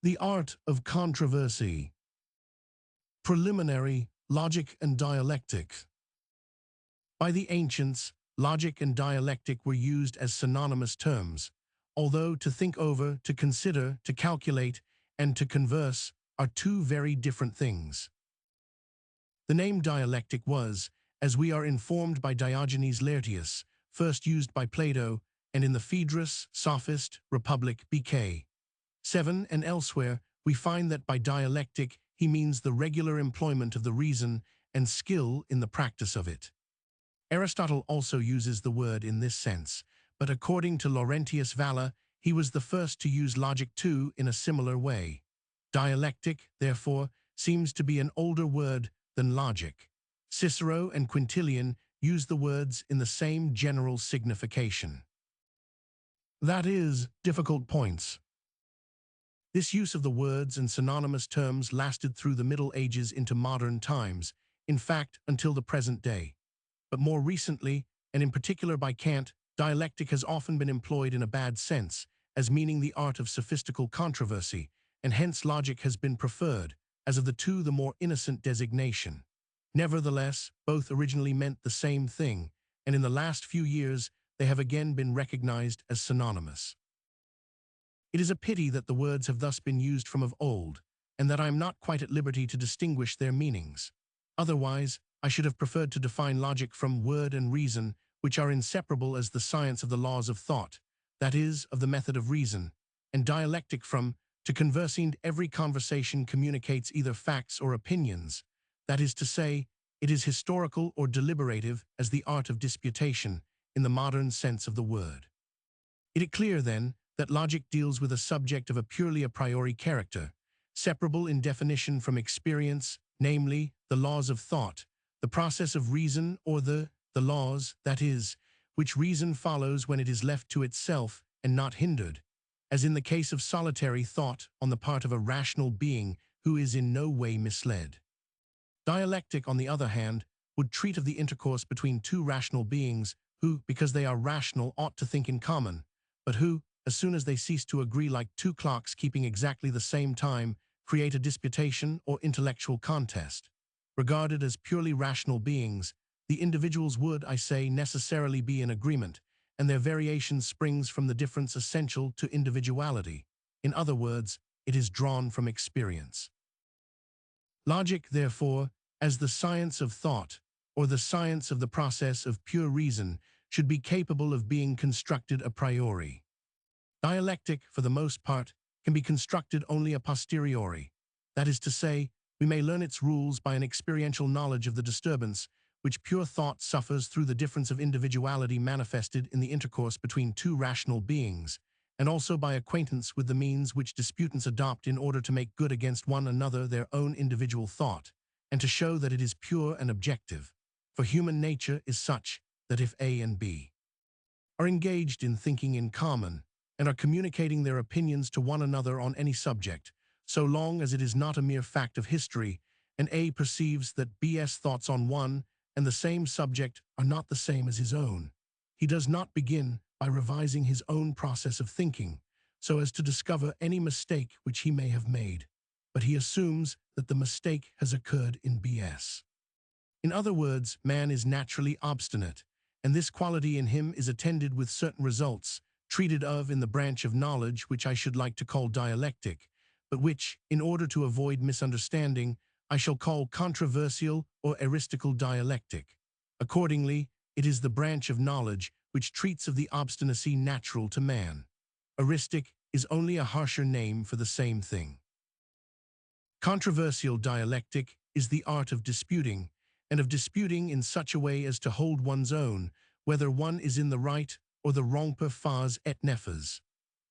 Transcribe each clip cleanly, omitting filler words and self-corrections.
The art of controversy. Preliminary, logic and dialectic. By the ancients, logic and dialectic were used as synonymous terms, although to think over, to consider, to calculate, and to converse are two very different things. The name dialectic was, as we are informed by Diogenes Laertius, first used by Plato, and in the Phaedrus, Sophist, Republic, BK 7 and elsewhere, we find that by dialectic he means the regular employment of the reason and skill in the practice of it. Aristotle also uses the word in this sense, but according to Laurentius Valla, he was the first to use logic too in a similar way. Dialectic, therefore, seems to be an older word than logic. Cicero and Quintilian use the words in the same general signification. That is, difficult points. This use of the words and synonymous terms lasted through the Middle Ages into modern times, in fact, until the present day. But more recently, and in particular by Kant, dialectic has often been employed in a bad sense, as meaning the art of sophistical controversy, and hence logic has been preferred, as of the two the more innocent designation. Nevertheless, both originally meant the same thing, and in the last few years they have again been recognized as synonymous. It is a pity that the words have thus been used from of old, and that I am not quite at liberty to distinguish their meanings. Otherwise, I should have preferred to define logic from word and reason, which are inseparable as the science of the laws of thought, that is, of the method of reason, and dialectic from, to conversing every conversation communicates either facts or opinions, that is to say, it is historical or deliberative as the art of disputation, in the modern sense of the word. It is clear, then, that logic deals with a subject of a purely a priori character, separable in definition from experience, namely, the laws of thought, the process of reason or the laws, that is, which reason follows when it is left to itself and not hindered, as in the case of solitary thought on the part of a rational being who is in no way misled. Dialectic, on the other hand, would treat of the intercourse between two rational beings who, because they are rational, ought to think in common, but who, as soon as they cease to agree like two clocks keeping exactly the same time, create a disputation or intellectual contest. Regarded as purely rational beings, the individuals would, I say, necessarily be in agreement, and their variation springs from the difference essential to individuality. In other words, it is drawn from experience. Logic, therefore, as the science of thought, or the science of the process of pure reason, should be capable of being constructed a priori. Dialectic, for the most part, can be constructed only a posteriori. That is to say, we may learn its rules by an experiential knowledge of the disturbance which pure thought suffers through the difference of individuality manifested in the intercourse between two rational beings, and also by acquaintance with the means which disputants adopt in order to make good against one another their own individual thought, and to show that it is pure and objective. For human nature is such that if A and B are engaged in thinking in common, and are communicating their opinions to one another on any subject, so long as it is not a mere fact of history, and A perceives that B's thoughts on one and the same subject are not the same as his own, he does not begin by revising his own process of thinking, so as to discover any mistake which he may have made, but he assumes that the mistake has occurred in B's. In other words, man is naturally obstinate, and this quality in him is attended with certain results, treated of in the branch of knowledge which I should like to call dialectic, but which, in order to avoid misunderstanding, I shall call controversial or eristical dialectic. Accordingly, it is the branch of knowledge which treats of the obstinacy natural to man. Eristic is only a harsher name for the same thing. Controversial dialectic is the art of disputing, and of disputing in such a way as to hold one's own, whether one is in the right or the wrong per phase et nefas.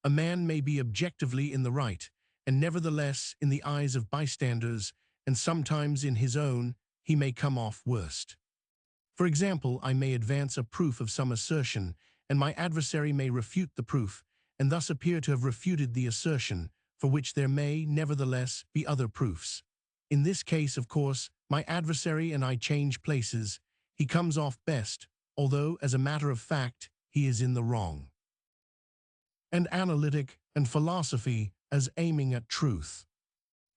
A man may be objectively in the right, and nevertheless, in the eyes of bystanders, and sometimes in his own, he may come off worst. For example, I may advance a proof of some assertion, and my adversary may refute the proof, and thus appear to have refuted the assertion, for which there may, nevertheless, be other proofs. In this case, of course, my adversary and I change places. He comes off best, although, as a matter of fact, he is in the wrong. And analytic and philosophy as aiming at truth.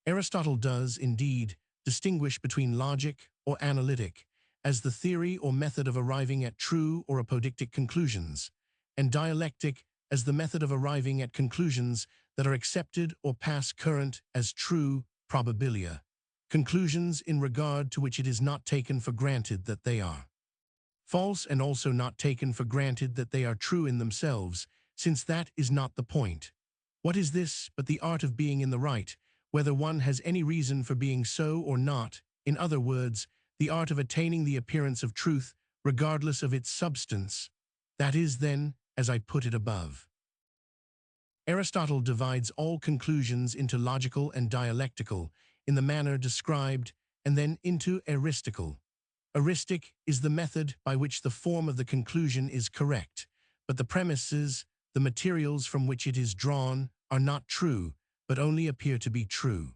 Aristotle does, indeed, distinguish between logic or analytic as the theory or method of arriving at true or apodictic conclusions, and dialectic as the method of arriving at conclusions that are accepted or pass current as true probabilia, conclusions in regard to which it is not taken for granted that they are false, and also not taken for granted that they are true in themselves, since that is not the point. What is this but the art of being in the right, whether one has any reason for being so or not? In other words, the art of attaining the appearance of truth, regardless of its substance. That is, then, as I put it above. Aristotle divides all conclusions into logical and dialectical, in the manner described, and then into eristical. Eristic is the method by which the form of the conclusion is correct, but the premises, the materials from which it is drawn, are not true, but only appear to be true.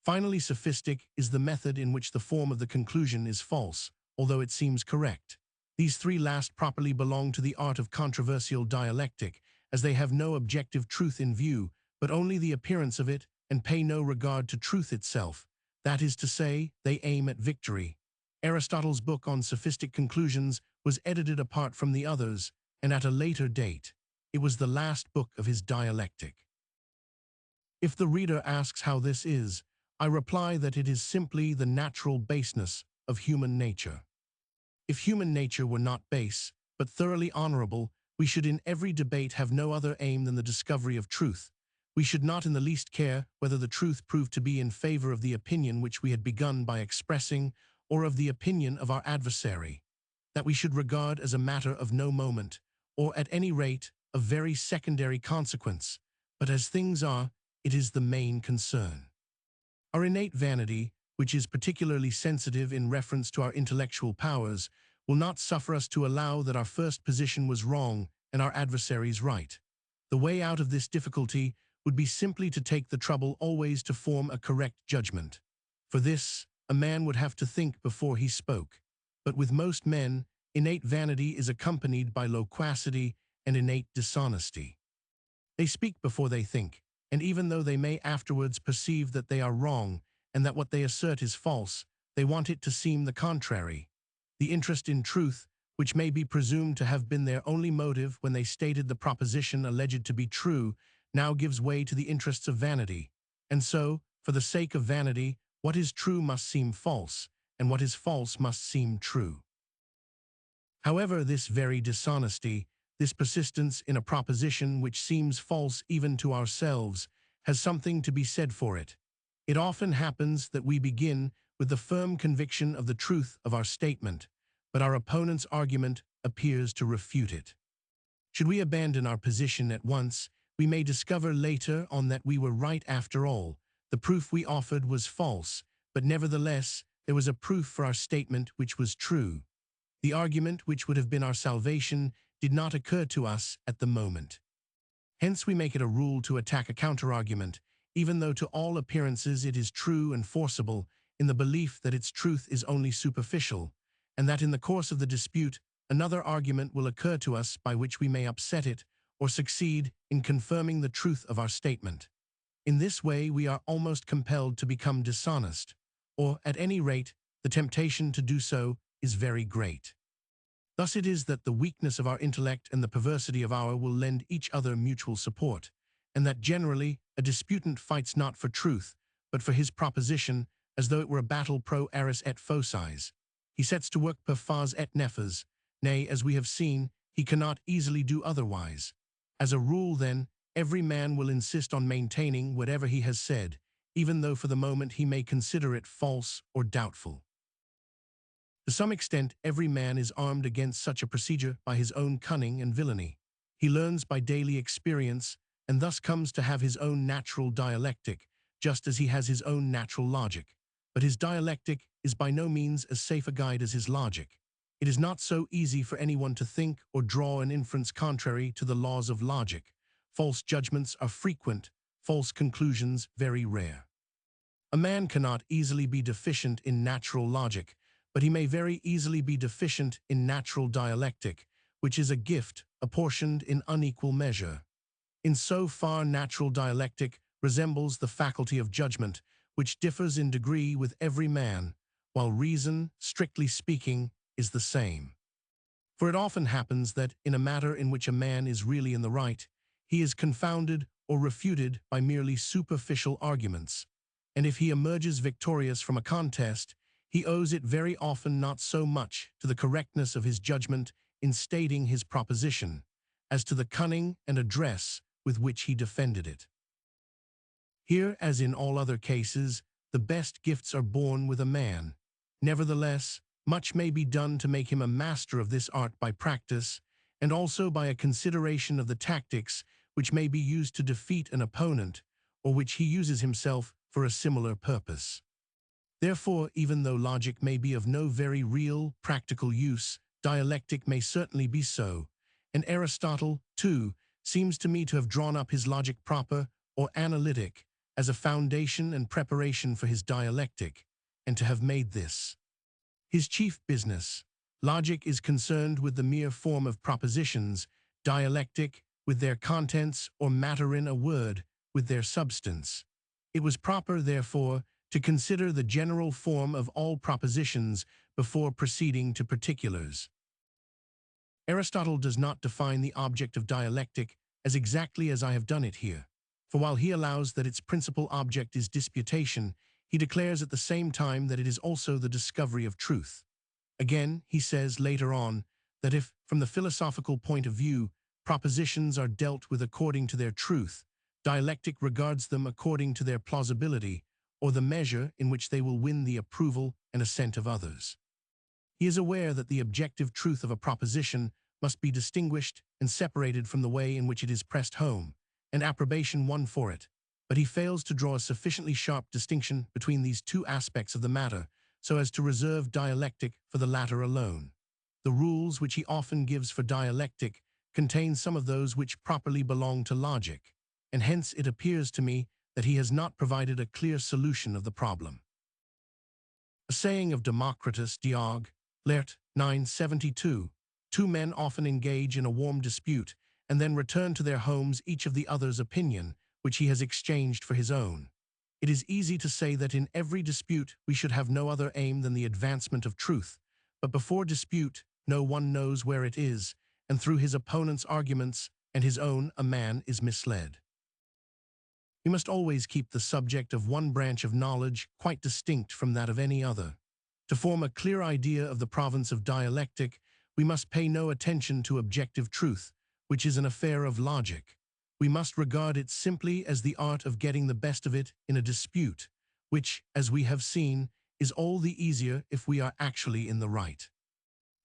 Finally, sophistic is the method in which the form of the conclusion is false, although it seems correct. These three last properly belong to the art of controversial dialectic, as they have no objective truth in view, but only the appearance of it, and pay no regard to truth itself. That is to say, they aim at victory. Aristotle's book on sophistic conclusions was edited apart from the others, and at a later date. It was the last book of his dialectic. If the reader asks how this is, I reply that it is simply the natural baseness of human nature. If human nature were not base, but thoroughly honorable, we should in every debate have no other aim than the discovery of truth. We should not in the least care whether the truth proved to be in favor of the opinion which we had begun by expressing, or of the opinion of our adversary. That we should regard as a matter of no moment, or at any rate, of very secondary consequence, but as things are, it is the main concern. Our innate vanity, which is particularly sensitive in reference to our intellectual powers, will not suffer us to allow that our first position was wrong and our adversary's right. The way out of this difficulty would be simply to take the trouble always to form a correct judgment. For this, a man would have to think before he spoke. But with most men, innate vanity is accompanied by loquacity and innate dishonesty. They speak before they think, and even though they may afterwards perceive that they are wrong and that what they assert is false, they want it to seem the contrary. The interest in truth, which may be presumed to have been their only motive when they stated the proposition alleged to be true, now gives way to the interests of vanity. And so, for the sake of vanity, what is true must seem false, and what is false must seem true. However, this very dishonesty, this persistence in a proposition which seems false even to ourselves, has something to be said for it. It often happens that we begin with the firm conviction of the truth of our statement, but our opponent's argument appears to refute it. Should we abandon our position at once, we may discover later on that we were right after all. The proof we offered was false, but nevertheless, there was a proof for our statement which was true. The argument which would have been our salvation did not occur to us at the moment. Hence we make it a rule to attack a counter-argument, even though to all appearances it is true and forcible, in the belief that its truth is only superficial, and that in the course of the dispute another argument will occur to us by which we may upset it or succeed in confirming the truth of our statement. In this way we are almost compelled to become dishonest, or, at any rate, the temptation to do so is very great. Thus it is that the weakness of our intellect and the perversity of our will lend each other mutual support, and that generally a disputant fights not for truth, but for his proposition, as though it were a battle pro aris et faucis. He sets to work per fas et nefas, nay, as we have seen, he cannot easily do otherwise. As a rule, then, every man will insist on maintaining whatever he has said, even though for the moment he may consider it false or doubtful. To some extent, every man is armed against such a procedure by his own cunning and villainy. He learns by daily experience, and thus comes to have his own natural dialectic, just as he has his own natural logic. But his dialectic is by no means as safe a guide as his logic. It is not so easy for anyone to think or draw an inference contrary to the laws of logic. False judgments are frequent, false conclusions very rare. A man cannot easily be deficient in natural logic, but he may very easily be deficient in natural dialectic, which is a gift apportioned in unequal measure. In so far natural dialectic resembles the faculty of judgment, which differs in degree with every man, while reason, strictly speaking, is the same. For it often happens that, in a matter in which a man is really in the right, he is confounded or refuted by merely superficial arguments, and if he emerges victorious from a contest, he owes it very often not so much to the correctness of his judgment in stating his proposition, as to the cunning and address with which he defended it. Here, as in all other cases, the best gifts are born with a man. Nevertheless, much may be done to make him a master of this art by practice, and also by a consideration of the tactics which may be used to defeat an opponent, or which he uses himself for a similar purpose. Therefore, even though logic may be of no very real, practical use, dialectic may certainly be so, and Aristotle, too, seems to me to have drawn up his logic proper, or analytic, as a foundation and preparation for his dialectic, and to have made this his chief business. Logic is concerned with the mere form of propositions, dialectic with their contents, or matter in a word with their substance. It was proper, therefore, to consider the general form of all propositions before proceeding to particulars. Aristotle does not define the object of dialectic as exactly as I have done it here, for while he allows that its principal object is disputation, he declares at the same time that it is also the discovery of truth. Again, he says later on that if, from the philosophical point of view, propositions are dealt with according to their truth, dialectic regards them according to their plausibility, or the measure in which they will win the approval and assent of others. He is aware that the objective truth of a proposition must be distinguished and separated from the way in which it is pressed home, and approbation won for it, but he fails to draw a sufficiently sharp distinction between these two aspects of the matter, so as to reserve dialectic for the latter alone. The rules which he often gives for dialectic contain some of those which properly belong to logic, and hence it appears to me that he has not provided a clear solution of the problem. A saying of Democritus, Diog. Lert. 972, two men often engage in a warm dispute, and then return to their homes each of the other's opinion, which he has exchanged for his own. It is easy to say that in every dispute we should have no other aim than the advancement of truth, but before dispute no one knows where it is, and through his opponent's arguments and his own a man is misled. We must always keep the subject of one branch of knowledge quite distinct from that of any other. To form a clear idea of the province of dialectic, we must pay no attention to objective truth, which is an affair of logic. We must regard it simply as the art of getting the best of it in a dispute, which, as we have seen, is all the easier if we are actually in the right.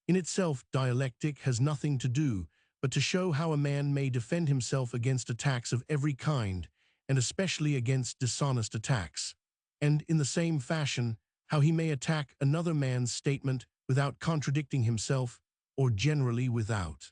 In itself, dialectic has nothing to do but to show how a man may defend himself against attacks of every kind, and especially against dishonest attacks, and, in the same fashion, how he may attack another man's statement without contradicting himself, or generally without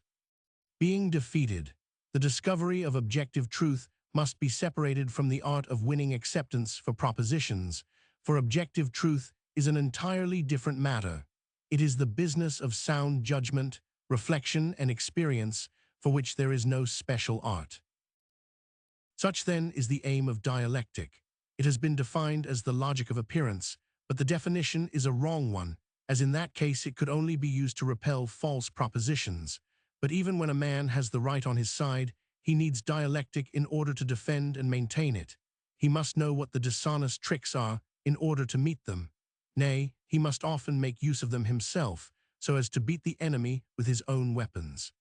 being defeated. The discovery of objective truth must be separated from the art of winning acceptance for propositions, for objective truth is an entirely different matter. It is the business of sound judgment, reflection, and experience, for which there is no special art. Such, then, is the aim of dialectic. It has been defined as the logic of appearance, but the definition is a wrong one, as in that case it could only be used to repel false propositions. But even when a man has the right on his side, he needs dialectic in order to defend and maintain it. He must know what the dishonest tricks are in order to meet them. Nay, he must often make use of them himself, so as to beat the enemy with his own weapons.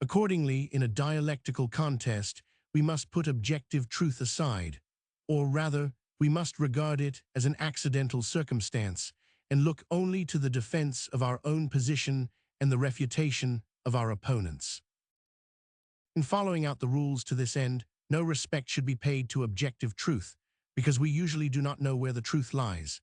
Accordingly, in a dialectical contest, we must put objective truth aside, or rather, we must regard it as an accidental circumstance, and look only to the defense of our own position and the refutation of our opponents. In following out the rules to this end, no respect should be paid to objective truth, because we usually do not know where the truth lies.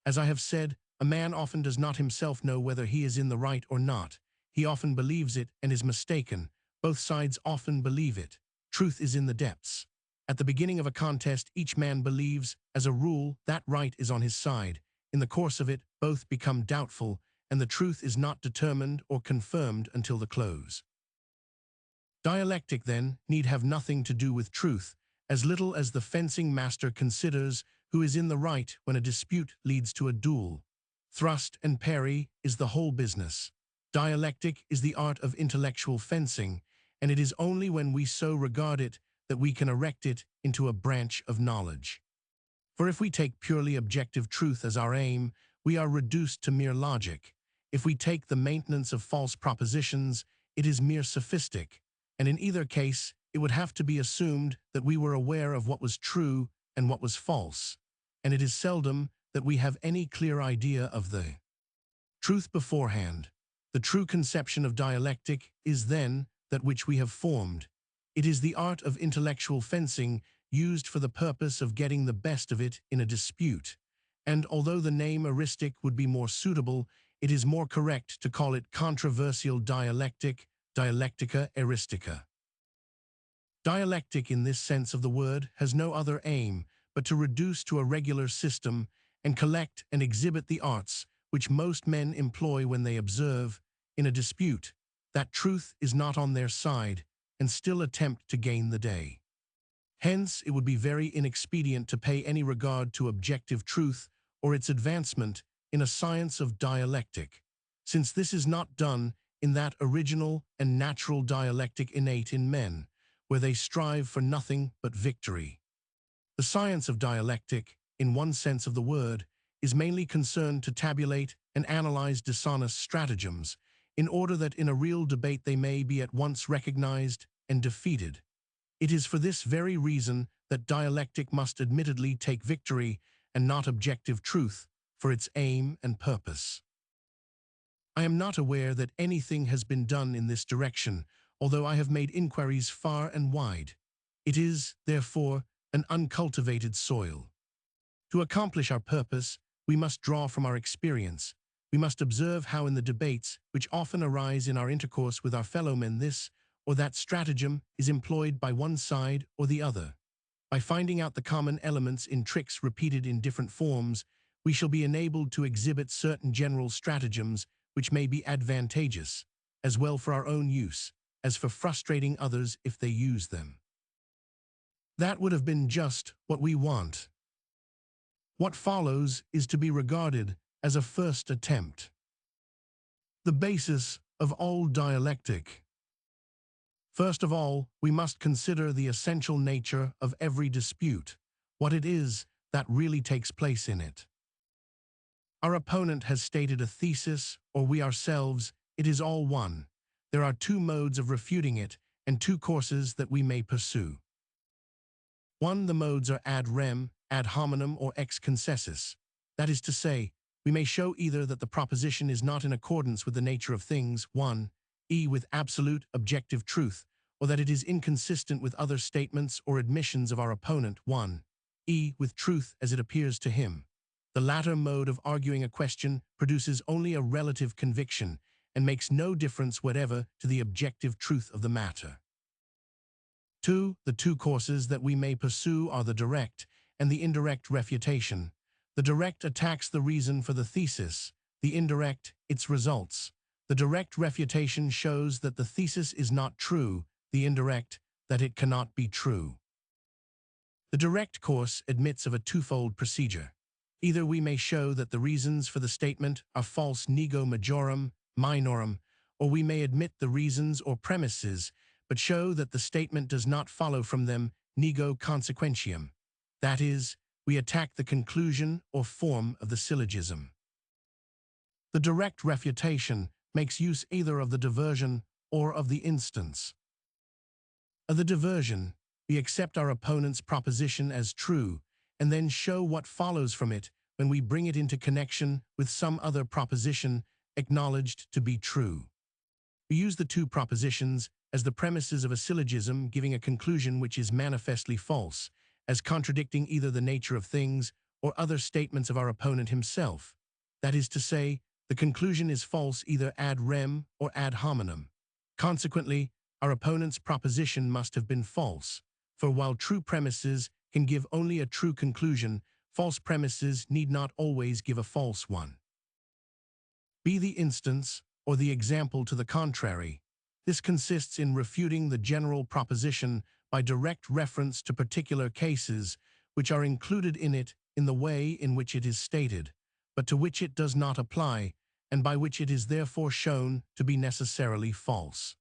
As I have said, a man often does not himself know whether he is in the right or not. He often believes it and is mistaken. Both sides often believe it. Truth is in the depths. At the beginning of a contest, each man believes, as a rule, that right is on his side. In the course of it, both become doubtful, and the truth is not determined or confirmed until the close. Dialectic, then, need have nothing to do with truth, as little as the fencing master considers who is in the right when a dispute leads to a duel. Thrust and parry is the whole business. Dialectic is the art of intellectual fencing, and it is only when we so regard it that we can erect it into a branch of knowledge. For if we take purely objective truth as our aim, we are reduced to mere logic. If we take the maintenance of false propositions, it is mere sophistic, and in either case, it would have to be assumed that we were aware of what was true and what was false, and it is seldom that we have any clear idea of the truth beforehand. The true conception of dialectic is then that which we have formed. It is the art of intellectual fencing used for the purpose of getting the best of it in a dispute, and although the name eristic would be more suitable, it is more correct to call it controversial dialectic, dialectica eristica. Dialectic in this sense of the word has no other aim but to reduce to a regular system and collect and exhibit the arts which most men employ when they observe, in a dispute, that truth is not on their side and still attempt to gain the day. Hence, it would be very inexpedient to pay any regard to objective truth or its advancement in a science of dialectic, since this is not done in that original and natural dialectic innate in men, where they strive for nothing but victory. The science of dialectic, in one sense of the word, is mainly concerned to tabulate and analyze dishonest stratagems, in order that in a real debate they may be at once recognized and defeated. It is for this very reason that dialectic must admittedly take victory and not objective truth for its aim and purpose. I am not aware that anything has been done in this direction, although I have made inquiries far and wide. It is, therefore, an uncultivated soil. To accomplish our purpose, we must draw from our experience. We must observe how in the debates which often arise in our intercourse with our fellow men this or that stratagem is employed by one side or the other. By finding out the common elements in tricks repeated in different forms, we shall be enabled to exhibit certain general stratagems which may be advantageous, as well for our own use, as for frustrating others if they use them. That would have been just what we want. What follows is to be regarded as a first attempt. The basis of all dialectic. First of all, we must consider the essential nature of every dispute, what it is that really takes place in it. Our opponent has stated a thesis, or we ourselves, it is all one. There are two modes of refuting it, and two courses that we may pursue. One, the modes are ad rem, ad hominem, or ex concessis. That is to say, we may show either that the proposition is not in accordance with the nature of things, 1, with absolute, objective truth, or that it is inconsistent with other statements or admissions of our opponent, 1, with truth as it appears to him. The latter mode of arguing a question produces only a relative conviction and makes no difference whatever to the objective truth of the matter. 2. The two courses that we may pursue are the direct and the indirect refutation. The direct attacks the reason for the thesis, the indirect, its results. The direct refutation shows that the thesis is not true, the indirect, that it cannot be true. The direct course admits of a twofold procedure. Either we may show that the reasons for the statement are false nego majorum, minorum, or we may admit the reasons or premises, but show that the statement does not follow from them nego consequentium. That is, we attack the conclusion or form of the syllogism. The direct refutation makes use either of the diversion or of the instance. Of the diversion, we accept our opponent's proposition as true, and then show what follows from it when we bring it into connection with some other proposition acknowledged to be true. We use the two propositions as the premises of a syllogism giving a conclusion which is manifestly false, as contradicting either the nature of things or other statements of our opponent himself. That is to say, the conclusion is false either ad rem or ad hominem. Consequently, our opponent's proposition must have been false, for while true premises can give only a true conclusion, false premises need not always give a false one. Be the instance or the example to the contrary. This consists in refuting the general proposition by direct reference to particular cases which are included in it in the way in which it is stated, but to which it does not apply, and by which it is therefore shown to be necessarily false.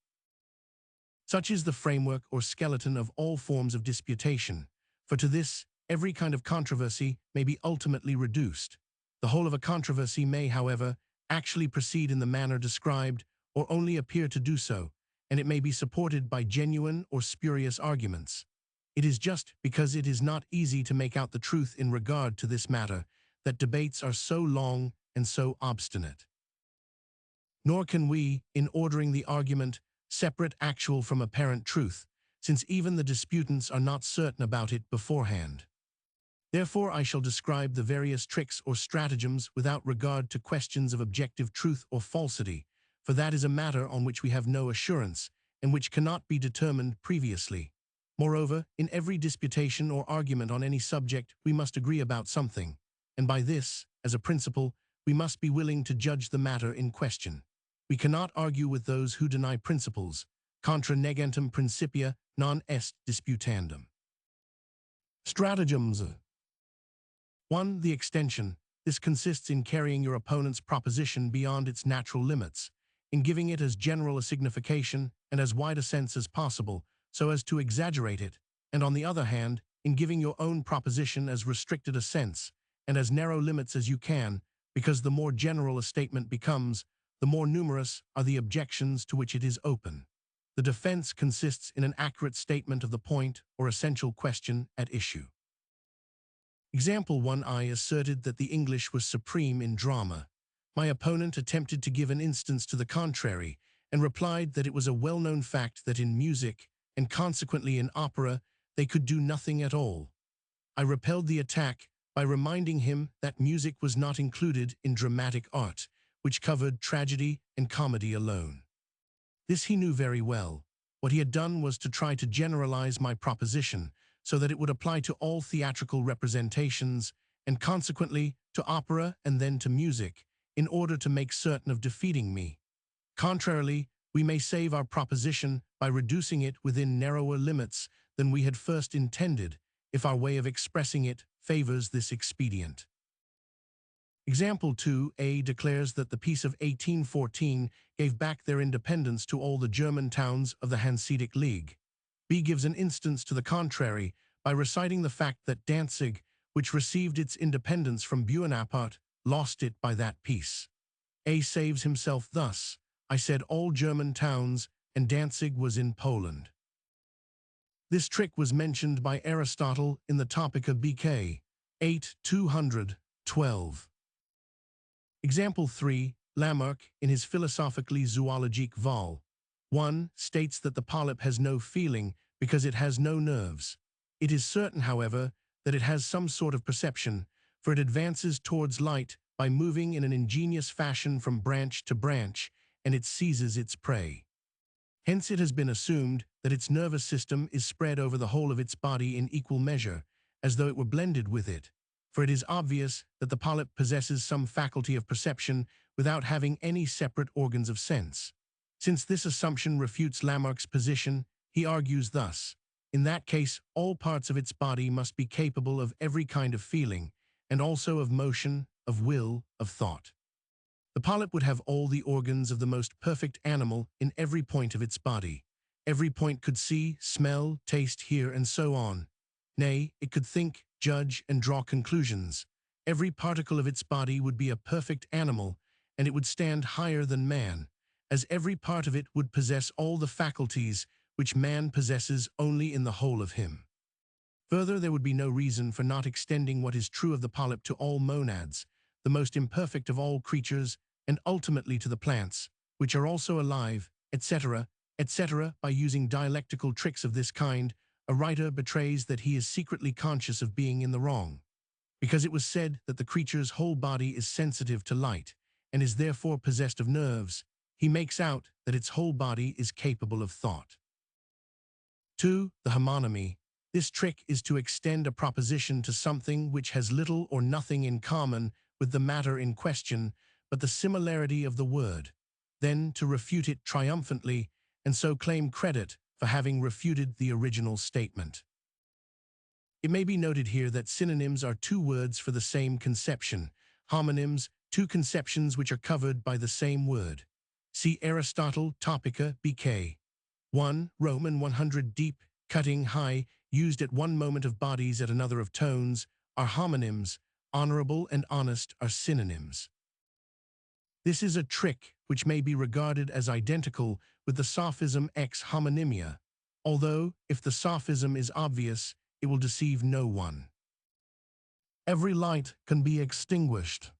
Such is the framework or skeleton of all forms of disputation, for to this every kind of controversy may be ultimately reduced. The whole of a controversy may, however, actually proceed in the manner described, or only appear to do so, and it may be supported by genuine or spurious arguments. It is just because it is not easy to make out the truth in regard to this matter that debates are so long and so obstinate. Nor can we, in ordering the argument, separate actual from apparent truth, since even the disputants are not certain about it beforehand. Therefore I shall describe the various tricks or stratagems without regard to questions of objective truth or falsity, for that is a matter on which we have no assurance, and which cannot be determined previously. Moreover, in every disputation or argument on any subject we must agree about something, and by this, as a principle, we must be willing to judge the matter in question. We cannot argue with those who deny principles. Contra negentem principia non est disputandum. Stratagems. 1. The extension. This consists in carrying your opponent's proposition beyond its natural limits, in giving it as general a signification and as wide a sense as possible, so as to exaggerate it, and on the other hand, in giving your own proposition as restricted a sense and as narrow limits as you can, because the more general a statement becomes, the more numerous are the objections to which it is open. The defense consists in an accurate statement of the point or essential question at issue. Example 1. I asserted that the English was supreme in drama. My opponent attempted to give an instance to the contrary, and replied that it was a well-known fact that in music, and consequently in opera, they could do nothing at all. I repelled the attack by reminding him that music was not included in dramatic art, which covered tragedy and comedy alone. This he knew very well. What he had done was to try to generalize my proposition so that it would apply to all theatrical representations and consequently to opera and then to music, in order to make certain of defeating me. Contrarily, we may save our proposition by reducing it within narrower limits than we had first intended, if our way of expressing it favors this expedient. Example 2. A declares that the peace of 1814 gave back their independence to all the German towns of the Hanseatic League. B gives an instance to the contrary by reciting the fact that Danzig, which received its independence from Buonaparte, lost it by that peace. A saves himself thus: I said all German towns, and Danzig was in Poland. This trick was mentioned by Aristotle in the Topica BK 8:212. Example 3. Lamarck, in his Philosophically Zoologique Vol. 1, states that the polyp has no feeling because it has no nerves. It is certain, however, that it has some sort of perception, for it advances towards light by moving in an ingenious fashion from branch to branch, and it seizes its prey. Hence it has been assumed that its nervous system is spread over the whole of its body in equal measure, as though it were blended with it, for it is obvious that the polyp possesses some faculty of perception without having any separate organs of sense. Since this assumption refutes Lamarck's position, he argues thus: in that case, all parts of its body must be capable of every kind of feeling, and also of motion, of will, of thought. The polyp would have all the organs of the most perfect animal in every point of its body. Every point could see, smell, taste, hear, and so on. Nay, it could think, judge, and draw conclusions. Every particle of its body would be a perfect animal, and it would stand higher than man, as every part of it would possess all the faculties which man possesses only in the whole of him. Further, there would be no reason for not extending what is true of the polyp to all monads, the most imperfect of all creatures, and ultimately to the plants, which are also alive, etc., etc. By using dialectical tricks of this kind, a writer betrays that he is secretly conscious of being in the wrong. Because it was said that the creature's whole body is sensitive to light, and is therefore possessed of nerves, he makes out that its whole body is capable of thought. 2. The homonymy. This trick is to extend a proposition to something which has little or nothing in common with the matter in question, but the similarity of the word, then to refute it triumphantly, and so claim credit for having refuted the original statement. It may be noted here that synonyms are two words for the same conception, homonyms, two conceptions which are covered by the same word. See Aristotle, Topica, BK. 1. Roman 100 deep, cutting, high, used at one moment of bodies at another of tones, are homonyms, honorable and honest are synonyms. This is a trick which may be regarded as identical with the sophism ex homonymia, although, if the sophism is obvious, it will deceive no one. Every light can be extinguished.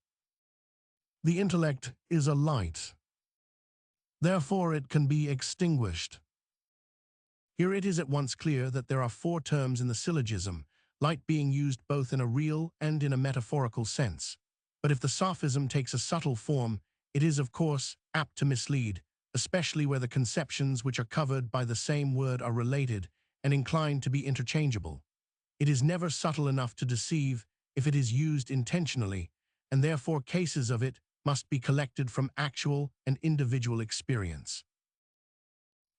The intellect is a light. Therefore, it can be extinguished. Here it is at once clear that there are four terms in the syllogism, light being used both in a real and in a metaphorical sense. But if the sophism takes a subtle form, it is, of course, apt to mislead, especially where the conceptions which are covered by the same word are related and inclined to be interchangeable. It is never subtle enough to deceive if it is used intentionally, and therefore cases of it must be collected from actual and individual experience.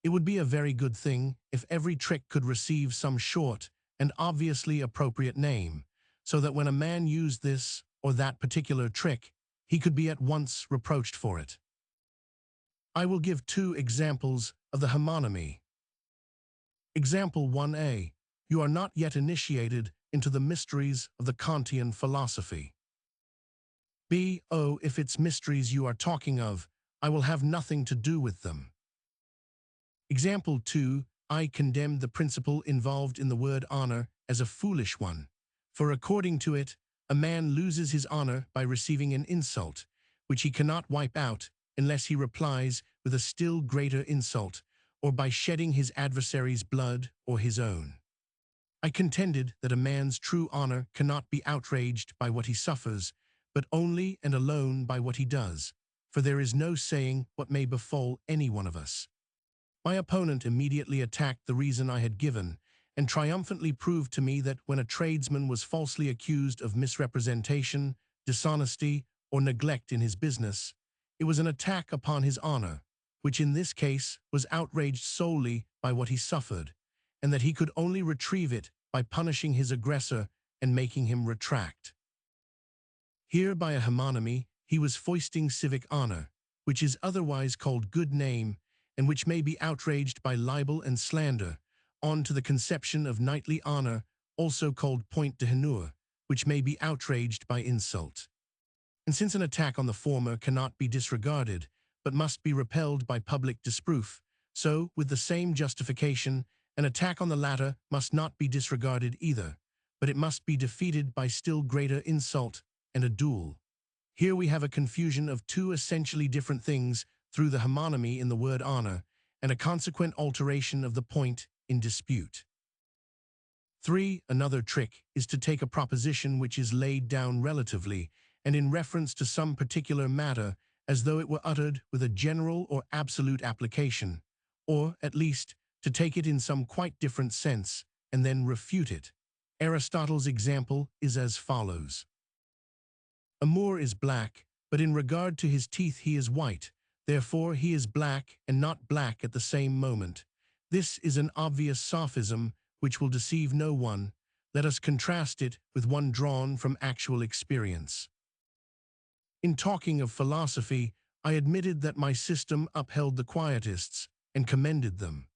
It would be a very good thing if every trick could receive some short and obviously appropriate name, so that when a man used this or that particular trick, he could be at once reproached for it. I will give two examples of the homonymy. Example 1a. You are not yet initiated into the mysteries of the Kantian philosophy. B. Oh, if it's mysteries you are talking of, I will have nothing to do with them. Example 2. I condemn the principle involved in the word honor as a foolish one, for according to it, a man loses his honor by receiving an insult, which he cannot wipe out unless he replies with a still greater insult, or by shedding his adversary's blood or his own. I contended that a man's true honor cannot be outraged by what he suffers, but only and alone by what he does, for there is no saying what may befall any one of us. My opponent immediately attacked the reason I had given, and triumphantly proved to me that when a tradesman was falsely accused of misrepresentation, dishonesty, or neglect in his business, it was an attack upon his honor, which in this case was outraged solely by what he suffered, and that he could only retrieve it by punishing his aggressor and making him retract. Here, by a homonymy, he was foisting civic honor, which is otherwise called good name, and which may be outraged by libel and slander, on to the conception of knightly honor, also called point d'honneur, which may be outraged by insult. And since an attack on the former cannot be disregarded, but must be repelled by public disproof, so, with the same justification, an attack on the latter must not be disregarded either, but it must be defeated by still greater insult and a duel. Here we have a confusion of two essentially different things through the homonymy in the word honor, and a consequent alteration of the point in dispute. 3. Another trick is to take a proposition which is laid down relatively and in reference to some particular matter as though it were uttered with a general or absolute application, or, at least, to take it in some quite different sense and then refute it. Aristotle's example is as follows. A Moor is black, but in regard to his teeth he is white. Therefore he is black and not black at the same moment. This is an obvious sophism which will deceive no one. Let us contrast it with one drawn from actual experience. In talking of philosophy, I admitted that my system upheld the quietists and commended them.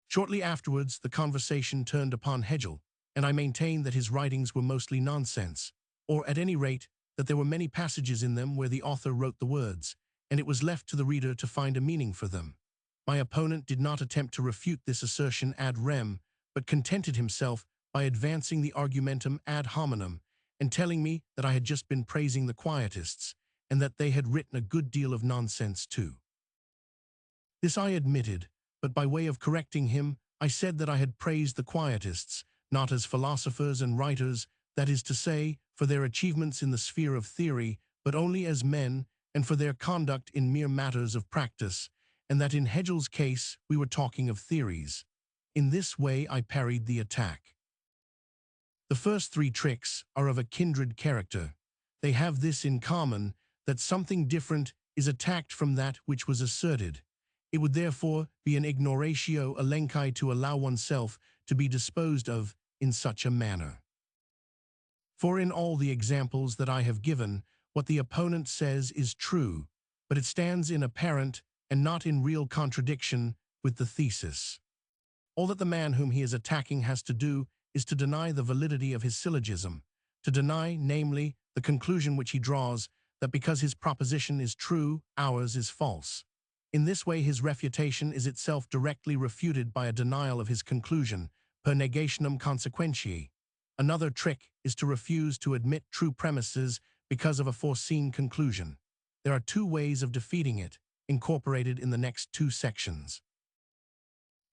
Shortly afterwards, the conversation turned upon Hegel, and I maintained that his writings were mostly nonsense, or at any rate, that there were many passages in them where the author wrote the words, and it was left to the reader to find a meaning for them. My opponent did not attempt to refute this assertion ad rem, but contented himself by advancing the argumentum ad hominem and telling me that I had just been praising the quietists, and that they had written a good deal of nonsense too. This I admitted, but by way of correcting him, I said that I had praised the quietists, not as philosophers and writers, that is to say, for their achievements in the sphere of theory, but only as men, and for their conduct in mere matters of practice, and that in Hegel's case we were talking of theories. In this way I parried the attack. The first three tricks are of a kindred character. They have this in common, that something different is attacked from that which was asserted. It would therefore be an ignoratio elenchi to allow oneself to be disposed of in such a manner. For in all the examples that I have given, what the opponent says is true, but it stands in apparent and not in real contradiction with the thesis. All that the man whom he is attacking has to do is to deny the validity of his syllogism, to deny, namely, the conclusion which he draws, that because his proposition is true, ours is false. In this way his refutation is itself directly refuted by a denial of his conclusion, per negationem consequentiae. Another trick is to refuse to admit true premises because of a foreseen conclusion. There are two ways of defeating it, incorporated in the next two sections.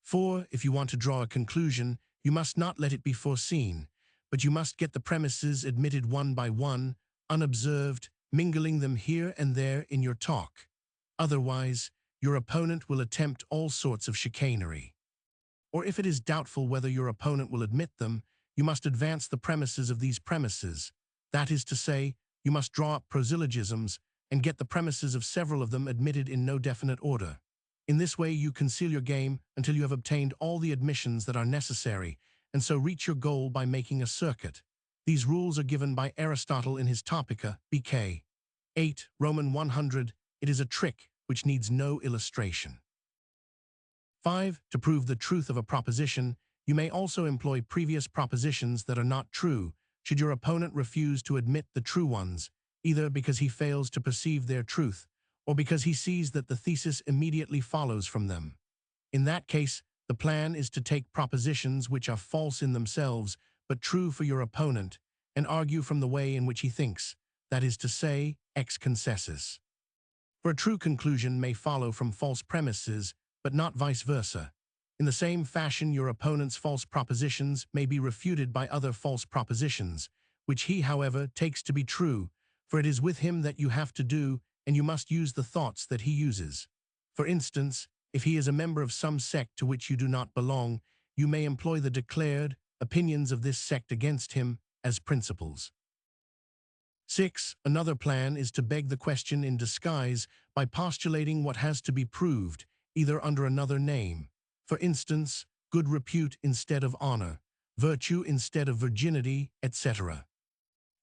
4. If you want to draw a conclusion, you must not let it be foreseen, but you must get the premises admitted one by one, unobserved, mingling them here and there in your talk. Otherwise, your opponent will attempt all sorts of chicanery. Or if it is doubtful whether your opponent will admit them, you must advance the premises of these premises. That is to say, you must draw up prosyllogisms and get the premises of several of them admitted in no definite order. In this way you conceal your game until you have obtained all the admissions that are necessary, and so reach your goal by making a circuit. These rules are given by Aristotle in his Topica, BK 8, Roman 100. It is a trick which needs no illustration. 5. To prove the truth of a proposition, you may also employ previous propositions that are not true, should your opponent refuse to admit the true ones, either because he fails to perceive their truth, or because he sees that the thesis immediately follows from them. In that case, the plan is to take propositions which are false in themselves, but true for your opponent, and argue from the way in which he thinks, that is to say, ex concessis. For a true conclusion may follow from false premises, but not vice versa. In the same fashion, your opponent's false propositions may be refuted by other false propositions, which he, however, takes to be true, for it is with him that you have to do, and you must use the thoughts that he uses. For instance, if he is a member of some sect to which you do not belong, you may employ the declared opinions of this sect against him as principles. 6. Another plan is to beg the question in disguise by postulating what has to be proved, either under another name. For instance, good repute instead of honor, virtue instead of virginity, etc.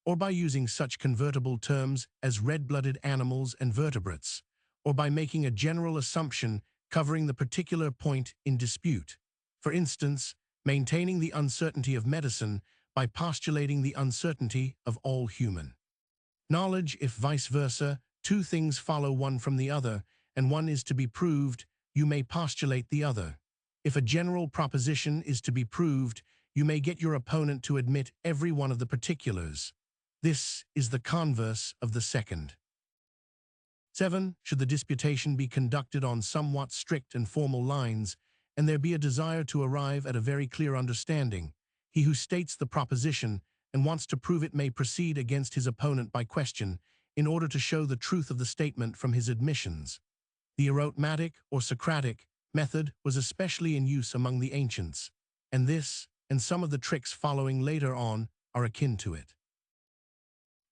Or by using such convertible terms as red-blooded animals and vertebrates, or by making a general assumption covering the particular point in dispute. For instance, maintaining the uncertainty of medicine by postulating the uncertainty of all human knowledge. If vice versa, two things follow one from the other, and one is to be proved, you may postulate the other. If a general proposition is to be proved, you may get your opponent to admit every one of the particulars. This is the converse of the second. 7. Should the disputation be conducted on somewhat strict and formal lines, and there be a desire to arrive at a very clear understanding, he who states the proposition and wants to prove it may proceed against his opponent by question, in order to show the truth of the statement from his admissions. The eromatic or Socratic method was especially in use among the ancients, and this, and some of the tricks following later on, are akin to it.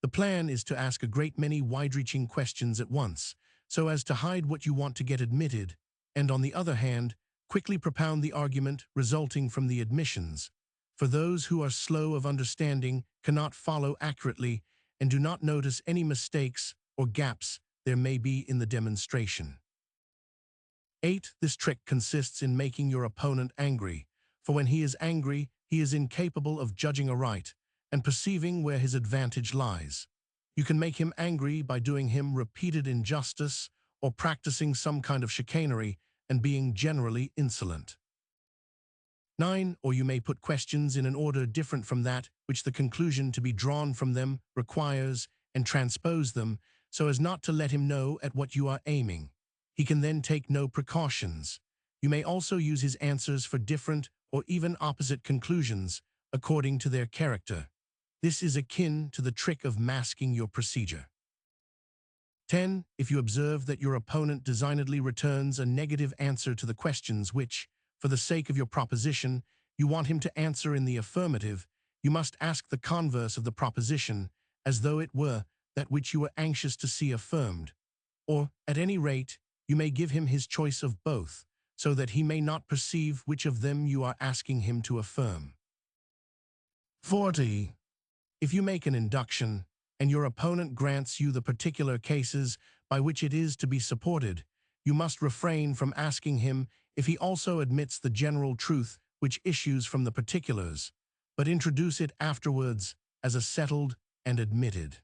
The plan is to ask a great many wide-reaching questions at once, so as to hide what you want to get admitted, and on the other hand, quickly propound the argument resulting from the admissions. For those who are slow of understanding, cannot follow accurately, and do not notice any mistakes or gaps there may be in the demonstration. 8. This trick consists in making your opponent angry, for when he is angry, he is incapable of judging aright and perceiving where his advantage lies. You can make him angry by doing him repeated injustice or practicing some kind of chicanery and being generally insolent. 9. Or you may put questions in an order different from that which the conclusion to be drawn from them requires, and transpose them so as not to let him know at what you are aiming. He can then take no precautions. You may also use his answers for different or even opposite conclusions according to their character. This is akin to the trick of masking your procedure. 10. If you observe that your opponent designedly returns a negative answer to the questions which, for the sake of your proposition, you want him to answer in the affirmative, you must ask the converse of the proposition, as though it were that which you were anxious to see affirmed. Or, at any rate, you may give him his choice of both, so that he may not perceive which of them you are asking him to affirm. 40. If you make an induction, and your opponent grants you the particular cases by which it is to be supported, you must refrain from asking him if he also admits the general truth which issues from the particulars, but introduce it afterwards as a settled and admitted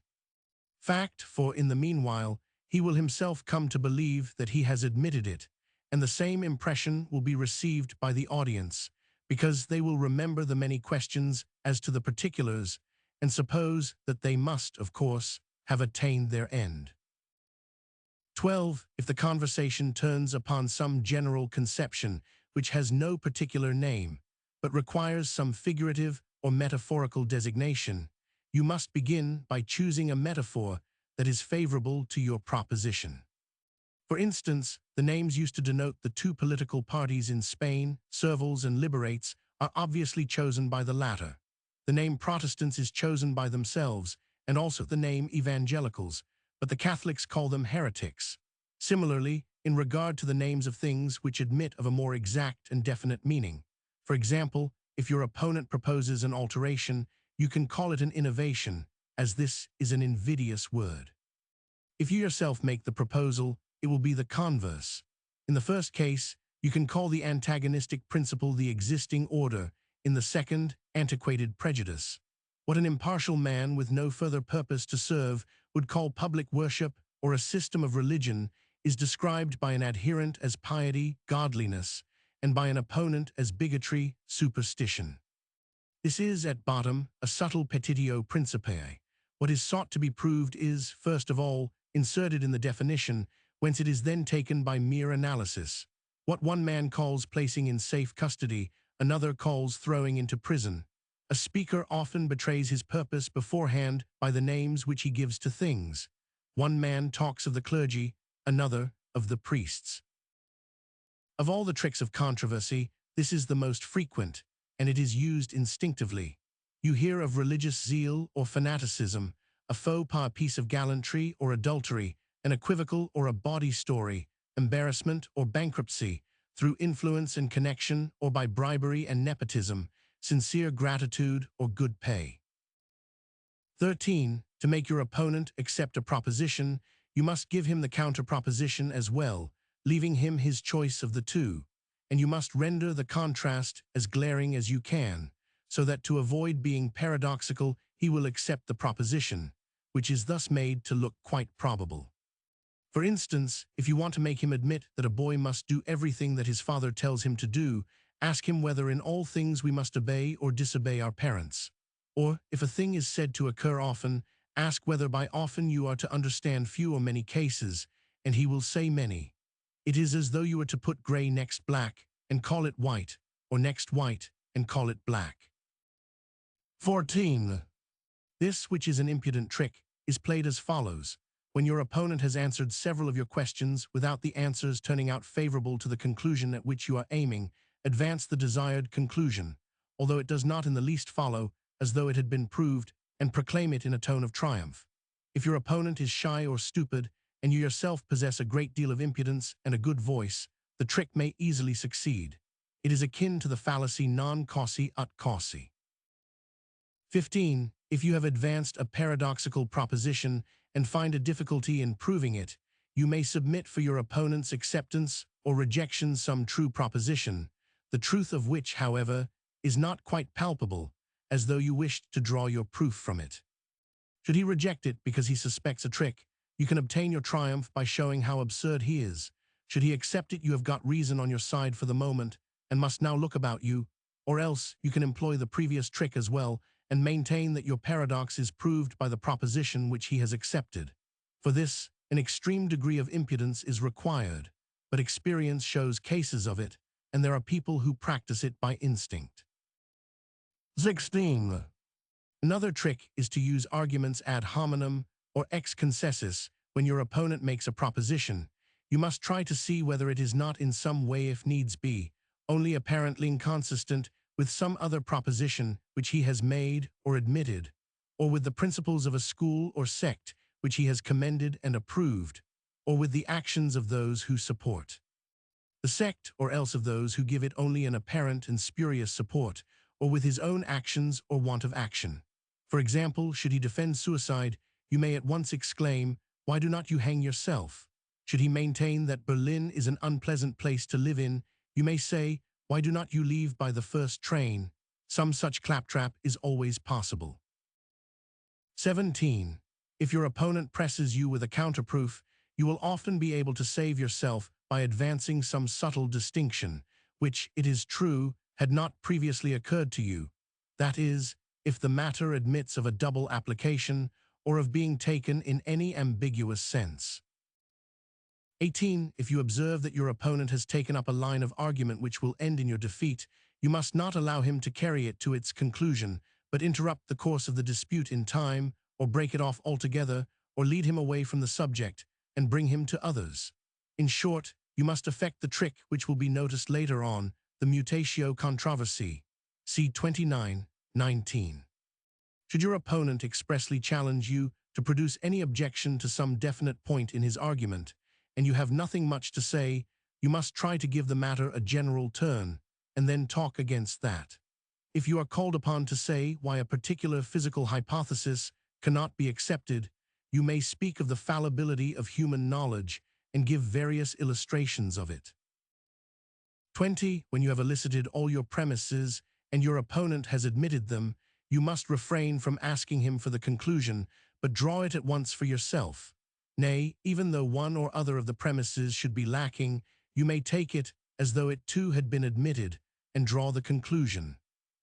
fact, for in the meanwhile he will himself come to believe that he has admitted it, and the same impression will be received by the audience, because they will remember the many questions as to the particulars, and suppose that they must, of course, have attained their end. 12. If the conversation turns upon some general conception which has no particular name, but requires some figurative or metaphorical designation, you must begin by choosing a metaphor that is favorable to your proposition. For instance, the names used to denote the two political parties in Spain, serviles and liberates, are obviously chosen by the latter. The name Protestants is chosen by themselves, and also the name evangelicals, but the Catholics call them heretics. Similarly, in regard to the names of things which admit of a more exact and definite meaning. For example, if your opponent proposes an alteration, you can call it an innovation, as this is an invidious word. If you yourself make the proposal, it will be the converse. In the first case, you can call the antagonistic principle the existing order, in the second, antiquated prejudice. What an impartial man with no further purpose to serve would call public worship or a system of religion is described by an adherent as piety, godliness, and by an opponent as bigotry, superstition. This is, at bottom, a subtle petitio principii. What is sought to be proved is, first of all, inserted in the definition, whence it is then taken by mere analysis. What one man calls placing in safe custody, another calls throwing into prison. A speaker often betrays his purpose beforehand by the names which he gives to things. One man talks of the clergy, another of the priests. Of all the tricks of controversy, this is the most frequent, and it is used instinctively. You hear of religious zeal or fanaticism, a faux pas piece of gallantry or adultery, an equivocal or a bawdy story, embarrassment or bankruptcy, through influence and connection or by bribery and nepotism, sincere gratitude or good pay. 13. To make your opponent accept a proposition, you must give him the counter-proposition as well, leaving him his choice of the two, and you must render the contrast as glaring as you can, so that to avoid being paradoxical, he will accept the proposition, which is thus made to look quite probable. For instance, if you want to make him admit that a boy must do everything that his father tells him to do, ask him whether in all things we must obey or disobey our parents. Or, if a thing is said to occur often, ask whether by often you are to understand few or many cases, and he will say many. It is as though you were to put gray next black and call it white, or next white and call it black. 14. This, which is an impudent trick, is played as follows. When your opponent has answered several of your questions without the answers turning out favorable to the conclusion at which you are aiming, advance the desired conclusion, although it does not in the least follow, as though it had been proved, and proclaim it in a tone of triumph. If your opponent is shy or stupid, and you yourself possess a great deal of impudence and a good voice, the trick may easily succeed. It is akin to the fallacy non causi ut causi. 15. If you have advanced a paradoxical proposition and find a difficulty in proving it, you may submit for your opponent's acceptance or rejection some true proposition, the truth of which, however, is not quite palpable, as though you wished to draw your proof from it. Should he reject it because he suspects a trick, you can obtain your triumph by showing how absurd he is. Should he accept it, you have got reason on your side for the moment and must now look about you, or else you can employ the previous trick as well and maintain that your paradox is proved by the proposition which he has accepted. For this, an extreme degree of impudence is required, but experience shows cases of it, and there are people who practice it by instinct. 16. Another trick is to use arguments ad hominem or ex concessis when your opponent makes a proposition. You must try to see whether it is not in some way, if needs be, only apparently inconsistent with some other proposition which he has made or admitted, or with the principles of a school or sect which he has commended and approved, or with the actions of those who support the sect, or else of those who give it only an apparent and spurious support, or with his own actions or want of action. For example, should he defend suicide, you may at once exclaim, "Why do not you hang yourself?" Should he maintain that Berlin is an unpleasant place to live in, you may say, "Why do not you leave by the first train?" Some such claptrap is always possible. 17. If your opponent presses you with a counterproof, you will often be able to save yourself by advancing some subtle distinction, which, it is true, had not previously occurred to you. That is, if the matter admits of a double application, or of being taken in any ambiguous sense. 18. If you observe that your opponent has taken up a line of argument which will end in your defeat, you must not allow him to carry it to its conclusion, but interrupt the course of the dispute in time, or break it off altogether, or lead him away from the subject, and bring him to others. In short, you must effect the trick which will be noticed later on, the mutatio controversi. See 29:19. Should your opponent expressly challenge you to produce any objection to some definite point in his argument, and you have nothing much to say, you must try to give the matter a general turn, and then talk against that. If you are called upon to say why a particular physical hypothesis cannot be accepted, you may speak of the fallibility of human knowledge and give various illustrations of it. 20. When you have elicited all your premises and your opponent has admitted them, you must refrain from asking him for the conclusion, but draw it at once for yourself. Nay, even though one or other of the premises should be lacking, you may take it as though it too had been admitted, and draw the conclusion.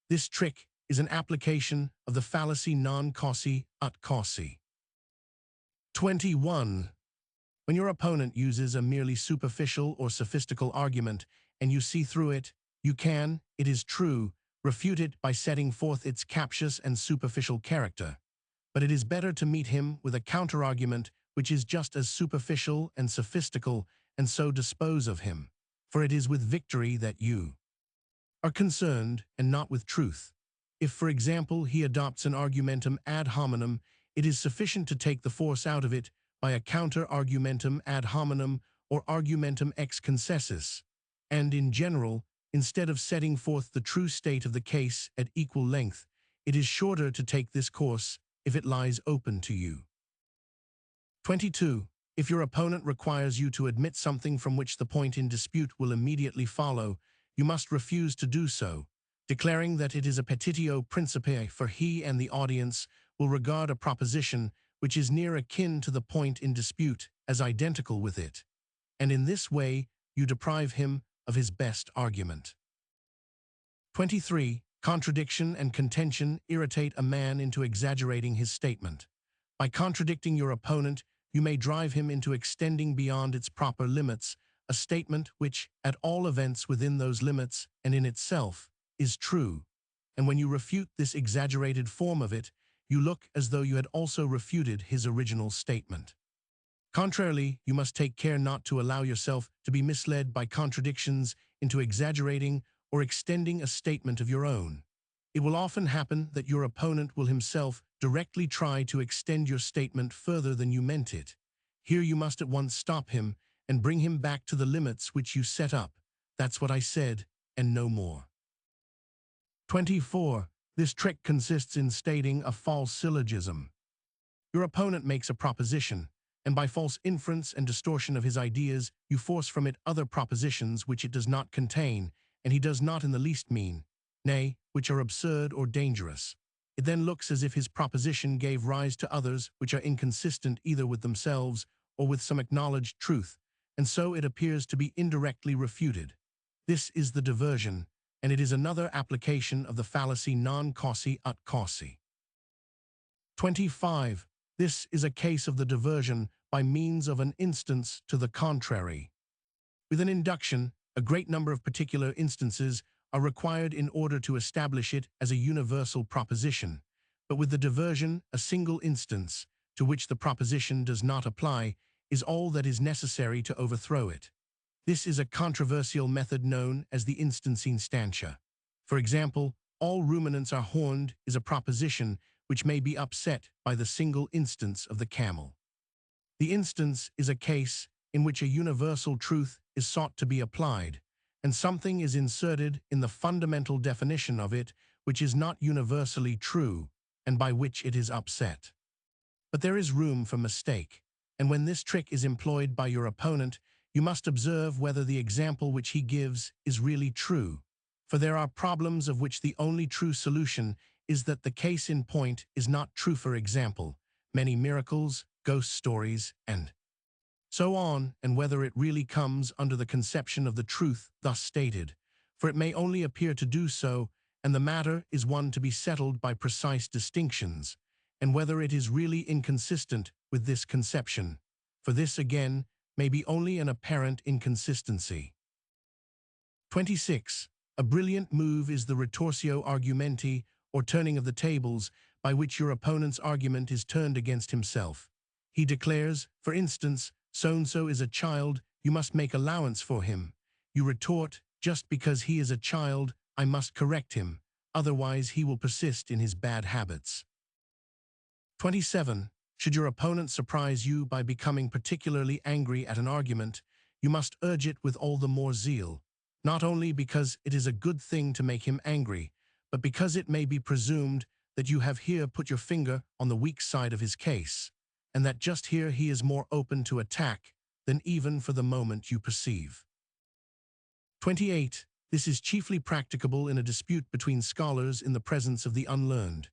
This trick is an application of the fallacy non causi ut causi. 21. When your opponent uses a merely superficial or sophistical argument, and you see through it, you can, it is true, refute it by setting forth its captious and superficial character. But it is better to meet him with a counter-argument which is just as superficial and sophistical, and so dispose of him. For it is with victory that you are concerned, and not with truth. If, for example, he adopts an argumentum ad hominem, it is sufficient to take the force out of it by a counter-argumentum ad hominem or argumentum ex concessis. And in general, instead of setting forth the true state of the case at equal length, it is shorter to take this course if it lies open to you. 22. If your opponent requires you to admit something from which the point in dispute will immediately follow, you must refuse to do so, declaring that it is a petitio principii, for he and the audience will regard a proposition which is near akin to the point in dispute as identical with it, and in this way you deprive him of his best argument. 23. Contradiction and contention irritate a man into exaggerating his statement. By contradicting your opponent, you may drive him into extending beyond its proper limits a statement which, at all events within those limits and in itself, is true. And when you refute this exaggerated form of it, you look as though you had also refuted his original statement. Contrarily, you must take care not to allow yourself to be misled by contradictions into exaggerating or extending a statement of your own. It will often happen that your opponent will himself directly try to extend your statement further than you meant it. Here you must at once stop him and bring him back to the limits which you set up. That's what I said, and no more. 24. This trick consists in stating a false syllogism. Your opponent makes a proposition, and by false inference and distortion of his ideas, you force from it other propositions which it does not contain, and he does not in the least mean, nay, which are absurd or dangerous. It then looks as if his proposition gave rise to others which are inconsistent either with themselves or with some acknowledged truth, and so it appears to be indirectly refuted. This is the diversion, and it is another application of the fallacy non causi ut causi. 25. This is a case of the diversion by means of an instance to the contrary. With an induction, a great number of particular instances are required in order to establish it as a universal proposition, but with the diversion, a single instance, to which the proposition does not apply, is all that is necessary to overthrow it. This is a controversial method known as the instancing stantia. For example, all ruminants are horned is a proposition which may be upset by the single instance of the camel. The instance is a case in which a universal truth is sought to be applied, and something is inserted in the fundamental definition of it which is not universally true, and by which it is upset. But there is room for mistake, and when this trick is employed by your opponent, you must observe whether the example which he gives is really true, for there are problems of which the only true solution is that the case in point is not true. For example, many miracles, ghost stories, and so on, and whether it really comes under the conception of the truth thus stated, for it may only appear to do so, and the matter is one to be settled by precise distinctions, and whether it is really inconsistent with this conception, for this again may be only an apparent inconsistency. 26. A brilliant move is the retorsio argumenti, or turning of the tables, by which your opponent's argument is turned against himself. He declares, for instance, so-and-so is a child, you must make allowance for him. You retort, just because he is a child, I must correct him, otherwise he will persist in his bad habits. 27. Should your opponent surprise you by becoming particularly angry at an argument, you must urge it with all the more zeal, not only because it is a good thing to make him angry, but because it may be presumed that you have here put your finger on the weak side of his case, and that just here he is more open to attack than even for the moment you perceive. 28. This is chiefly practicable in a dispute between scholars in the presence of the unlearned.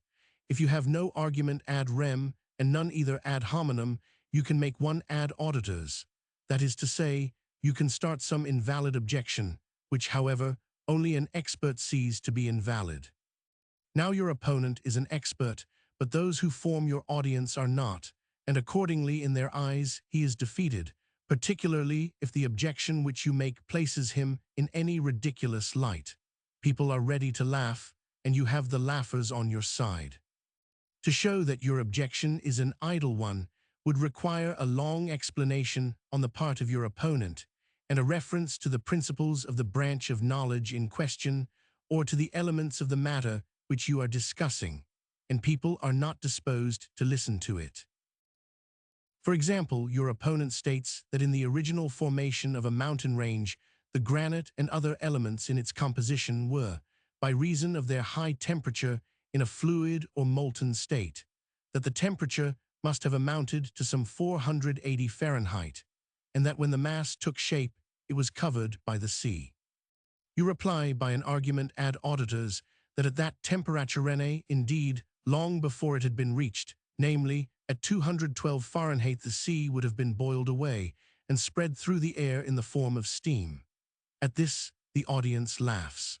If you have no argument ad rem and none either ad hominem, you can make one ad auditors. That is to say, you can start some invalid objection, which, however, only an expert sees to be invalid. Now your opponent is an expert, but those who form your audience are not, and accordingly in their eyes he is defeated, particularly if the objection which you make places him in any ridiculous light. People are ready to laugh, and you have the laughers on your side. To show that your objection is an idle one would require a long explanation on the part of your opponent, and a reference to the principles of the branch of knowledge in question, or to the elements of the matter which you are discussing, and people are not disposed to listen to it. For example, your opponent states that in the original formation of a mountain range, the granite and other elements in its composition were, by reason of their high temperature, in a fluid or molten state, that the temperature must have amounted to some 480 Fahrenheit, and that when the mass took shape, it was covered by the sea. You reply by an argument ad auditors that at that temperaturene, indeed, long before it had been reached, namely, at 212 Fahrenheit, the sea would have been boiled away and spread through the air in the form of steam. At this, the audience laughs.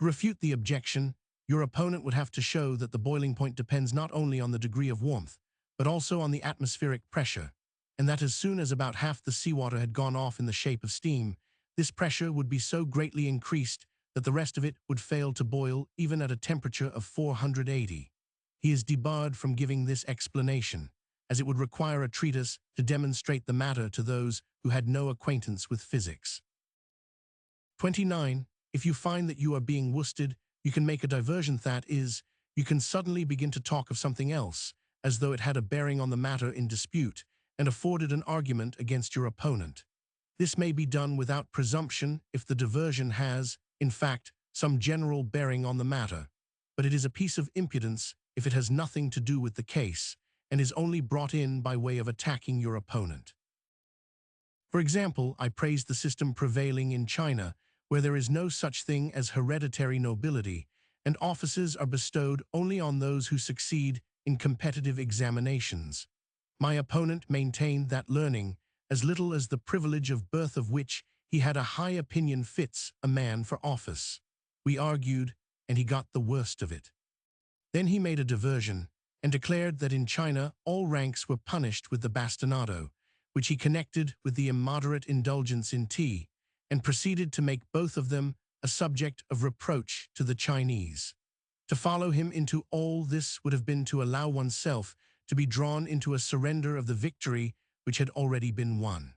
To refute the objection, your opponent would have to show that the boiling point depends not only on the degree of warmth, but also on the atmospheric pressure, and that as soon as about half the seawater had gone off in the shape of steam, this pressure would be so greatly increased that the rest of it would fail to boil even at a temperature of 480. He is debarred from giving this explanation, as it would require a treatise to demonstrate the matter to those who had no acquaintance with physics. 29. If you find that you are being worsted, you can make a diversion, that is, you can suddenly begin to talk of something else, as though it had a bearing on the matter in dispute, and afforded an argument against your opponent. This may be done without presumption if the diversion has, in fact, some general bearing on the matter, but it is a piece of impudence if it has nothing to do with the case, and is only brought in by way of attacking your opponent. For example, I praised the system prevailing in China, where there is no such thing as hereditary nobility, and offices are bestowed only on those who succeed in competitive examinations. My opponent maintained that learning, as little as the privilege of birth of which he had a high opinion, fits a man for office. We argued, and he got the worst of it. Then he made a diversion, and declared that in China all ranks were punished with the bastinado, which he connected with the immoderate indulgence in tea, and proceeded to make both of them a subject of reproach to the Chinese. To follow him into all this would have been to allow oneself to be drawn into a surrender of the victory which had already been won.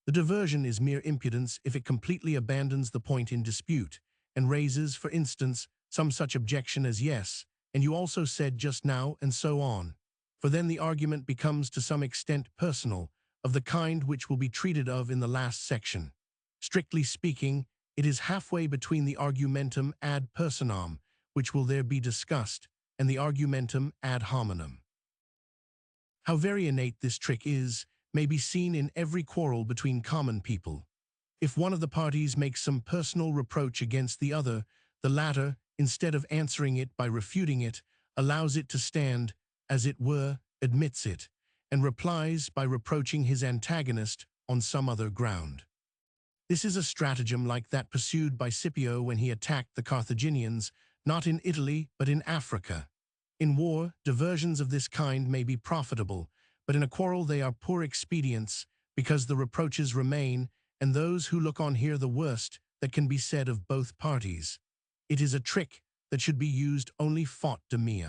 The diversion is mere impudence if it completely abandons the point in dispute, and raises, for instance, some such objection as yes, and you also said just now, and so on, for then the argument becomes to some extent personal, of the kind which will be treated of in the last section. Strictly speaking, it is halfway between the argumentum ad personam, which will there be discussed, and the argumentum ad hominem. How very innate this trick is may be seen in every quarrel between common people. If one of the parties makes some personal reproach against the other, the latter, instead of answering it by refuting it, allows it to stand, as it were, admits it, and replies by reproaching his antagonist on some other ground. This is a stratagem like that pursued by Scipio when he attacked the Carthaginians, not in Italy but in Africa. In war, diversions of this kind may be profitable, but in a quarrel they are poor expedients, because the reproaches remain, and those who look on hear the worst that can be said of both parties. It is a trick that should be used only faute de mea.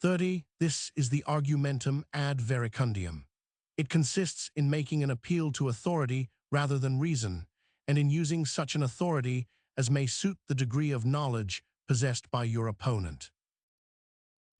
30. This is the argumentum ad verecundium. It consists in making an appeal to authority rather than reason, and in using such an authority as may suit the degree of knowledge possessed by your opponent.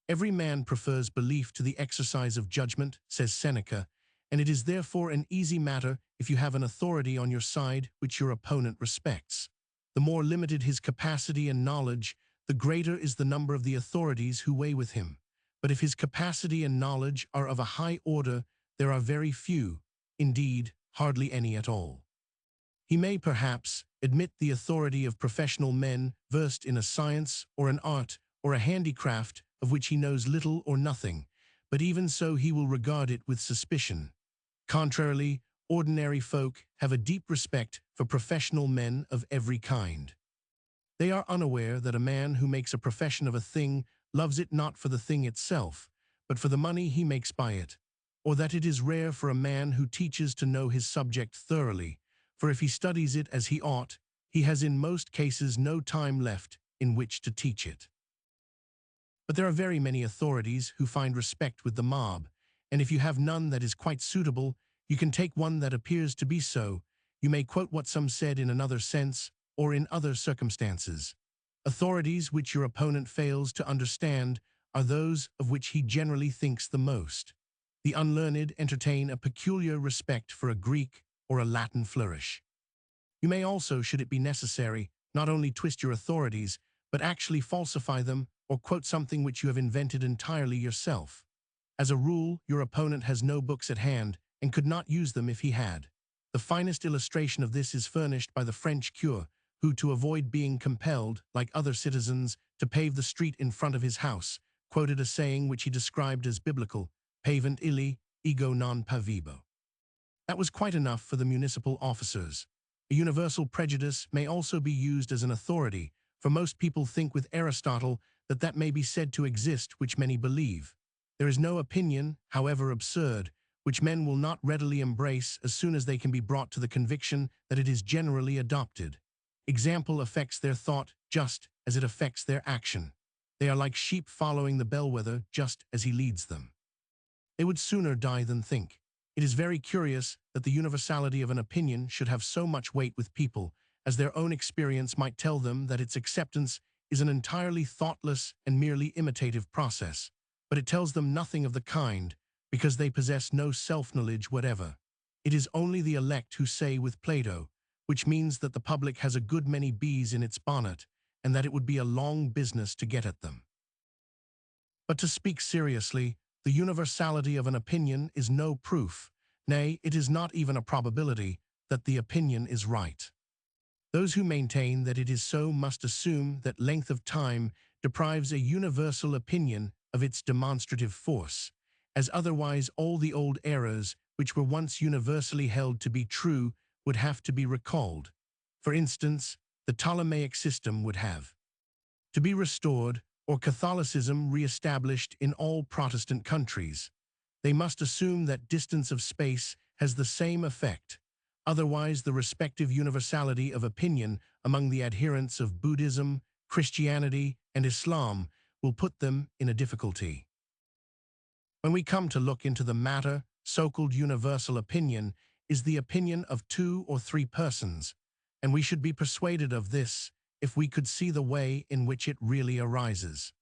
Every man prefers belief to the exercise of judgment, says Seneca, and it is therefore an easy matter if you have an authority on your side which your opponent respects. The more limited his capacity and knowledge, the greater is the number of the authorities who weigh with him. But if his capacity and knowledge are of a high order, there are very few, indeed, hardly any at all. He may, perhaps, admit the authority of professional men versed in a science or an art or a handicraft of which he knows little or nothing, but even so he will regard it with suspicion. Contrarily, ordinary folk have a deep respect for professional men of every kind. They are unaware that a man who makes a profession of a thing loves it not for the thing itself, but for the money he makes by it, or that it is rare for a man who teaches to know his subject thoroughly, for if he studies it as he ought, he has in most cases no time left in which to teach it. But there are very many authorities who find respect with the mob, and if you have none that is quite suitable, you can take one that appears to be so. You may quote what some said in another sense, or in other circumstances. Authorities which your opponent fails to understand are those of which he generally thinks the most. The unlearned entertain a peculiar respect for a Greek or a Latin flourish. You may also, should it be necessary, not only twist your authorities, but actually falsify them or quote something which you have invented entirely yourself. As a rule, your opponent has no books at hand and could not use them if he had. The finest illustration of this is furnished by the French cure, who, to avoid being compelled, like other citizens, to pave the street in front of his house, quoted a saying which he described as biblical, pavent illi, ego non pavebo. That was quite enough for the municipal officers. A universal prejudice may also be used as an authority, for most people think with Aristotle that may be said to exist which many believe. There is no opinion, however absurd, which men will not readily embrace as soon as they can be brought to the conviction that it is generally adopted. Example affects their thought just as it affects their action. They are like sheep following the bellwether just as he leads them. They would sooner die than think. It is very curious that the universality of an opinion should have so much weight with people, as their own experience might tell them that its acceptance is an entirely thoughtless and merely imitative process, but it tells them nothing of the kind, because they possess no self-knowledge whatever. It is only the elect who say with Plato, which means that the public has a good many bees in its bonnet, and that it would be a long business to get at them. But to speak seriously, the universality of an opinion is no proof, nay, it is not even a probability, that the opinion is right. Those who maintain that it is so must assume that length of time deprives a universal opinion of its demonstrative force, as otherwise all the old errors which were once universally held to be true would have to be recalled. For instance, the Ptolemaic system would have to be restored, or Catholicism re-established in all Protestant countries. They must assume that distance of space has the same effect. Otherwise, the respective universality of opinion among the adherents of Buddhism, Christianity, and Islam will put them in a difficulty. When we come to look into the matter, so-called universal opinion is the opinion of 2 or 3 persons, and we should be persuaded of this if we could see the way in which it really arises.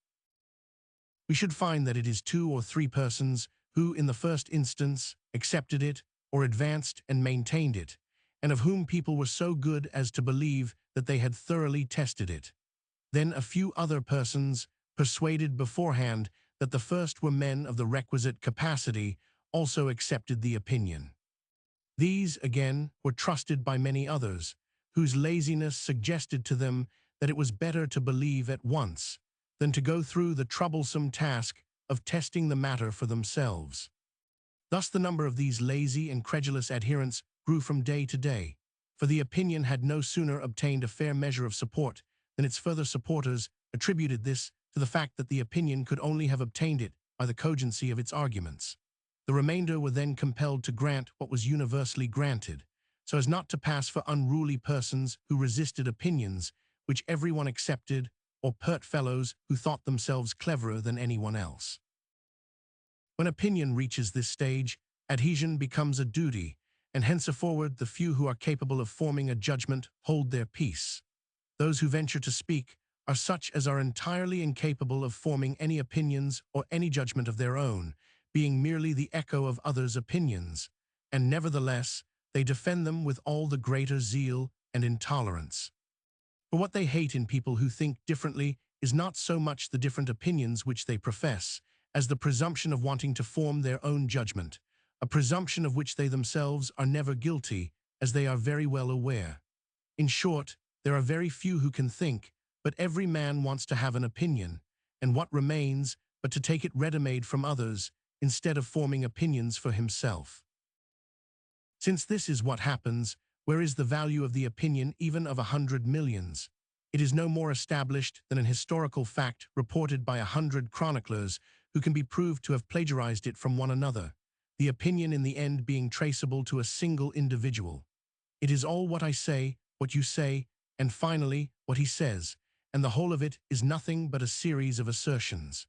We should find that it is 2 or 3 persons who, in the first instance, accepted it, or advanced and maintained it, and of whom people were so good as to believe that they had thoroughly tested it. Then a few other persons, persuaded beforehand that the first were men of the requisite capacity, also accepted the opinion. These, again, were trusted by many others, whose laziness suggested to them that it was better to believe at once than to go through the troublesome task of testing the matter for themselves. Thus the number of these lazy and credulous adherents grew from day to day, for the opinion had no sooner obtained a fair measure of support than its further supporters attributed this to the fact that the opinion could only have obtained it by the cogency of its arguments. The remainder were then compelled to grant what was universally granted, so as not to pass for unruly persons who resisted opinions which everyone accepted, or pert fellows who thought themselves cleverer than anyone else. When opinion reaches this stage, adhesion becomes a duty, and henceforward the few who are capable of forming a judgment hold their peace. Those who venture to speak are such as are entirely incapable of forming any opinions or any judgment of their own, being merely the echo of others' opinions, and nevertheless they defend them with all the greater zeal and intolerance. For what they hate in people who think differently is not so much the different opinions which they profess, as the presumption of wanting to form their own judgment, a presumption of which they themselves are never guilty, as they are very well aware. In short, there are very few who can think, but every man wants to have an opinion, and what remains but to take it ready-made from others, instead of forming opinions for himself. Since this is what happens, where is the value of the opinion even of 100 millions? It is no more established than an historical fact reported by 100 chroniclers who can be proved to have plagiarized it from one another, the opinion in the end being traceable to a single individual. It is all what I say, what you say, and finally what he says, and the whole of it is nothing but a series of assertions.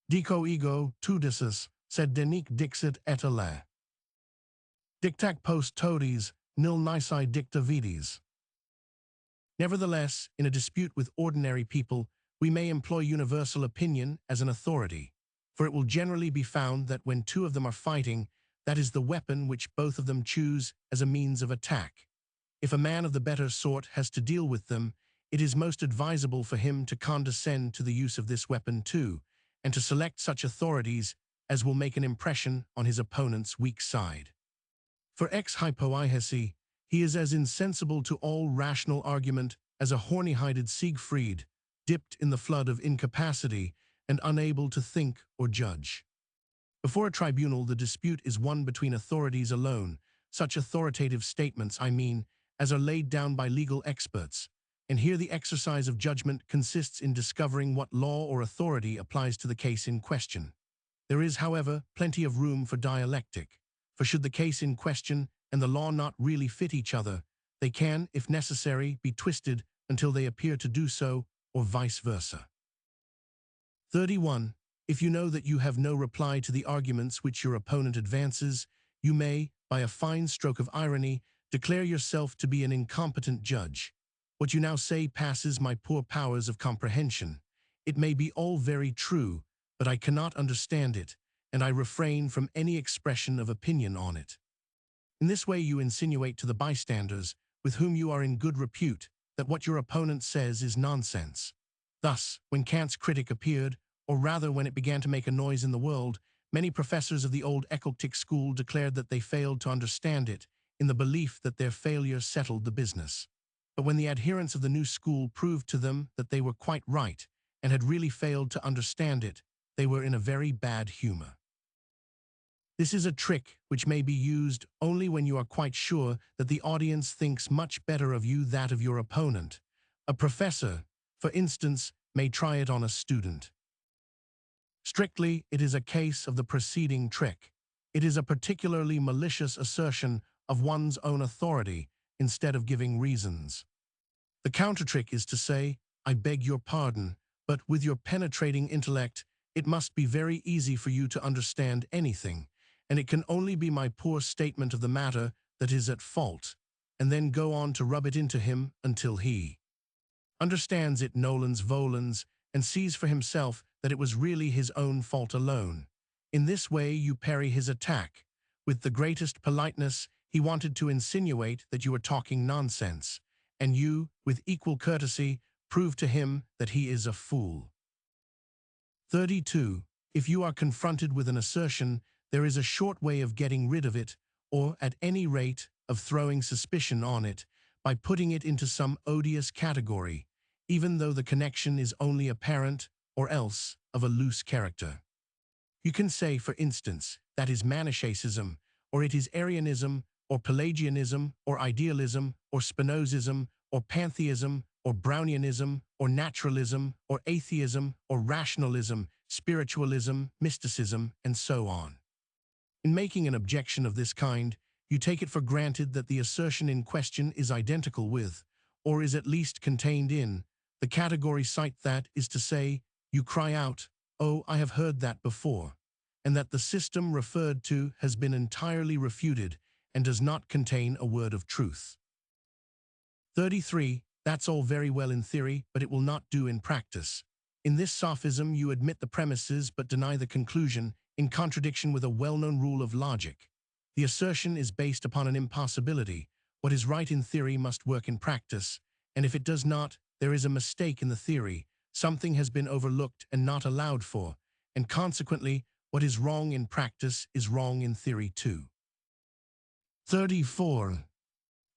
Dico ego tudicis, sed denique dixit et alle. Dictac post todes, nil nisi dicta vides. Nevertheless, in a dispute with ordinary people, we may employ universal opinion as an authority, for it will generally be found that when two of them are fighting, that is the weapon which both of them choose as a means of attack. If a man of the better sort has to deal with them, it is most advisable for him to condescend to the use of this weapon too, and to select such authorities as will make an impression on his opponent's weak side. For ex hypoiesi, he is as insensible to all rational argument as a horny-hided Siegfried, dipped in the flood of incapacity and unable to think or judge. Before a tribunal, the dispute is one between authorities alone, such authoritative statements, I mean, as are laid down by legal experts, and here the exercise of judgment consists in discovering what law or authority applies to the case in question. There is, however, plenty of room for dialectic, for should the case in question and the law not really fit each other, they can, if necessary, be twisted until they appear to do so, or vice versa. 31. If you know that you have no reply to the arguments which your opponent advances, you may, by a fine stroke of irony, declare yourself to be an incompetent judge. What you now say passes my poor powers of comprehension. It may be all very true, but I cannot understand it, and I refrain from any expression of opinion on it. In this way you insinuate to the bystanders, with whom you are in good repute, that what your opponent says is nonsense. Thus, when Kant's critic appeared, or rather when it began to make a noise in the world, many professors of the old eclectic school declared that they failed to understand it, in the belief that their failure settled the business. But when the adherents of the new school proved to them that they were quite right, and had really failed to understand it, they were in a very bad humor. This is a trick which may be used only when you are quite sure that the audience thinks much better of you than of your opponent. A professor, for instance, may try it on a student. Strictly, it is a case of the preceding trick. It is a particularly malicious assertion of one's own authority instead of giving reasons. The counter-trick is to say, I beg your pardon, but with your penetrating intellect, it must be very easy for you to understand anything, and it can only be my poor statement of the matter that is at fault, and then go on to rub it into him until he understands it nolens volens and sees for himself that it was really his own fault alone. In this way you parry his attack, With the greatest politeness, he wanted to insinuate that you were talking nonsense, and you, with equal courtesy, proved to him that he is a fool. 32. If you are confronted with an assertion, there is a short way of getting rid of it, or, at any rate, of throwing suspicion on it, by putting it into some odious category, even though the connection is only apparent, or else of a loose character. You can say, for instance, that is Manichaeism, or it is Arianism, or Pelagianism, or idealism, or Spinozism, or pantheism, or Brownianism, or naturalism, or atheism, or rationalism, spiritualism, mysticism, and so on. In making an objection of this kind, you take it for granted that the assertion in question is identical with, or is at least contained in, the category cite, that is to say, you cry out, "Oh, I have heard that before," and that the system referred to has been entirely refuted and does not contain a word of truth. 33. That's all very well in theory, but it will not do in practice. In this sophism, you admit the premises but deny the conclusion, in contradiction with a well-known rule of logic. The assertion is based upon an impossibility. What is right in theory must work in practice, and if it does not, there is a mistake in the theory. Something has been overlooked and not allowed for, and consequently, what is wrong in practice is wrong in theory too. 34.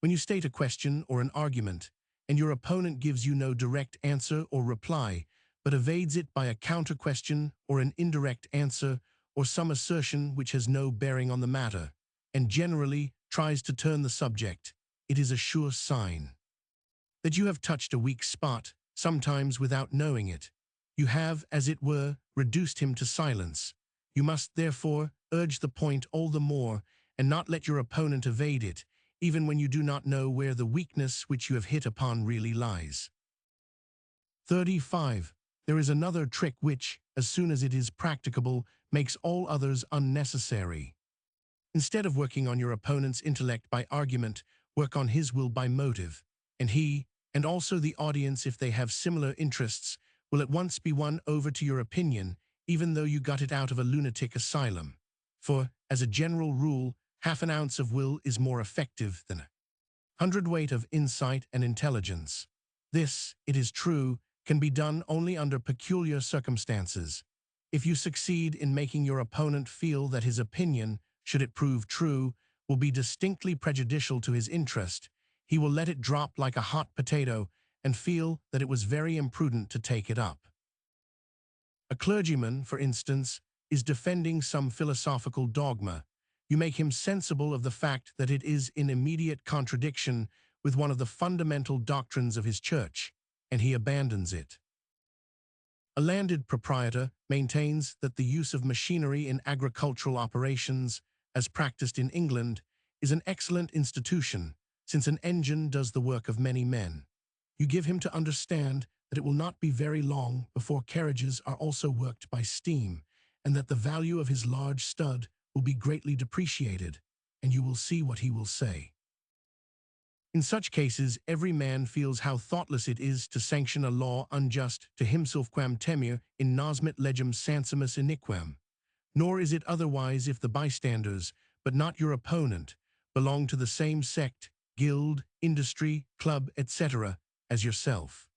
When you state a question or an argument, and your opponent gives you no direct answer or reply, but evades it by a counter-question or an indirect answer or some assertion which has no bearing on the matter, and generally tries to turn the subject, it is a sure sign that you have touched a weak spot, sometimes without knowing it. You have, as it were, reduced him to silence. You must, therefore, urge the point all the more, and not let your opponent evade it, even when you do not know where the weakness which you have hit upon really lies. 35. There is another trick which, as soon as it is practicable, makes all others unnecessary. Instead of working on your opponent's intellect by argument, work on his will by motive, and he, and also the audience if they have similar interests, will at once be won over to your opinion, even though you got it out of a lunatic asylum. For, as a general rule, half an ounce of will is more effective than a hundredweight of insight and intelligence. This, it is true, can be done only under peculiar circumstances. If you succeed in making your opponent feel that his opinion, should it prove true, will be distinctly prejudicial to his interest, he will let it drop like a hot potato and feel that it was very imprudent to take it up. A clergyman, for instance, is defending some philosophical dogma. You make him sensible of the fact that it is in immediate contradiction with one of the fundamental doctrines of his church, and he abandons it. A landed proprietor maintains that the use of machinery in agricultural operations, as practiced in England, is an excellent institution, since an engine does the work of many men. You give him to understand that it will not be very long before carriages are also worked by steam, and that the value of his large stud will be greatly depreciated, and you will see what he will say. In such cases, every man feels how thoughtless it is to sanction a law unjust to himself quam temere in nosmet legem sansimus iniquam. Nor is it otherwise if the bystanders, but not your opponent, belong to the same sect, guild, industry, club, etc., as yourself.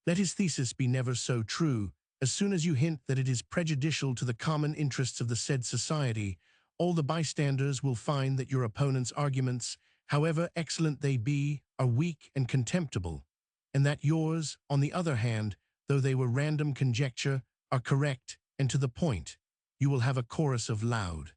Let his thesis be never so true, as soon as you hint that it is prejudicial to the common interests of the said society, all the bystanders will find that your opponent's arguments, however excellent they be, are weak and contemptible, and that yours, on the other hand, though they were random conjecture, are correct and to the point. You will have a chorus of loud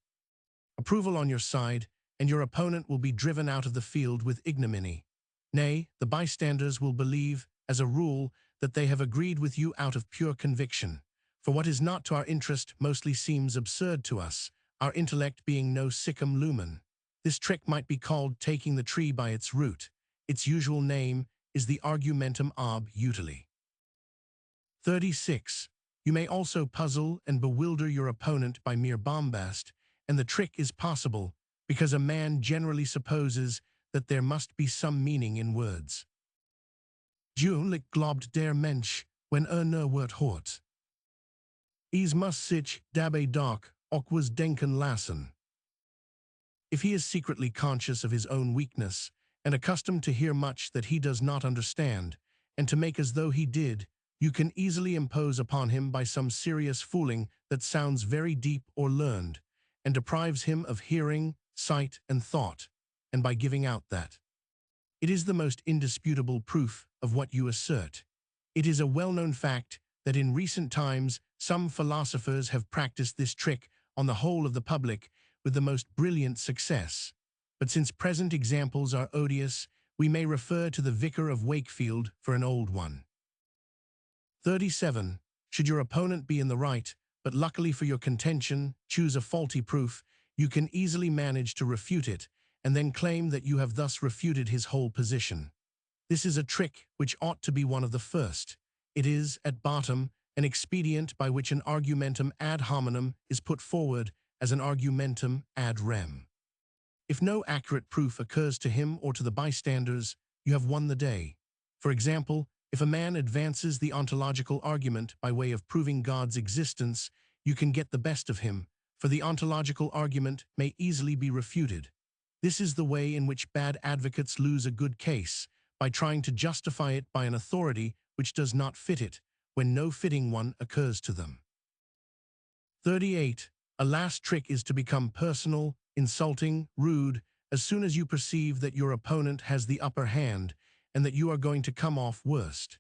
approval on your side, and your opponent will be driven out of the field with ignominy. Nay, the bystanders will believe, as a rule, that they have agreed with you out of pure conviction, for what is not to our interest mostly seems absurd to us, our intellect being no siccum lumen. This trick might be called taking the tree by its root. Its usual name is the argumentum ab utile. 36. You may also puzzle and bewilder your opponent by mere bombast, and the trick is possible because a man generally supposes that there must be some meaning in words. Duelijk globt der Mensch, when nur wordt hoort. Is muss sich dabei doch ook was denken lassen. If he is secretly conscious of his own weakness and accustomed to hear much that he does not understand, and to make as though he did, you can easily impose upon him by some serious fooling that sounds very deep or learned, and deprives him of hearing, sight, and thought, and by giving out that. It is the most indisputable proof of what you assert. It is a well-known fact that in recent times some philosophers have practiced this trick on the whole of the public with the most brilliant success. But since present examples are odious, we may refer to the Vicar of Wakefield for an old one. 37. Should your opponent be in the right, but luckily for your contention, choose a faulty proof, you can easily manage to refute it, and then claim that you have thus refuted his whole position. This is a trick which ought to be one of the first. It is, at bottom, an expedient by which an argumentum ad hominem is put forward as an argumentum ad rem. If no accurate proof occurs to him or to the bystanders, you have won the day. For example, if a man advances the ontological argument by way of proving God's existence, you can get the best of him, for the ontological argument may easily be refuted. This is the way in which bad advocates lose a good case, by trying to justify it by an authority which does not fit it, when no fitting one occurs to them. 38. A last trick is to become personal, insulting, rude, as soon as you perceive that your opponent has the upper hand, and that you are going to come off worst.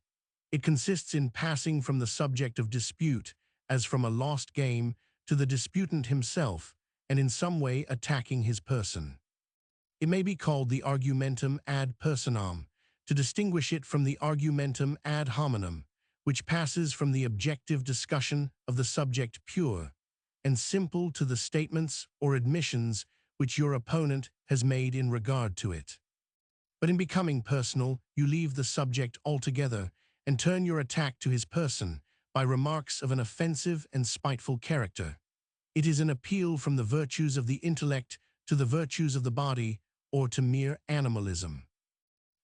It consists in passing from the subject of dispute, as from a lost game, to the disputant himself, and in some way attacking his person. It may be called the argumentum ad personam, to distinguish it from the argumentum ad hominem, which passes from the objective discussion of the subject pure and simple to the statements or admissions which your opponent has made in regard to it. But in becoming personal, you leave the subject altogether and turn your attack to his person by remarks of an offensive and spiteful character. It is an appeal from the virtues of the intellect to the virtues of the body, or to mere animalism.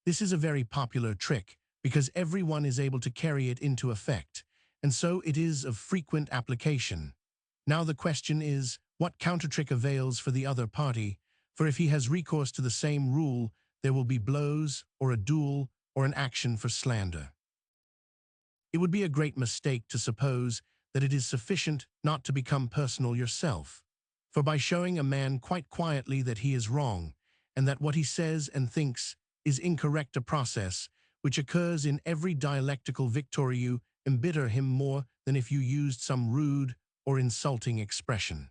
This is a very popular trick, because everyone is able to carry it into effect, and so it is of frequent application. Now the question is, what counter-trick avails for the other party? For if he has recourse to the same rule, there will be blows, or a duel, or an action for slander. It would be a great mistake to suppose that it is sufficient not to become personal yourself. For by showing a man quite quietly that he is wrong, and that what he says and thinks is incorrect, a process which occurs in every dialectical victory, you embitter him more than if you used some rude or insulting expression.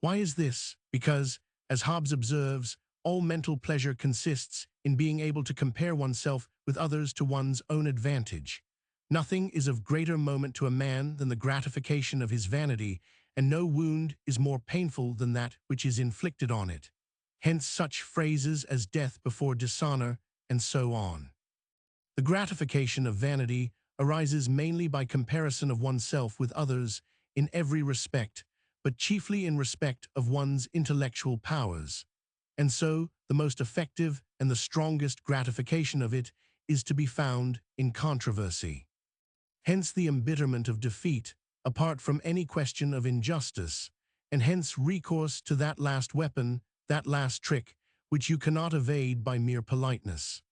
Why is this? Because, as Hobbes observes, all mental pleasure consists in being able to compare oneself with others to one's own advantage. Nothing is of greater moment to a man than the gratification of his vanity, and no wound is more painful than that which is inflicted on it. Hence such phrases as death before dishonor, and so on. The gratification of vanity arises mainly by comparison of oneself with others in every respect, but chiefly in respect of one's intellectual powers. And so, the most effective and the strongest gratification of it is to be found in controversy. Hence the embitterment of defeat, apart from any question of injustice, and hence recourse to that last weapon, that last trick, which you cannot evade by mere politeness.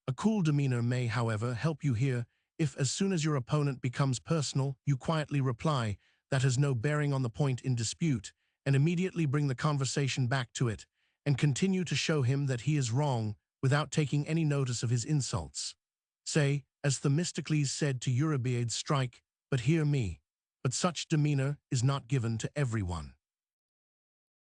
A cool demeanor may, however, help you here, if as soon as your opponent becomes personal, you quietly reply, "That has no bearing on the point in dispute," and immediately bring the conversation back to it, and continue to show him that he is wrong without taking any notice of his insults. Say, as Themistocles said to Eurybiades, "Strike, but hear me." But such demeanor is not given to everyone.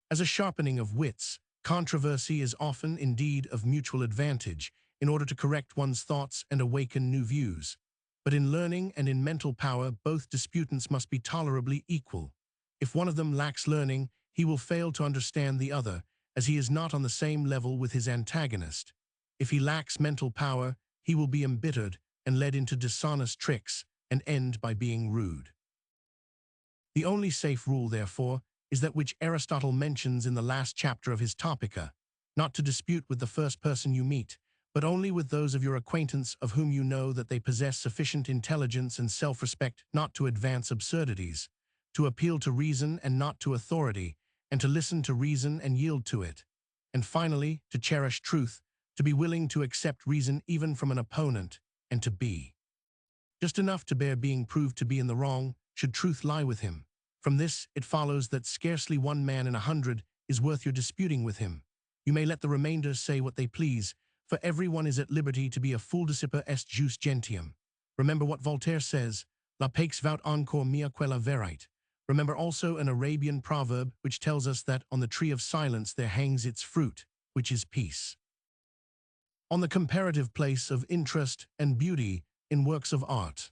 As a sharpening of wits, controversy is often indeed of mutual advantage, in order to correct one's thoughts and awaken new views. But in learning and in mental power, both disputants must be tolerably equal. If one of them lacks learning, he will fail to understand the other, as he is not on the same level with his antagonist. If he lacks mental power, he will be embittered and led into dishonest tricks, and end by being rude. The only safe rule, therefore, is that which Aristotle mentions in the last chapter of his Topica, not to dispute with the first person you meet, but only with those of your acquaintance of whom you know that they possess sufficient intelligence and self-respect not to advance absurdities, to appeal to reason and not to authority, and to listen to reason and yield to it. And finally, to cherish truth, to be willing to accept reason even from an opponent, and to be just enough to bear being proved to be in the wrong, should truth lie with him. From this, it follows that scarcely one man in 100 is worth your disputing with him. You may let the remainder say what they please, for everyone is at liberty to be a fool disciper est jus gentium. Remember what Voltaire says, la paix vaut encore mieux que la vérité. Remember also an Arabian proverb which tells us that on the tree of silence there hangs its fruit, which is peace. On the comparative place of interest and beauty in works of art.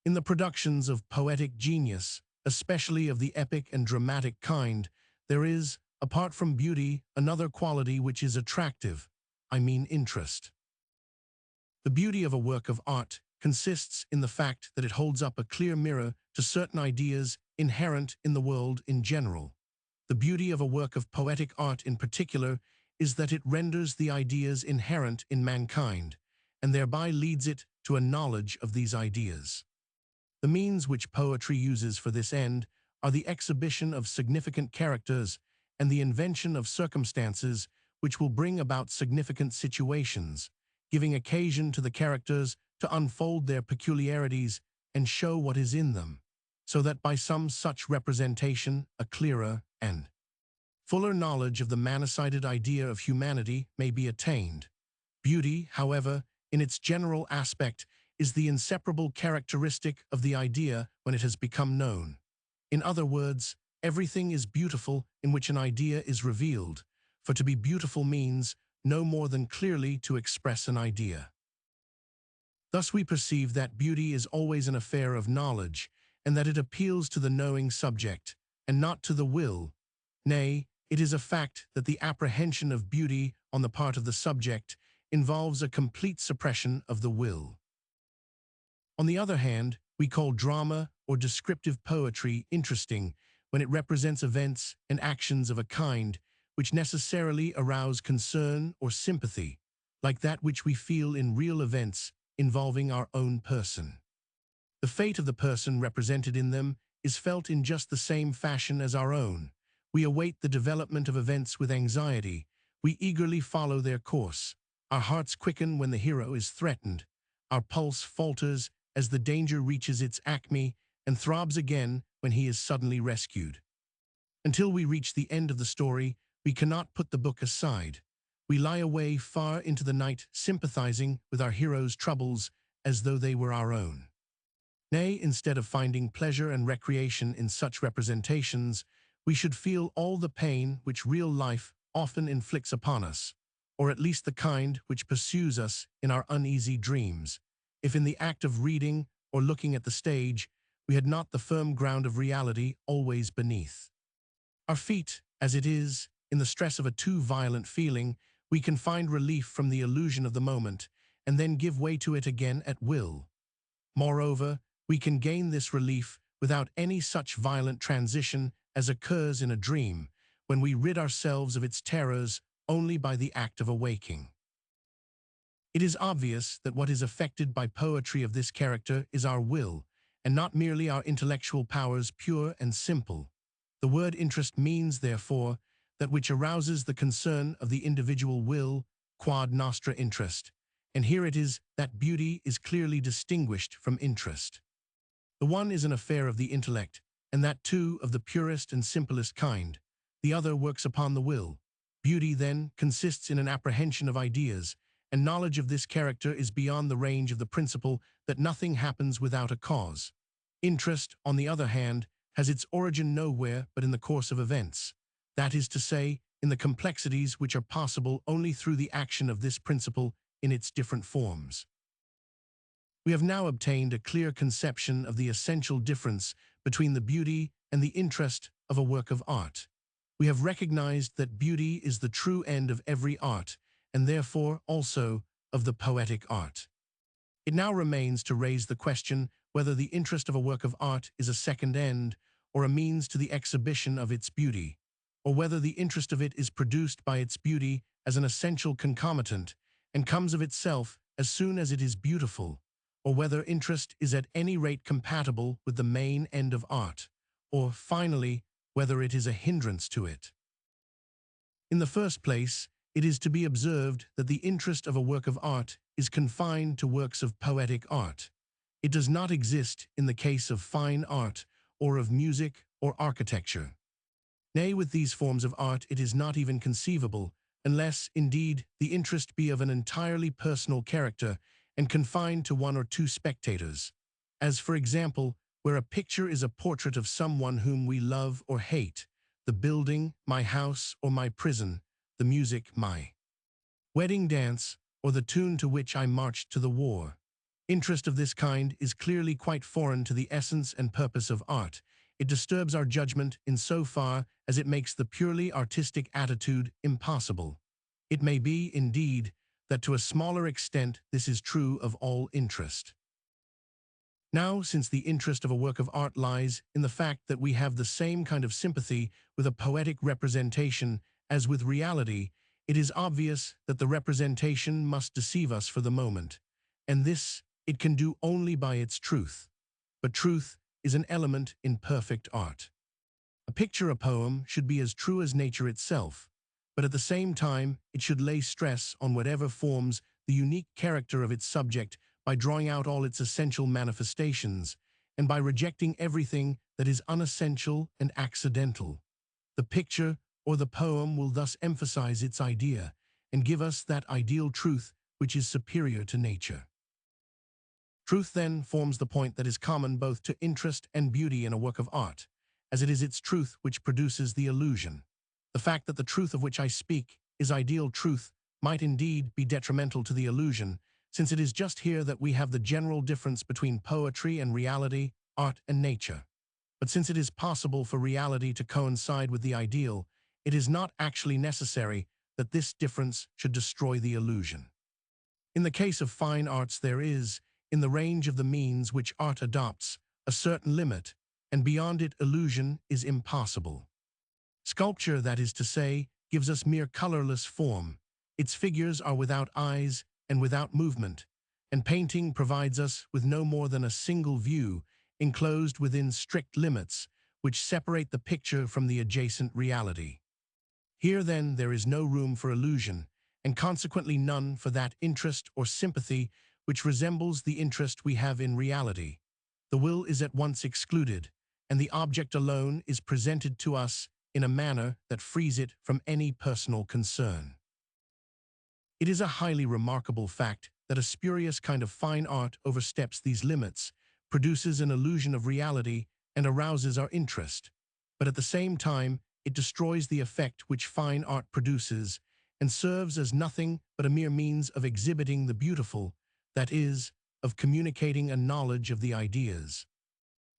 In the productions of poetic genius, especially of the epic and dramatic kind, there is, apart from beauty, another quality which is attractive, I mean interest. The beauty of a work of art consists in the fact that it holds up a clear mirror to certain ideas inherent in the world in general. The beauty of a work of poetic art in particular is that it renders the ideas inherent in mankind, and thereby leads it to a knowledge of these ideas. The means which poetry uses for this end are the exhibition of significant characters and the invention of circumstances which will bring about significant situations, giving occasion to the characters to unfold their peculiarities and show what is in them, so that by some such representation a clearer and fuller knowledge of the many-sided idea of humanity may be attained. Beauty, however, in its general aspect, is the inseparable characteristic of the idea when it has become known. In other words, everything is beautiful in which an idea is revealed, for to be beautiful means no more than clearly to express an idea. Thus we perceive that beauty is always an affair of knowledge, and that it appeals to the knowing subject, and not to the will. Nay, it is a fact that the apprehension of beauty on the part of the subject involves a complete suppression of the will. On the other hand, we call drama or descriptive poetry interesting when it represents events and actions of a kind which necessarily arouse concern or sympathy, like that which we feel in real events involving our own person. The fate of the person represented in them is felt in just the same fashion as our own. We await the development of events with anxiety. We eagerly follow their course. Our hearts quicken when the hero is threatened. Our pulse falters as the danger reaches its acme and throbs again when he is suddenly rescued. Until we reach the end of the story, we cannot put the book aside. We lie away far into the night, sympathizing with our hero's troubles as though they were our own. Nay, instead of finding pleasure and recreation in such representations, we should feel all the pain which real life often inflicts upon us, or at least the kind which pursues us in our uneasy dreams, if in the act of reading or looking at the stage, we had not the firm ground of reality always beneath our feet. As it is, in the stress of a too violent feeling, we can find relief from the illusion of the moment, and then give way to it again at will. Moreover, we can gain this relief without any such violent transition as occurs in a dream, when we rid ourselves of its terrors only by the act of awaking. It is obvious that what is affected by poetry of this character is our will, and not merely our intellectual powers pure and simple. The word interest means, therefore, that which arouses the concern of the individual will, quod nostra interest, and here it is that beauty is clearly distinguished from interest. The one is an affair of the intellect, and that too of the purest and simplest kind. The other works upon the will. Beauty, then, consists in an apprehension of ideas, and knowledge of this character is beyond the range of the principle that nothing happens without a cause. Interest, on the other hand, has its origin nowhere but in the course of events, that is to say, in the complexities which are possible only through the action of this principle in its different forms. We have now obtained a clear conception of the essential difference between the beauty and the interest of a work of art. We have recognized that beauty is the true end of every art, and therefore also of the poetic art. It now remains to raise the question whether the interest of a work of art is a second end or a means to the exhibition of its beauty, or whether the interest of it is produced by its beauty as an essential concomitant and comes of itself as soon as it is beautiful, or whether interest is at any rate compatible with the main end of art, or, finally, whether it is a hindrance to it. In the first place, it is to be observed that the interest of a work of art is confined to works of poetic art. It does not exist in the case of fine art or of music or architecture. Nay, with these forms of art it is not even conceivable, unless, indeed, the interest be of an entirely personal character and confined to one or two spectators, as, for example, where a picture is a portrait of someone whom we love or hate, the building, my house or my prison, the music, my wedding dance, or the tune to which I marched to the war. Interest of this kind is clearly quite foreign to the essence and purpose of art. It disturbs our judgment in so far as it makes the purely artistic attitude impossible. It may be, indeed, that to a smaller extent this is true of all interest. Now, since the interest of a work of art lies in the fact that we have the same kind of sympathy with a poetic representation as with reality, it is obvious that the representation must deceive us for the moment, and this it can do only by its truth. But truth is an element in perfect art. A picture, a poem, should be as true as nature itself, but at the same time it should lay stress on whatever forms the unique character of its subject by drawing out all its essential manifestations, and by rejecting everything that is unessential and accidental. The picture or the poem will thus emphasize its idea and give us that ideal truth which is superior to nature. Truth, then, forms the point that is common both to interest and beauty in a work of art, as it is its truth which produces the illusion. The fact that the truth of which I speak is ideal truth might indeed be detrimental to the illusion, since it is just here that we have the general difference between poetry and reality, art and nature. But since it is possible for reality to coincide with the ideal, it is not actually necessary that this difference should destroy the illusion. In the case of fine arts there is, in the range of the means which art adopts, a certain limit, and beyond it illusion is impossible. Sculpture, that is to say, gives us mere colorless form. Its figures are without eyes and without movement, and painting provides us with no more than a single view, enclosed within strict limits, which separate the picture from the adjacent reality. Here, then, there is no room for illusion, and consequently none for that interest or sympathy which resembles the interest we have in reality. The will is at once excluded, and the object alone is presented to us in a manner that frees it from any personal concern. It is a highly remarkable fact that a spurious kind of fine art oversteps these limits, produces an illusion of reality, and arouses our interest. But at the same time, it destroys the effect which fine art produces, and serves as nothing but a mere means of exhibiting the beautiful, that is, of communicating a knowledge of the ideas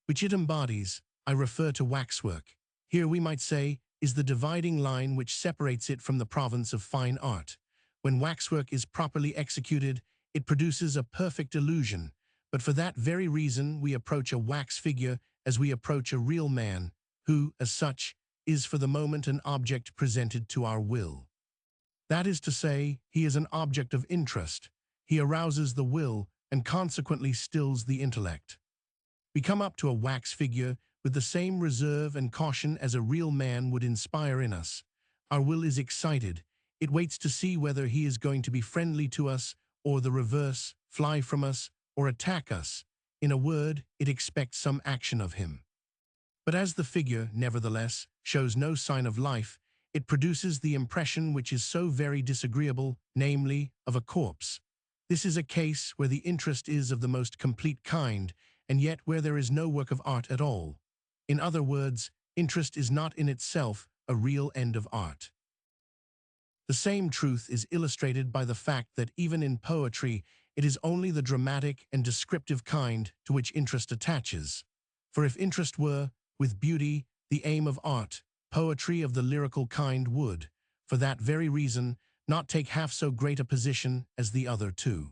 which it embodies. I refer to waxwork. Here, we might say, is the dividing line which separates it from the province of fine art. When waxwork is properly executed, it produces a perfect illusion, but for that very reason we approach a wax figure as we approach a real man, who, as such, is for the moment an object presented to our will. That is to say, he is an object of interest. He arouses the will and consequently stills the intellect. We come up to a wax figure with the same reserve and caution as a real man would inspire in us. Our will is excited. It waits to see whether he is going to be friendly to us or the reverse, fly from us or attack us. In a word, it expects some action of him. But as the figure, nevertheless, shows no sign of life, it produces the impression which is so very disagreeable, namely, of a corpse. This is a case where the interest is of the most complete kind, and yet where there is no work of art at all. In other words, interest is not in itself a real end of art. The same truth is illustrated by the fact that even in poetry, it is only the dramatic and descriptive kind to which interest attaches. For if interest were, with beauty, the aim of art, poetry of the lyrical kind would, for that very reason, not take half so great a position as the other two.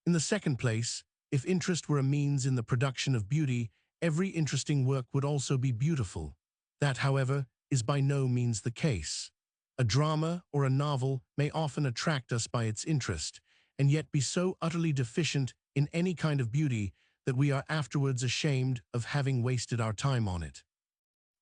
In the second place, if interest were a means in the production of beauty, every interesting work would also be beautiful. That, however, is by no means the case. A drama or a novel may often attract us by its interest, and yet be so utterly deficient in any kind of beauty that we are afterwards ashamed of having wasted our time on it.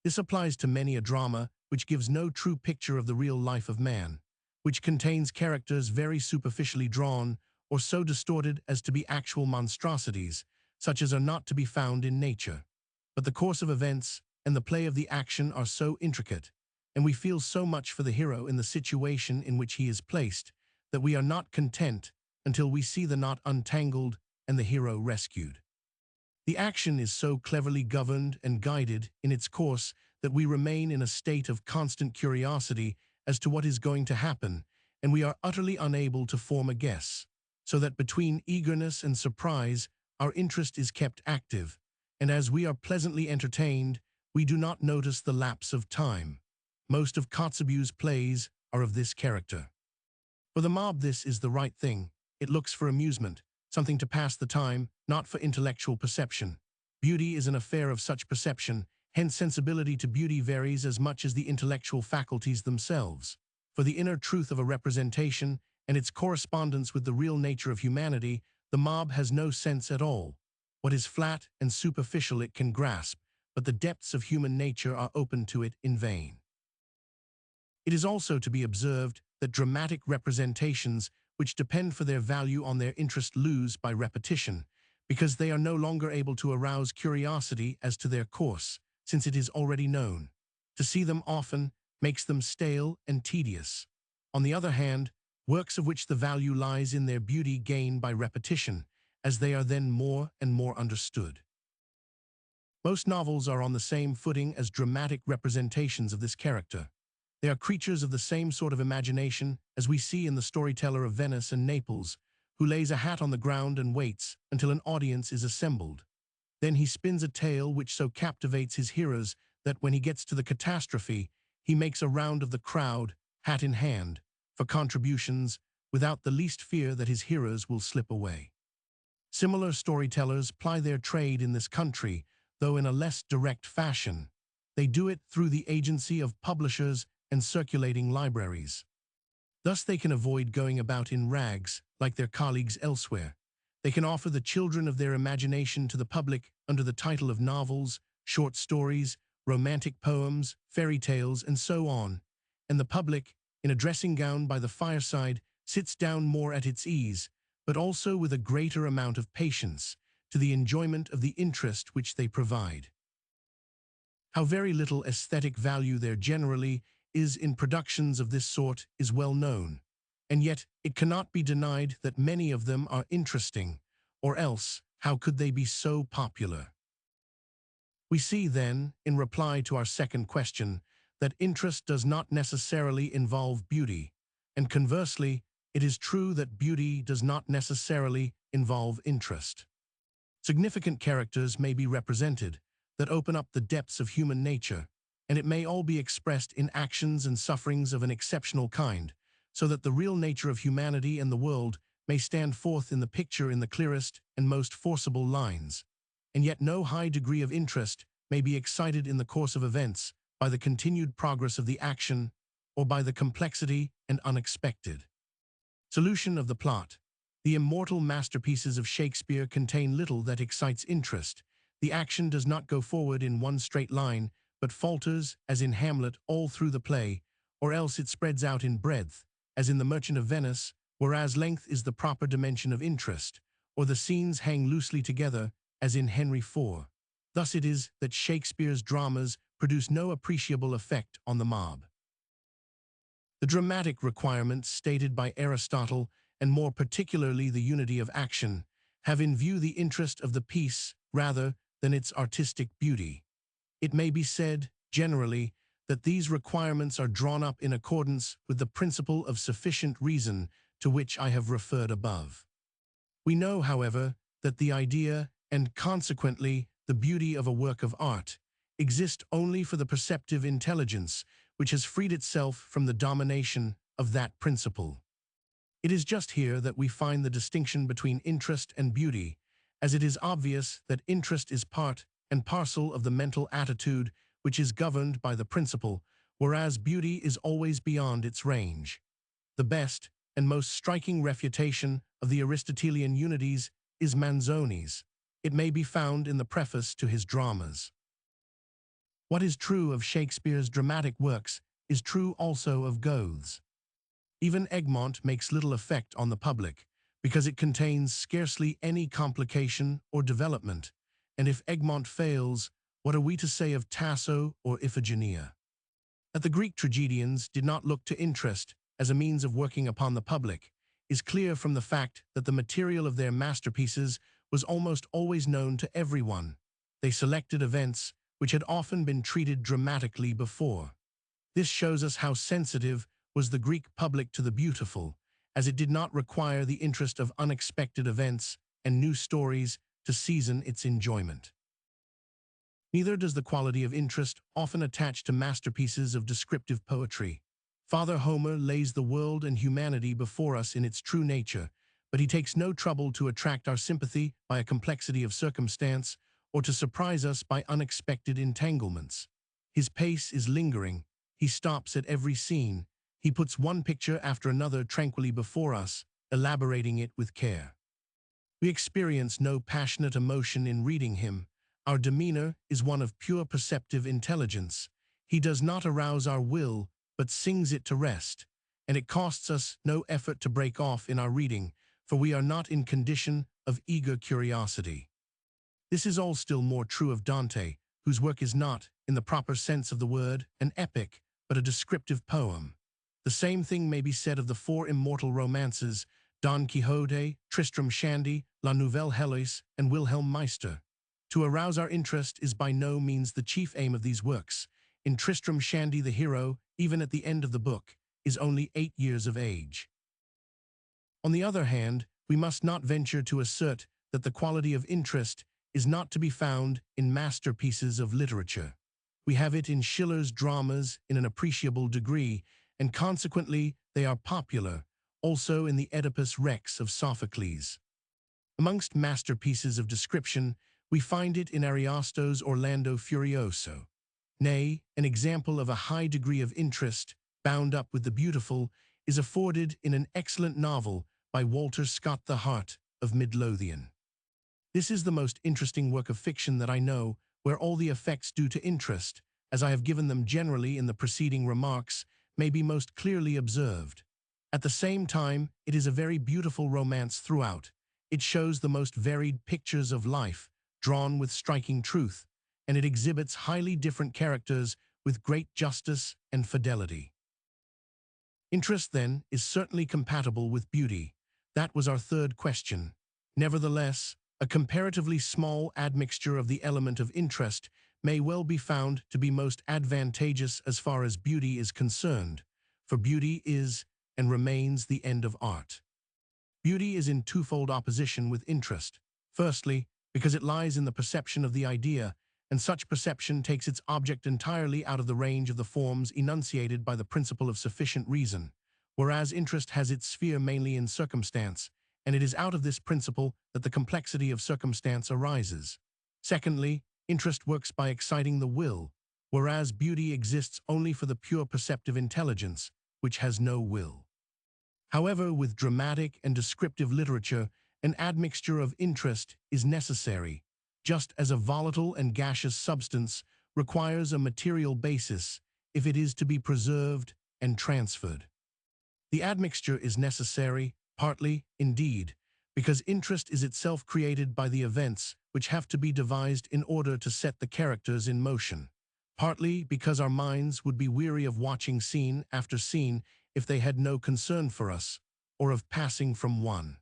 This applies to many a drama which gives no true picture of the real life of man, which contains characters very superficially drawn or so distorted as to be actual monstrosities, such as are not to be found in nature. But the course of events and the play of the action are so intricate, and we feel so much for the hero in the situation in which he is placed, that we are not content until we see the knot untangled and the hero rescued. The action is so cleverly governed and guided in its course that we remain in a state of constant curiosity as to what is going to happen, and we are utterly unable to form a guess, so that between eagerness and surprise our interest is kept active, and as we are pleasantly entertained, we do not notice the lapse of time. Most of Kotzebue's plays are of this character. For the mob this is the right thing. It looks for amusement, something to pass the time, not for intellectual perception. Beauty is an affair of such perception, hence sensibility to beauty varies as much as the intellectual faculties themselves. For the inner truth of a representation and its correspondence with the real nature of humanity, the mob has no sense at all. What is flat and superficial it can grasp, but the depths of human nature are open to it in vain. It is also to be observed that dramatic representations which depend for their value on their interest lose by repetition, because they are no longer able to arouse curiosity as to their course, since it is already known. To see them often makes them stale and tedious. On the other hand, works of which the value lies in their beauty gain by repetition, as they are then more and more understood. Most novels are on the same footing as dramatic representations of this character. They are creatures of the same sort of imagination as we see in the storyteller of Venice and Naples, who lays a hat on the ground and waits until an audience is assembled. Then he spins a tale which so captivates his hearers that when he gets to the catastrophe, he makes a round of the crowd, hat in hand, for contributions, without the least fear that his hearers will slip away. Similar storytellers ply their trade in this country, though in a less direct fashion. They do it through the agency of publishers and circulating libraries. Thus they can avoid going about in rags like their colleagues elsewhere. They can offer the children of their imagination to the public under the title of novels, short stories, romantic poems, fairy tales, and so on, and the public, in a dressing gown by the fireside, sits down more at its ease, but also with a greater amount of patience, to the enjoyment of the interest which they provide. How very little aesthetic value there generally is in productions of this sort is well known, and yet it cannot be denied that many of them are interesting, or else how could they be so popular? We see then, in reply to our second question, that interest does not necessarily involve beauty, and conversely, it is true that beauty does not necessarily involve interest. Significant characters may be represented that open up the depths of human nature, and it may all be expressed in actions and sufferings of an exceptional kind, so that the real nature of humanity and the world may stand forth in the picture in the clearest and most forcible lines. And yet no high degree of interest may be excited in the course of events by the continued progress of the action or by the complexity and unexpected solution of the plot. The immortal masterpieces of Shakespeare contain little that excites interest. The action does not go forward in one straight line, but falters, as in Hamlet, all through the play, or else it spreads out in breadth, as in The Merchant of Venice, whereas length is the proper dimension of interest, or the scenes hang loosely together, as in Henry IV. Thus it is that Shakespeare's dramas produce no appreciable effect on the mob. The dramatic requirements stated by Aristotle, and more particularly the unity of action, have in view the interest of the piece rather than its artistic beauty. It may be said, generally, that these requirements are drawn up in accordance with the principle of sufficient reason to which I have referred above. We know, however, that the idea, and consequently the beauty of a work of art, exist only for the perceptive intelligence which has freed itself from the domination of that principle. It is just here that we find the distinction between interest and beauty, as it is obvious that interest is part and parcel of the mental attitude which is governed by the principle, whereas beauty is always beyond its range. The best and most striking refutation of the Aristotelian unities is Manzoni's. It may be found in the preface to his dramas. What is true of Shakespeare's dramatic works is true also of Goethe's. Even Egmont makes little effect on the public, because it contains scarcely any complication or development, and if Egmont fails, what are we to say of Tasso or Iphigenia? That the Greek tragedians did not look to interest as a means of working upon the public is clear from the fact that the material of their masterpieces was almost always known to everyone. They selected events which had often been treated dramatically before. This shows us how sensitive was the Greek public to the beautiful, as it did not require the interest of unexpected events and new stories to season its enjoyment. Neither does the quality of interest often attach to masterpieces of descriptive poetry. Father Homer lays the world and humanity before us in its true nature, but he takes no trouble to attract our sympathy by a complexity of circumstance or to surprise us by unexpected entanglements. His pace is lingering. He stops at every scene. He puts one picture after another tranquilly before us, elaborating it with care. We experience no passionate emotion in reading him. Our demeanor is one of pure perceptive intelligence. He does not arouse our will, but sings it to rest, and it costs us no effort to break off in our reading, for we are not in condition of eager curiosity. This is all still more true of Dante, whose work is not, in the proper sense of the word, an epic, but a descriptive poem. The same thing may be said of the four immortal romances, Don Quixote, Tristram Shandy, La Nouvelle Heloise, and Wilhelm Meister. To arouse our interest is by no means the chief aim of these works. In Tristram Shandy the hero, even at the end of the book, is only 8 years of age. On the other hand, we must not venture to assert that the quality of interest is not to be found in masterpieces of literature. We have it in Schiller's dramas in an appreciable degree, and consequently they are popular, also in the Oedipus Rex of Sophocles. Amongst masterpieces of description, we find it in Ariosto's Orlando Furioso. Nay, an example of a high degree of interest, bound up with the beautiful, is afforded in an excellent novel by Walter Scott, The Heart of Midlothian. This is the most interesting work of fiction that I know, where all the effects due to interest, as I have given them generally in the preceding remarks, may be most clearly observed. At the same time, it is a very beautiful romance throughout. It shows the most varied pictures of life, drawn with striking truth, and it exhibits highly different characters with great justice and fidelity. Interest, then, is certainly compatible with beauty. That was our third question. Nevertheless, a comparatively small admixture of the element of interest may well be found to be most advantageous as far as beauty is concerned, for beauty is and remains the end of art. Beauty is in twofold opposition with interest. Firstly, because it lies in the perception of the idea, and such perception takes its object entirely out of the range of the forms enunciated by the principle of sufficient reason, whereas interest has its sphere mainly in circumstance, and it is out of this principle that the complexity of circumstance arises. Secondly, interest works by exciting the will, whereas beauty exists only for the pure perceptive intelligence, which has no will. However, with dramatic and descriptive literature, an admixture of interest is necessary, just as a volatile and gaseous substance requires a material basis if it is to be preserved and transferred. The admixture is necessary, partly, indeed, because interest is itself created by the events which have to be devised in order to set the characters in motion, partly because our minds would be weary of watching scene after scene if they had no concern for us, or of passing from one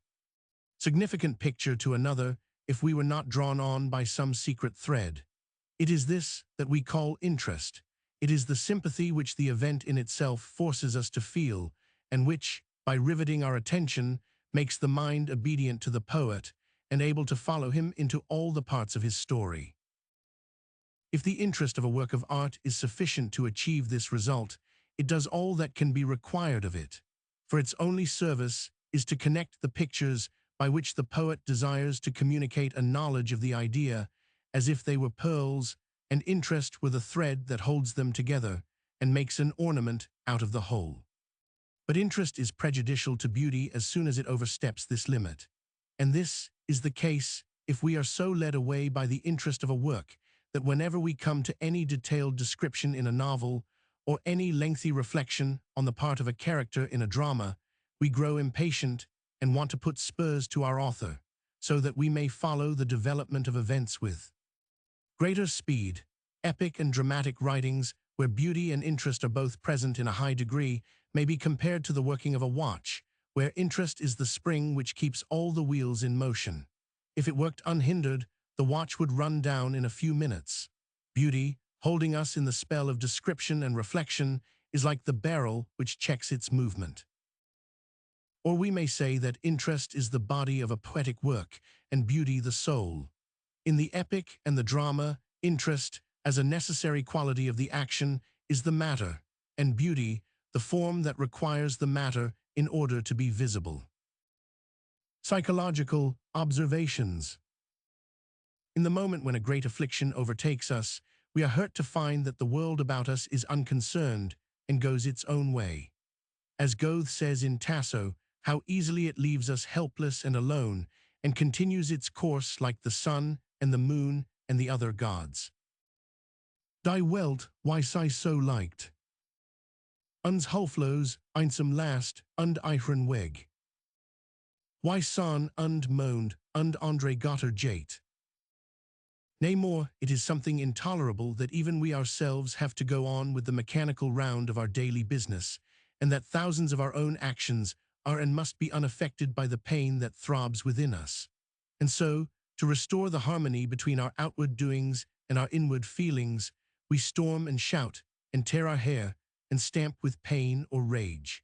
significant picture to another if we were not drawn on by some secret thread. It is this that we call interest. It is the sympathy which the event in itself forces us to feel, and which, by riveting our attention, makes the mind obedient to the poet and able to follow him into all the parts of his story. If the interest of a work of art is sufficient to achieve this result, it does all that can be required of it, for its only service is to connect the pictures by which the poet desires to communicate a knowledge of the idea, as if they were pearls, and interest were the thread that holds them together and makes an ornament out of the whole. But interest is prejudicial to beauty as soon as it oversteps this limit, and this is the case if we are so led away by the interest of a work that whenever we come to any detailed description in a novel or any lengthy reflection on the part of a character in a drama, we grow impatient and want to put spurs to our author, so that we may follow the development of events with greater speed. Epic and dramatic writings, where beauty and interest are both present in a high degree, may be compared to the working of a watch, where interest is the spring which keeps all the wheels in motion. If it worked unhindered, the watch would run down in a few minutes. Beauty, holding us in the spell of description and reflection, is like the barrel which checks its movement. Or we may say that interest is the body of a poetic work, and beauty the soul. In the epic and the drama, interest, as a necessary quality of the action, is the matter, and beauty, the form that requires the matter in order to be visible. Psychological observations. In the moment when a great affliction overtakes us, we are hurt to find that the world about us is unconcerned and goes its own way. As Goethe says in Tasso, how easily it leaves us helpless and alone, and continues its course like the sun and the moon and the other gods. Die Welt, why sei so leicht? Uns hulflos, einsam last, und eichern weg. Why son und moaned, und Andre Gotter jate. Nay more, it is something intolerable that even we ourselves have to go on with the mechanical round of our daily business, and that thousands of our own actions are and must be unaffected by the pain that throbs within us. And so, to restore the harmony between our outward doings and our inward feelings, we storm and shout, and tear our hair, and stamp with pain or rage.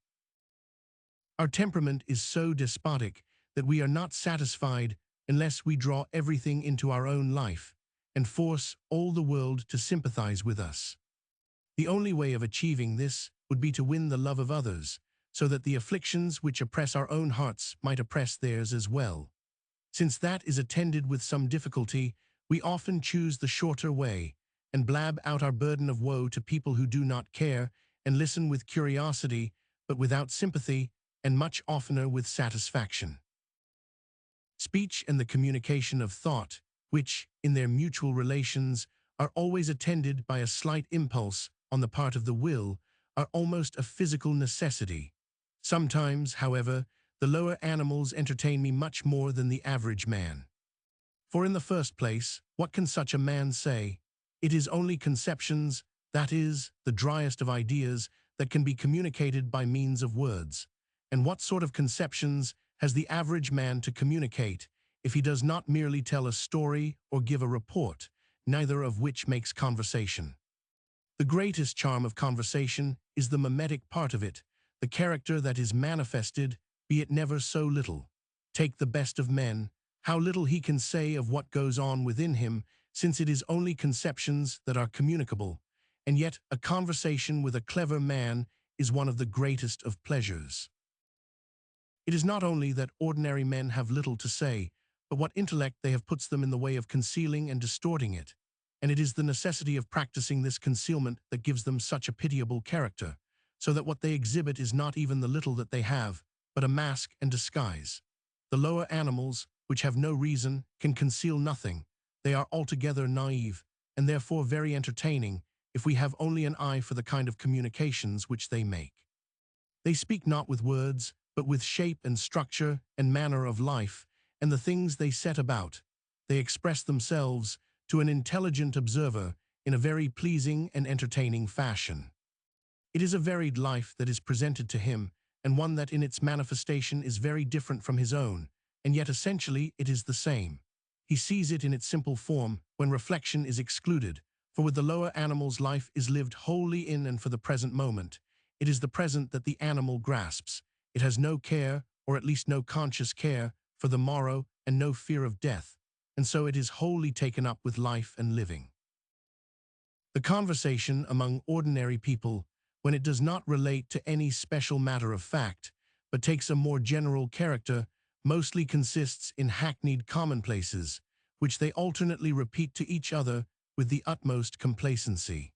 Our temperament is so despotic that we are not satisfied unless we draw everything into our own life, and force all the world to sympathize with us. The only way of achieving this would be to win the love of others, so that the afflictions which oppress our own hearts might oppress theirs as well. Since that is attended with some difficulty, we often choose the shorter way, and blab out our burden of woe to people who do not care, and listen with curiosity, but without sympathy, and much oftener with satisfaction. Speech and the communication of thought, which, in their mutual relations, are always attended by a slight impulse on the part of the will, are almost a physical necessity. Sometimes, however, the lower animals entertain me much more than the average man. For in the first place, what can such a man say? It is only conceptions, that is, the driest of ideas, that can be communicated by means of words. And what sort of conceptions has the average man to communicate, if he does not merely tell a story or give a report, neither of which makes conversation? The greatest charm of conversation is the mimetic part of it, the character that is manifested, be it never so little. Take the best of men, how little he can say of what goes on within him, since it is only conceptions that are communicable, and yet a conversation with a clever man is one of the greatest of pleasures. It is not only that ordinary men have little to say, but what intellect they have puts them in the way of concealing and distorting it, and it is the necessity of practicing this concealment that gives them such a pitiable character, so that what they exhibit is not even the little that they have, but a mask and disguise. The lower animals, which have no reason, can conceal nothing. They are altogether naive, and therefore very entertaining, if we have only an eye for the kind of communications which they make. They speak not with words, but with shape and structure and manner of life, and the things they set about. They express themselves, to an intelligent observer, in a very pleasing and entertaining fashion. It is a varied life that is presented to him, and one that in its manifestation is very different from his own, and yet essentially it is the same. He sees it in its simple form, when reflection is excluded, for with the lower animals life is lived wholly in and for the present moment. It is the present that the animal grasps. It has no care, or at least no conscious care, for the morrow and no fear of death, and so it is wholly taken up with life and living. The conversation among ordinary people, when it does not relate to any special matter of fact, but takes a more general character, mostly consists in hackneyed commonplaces, which they alternately repeat to each other with the utmost complacency.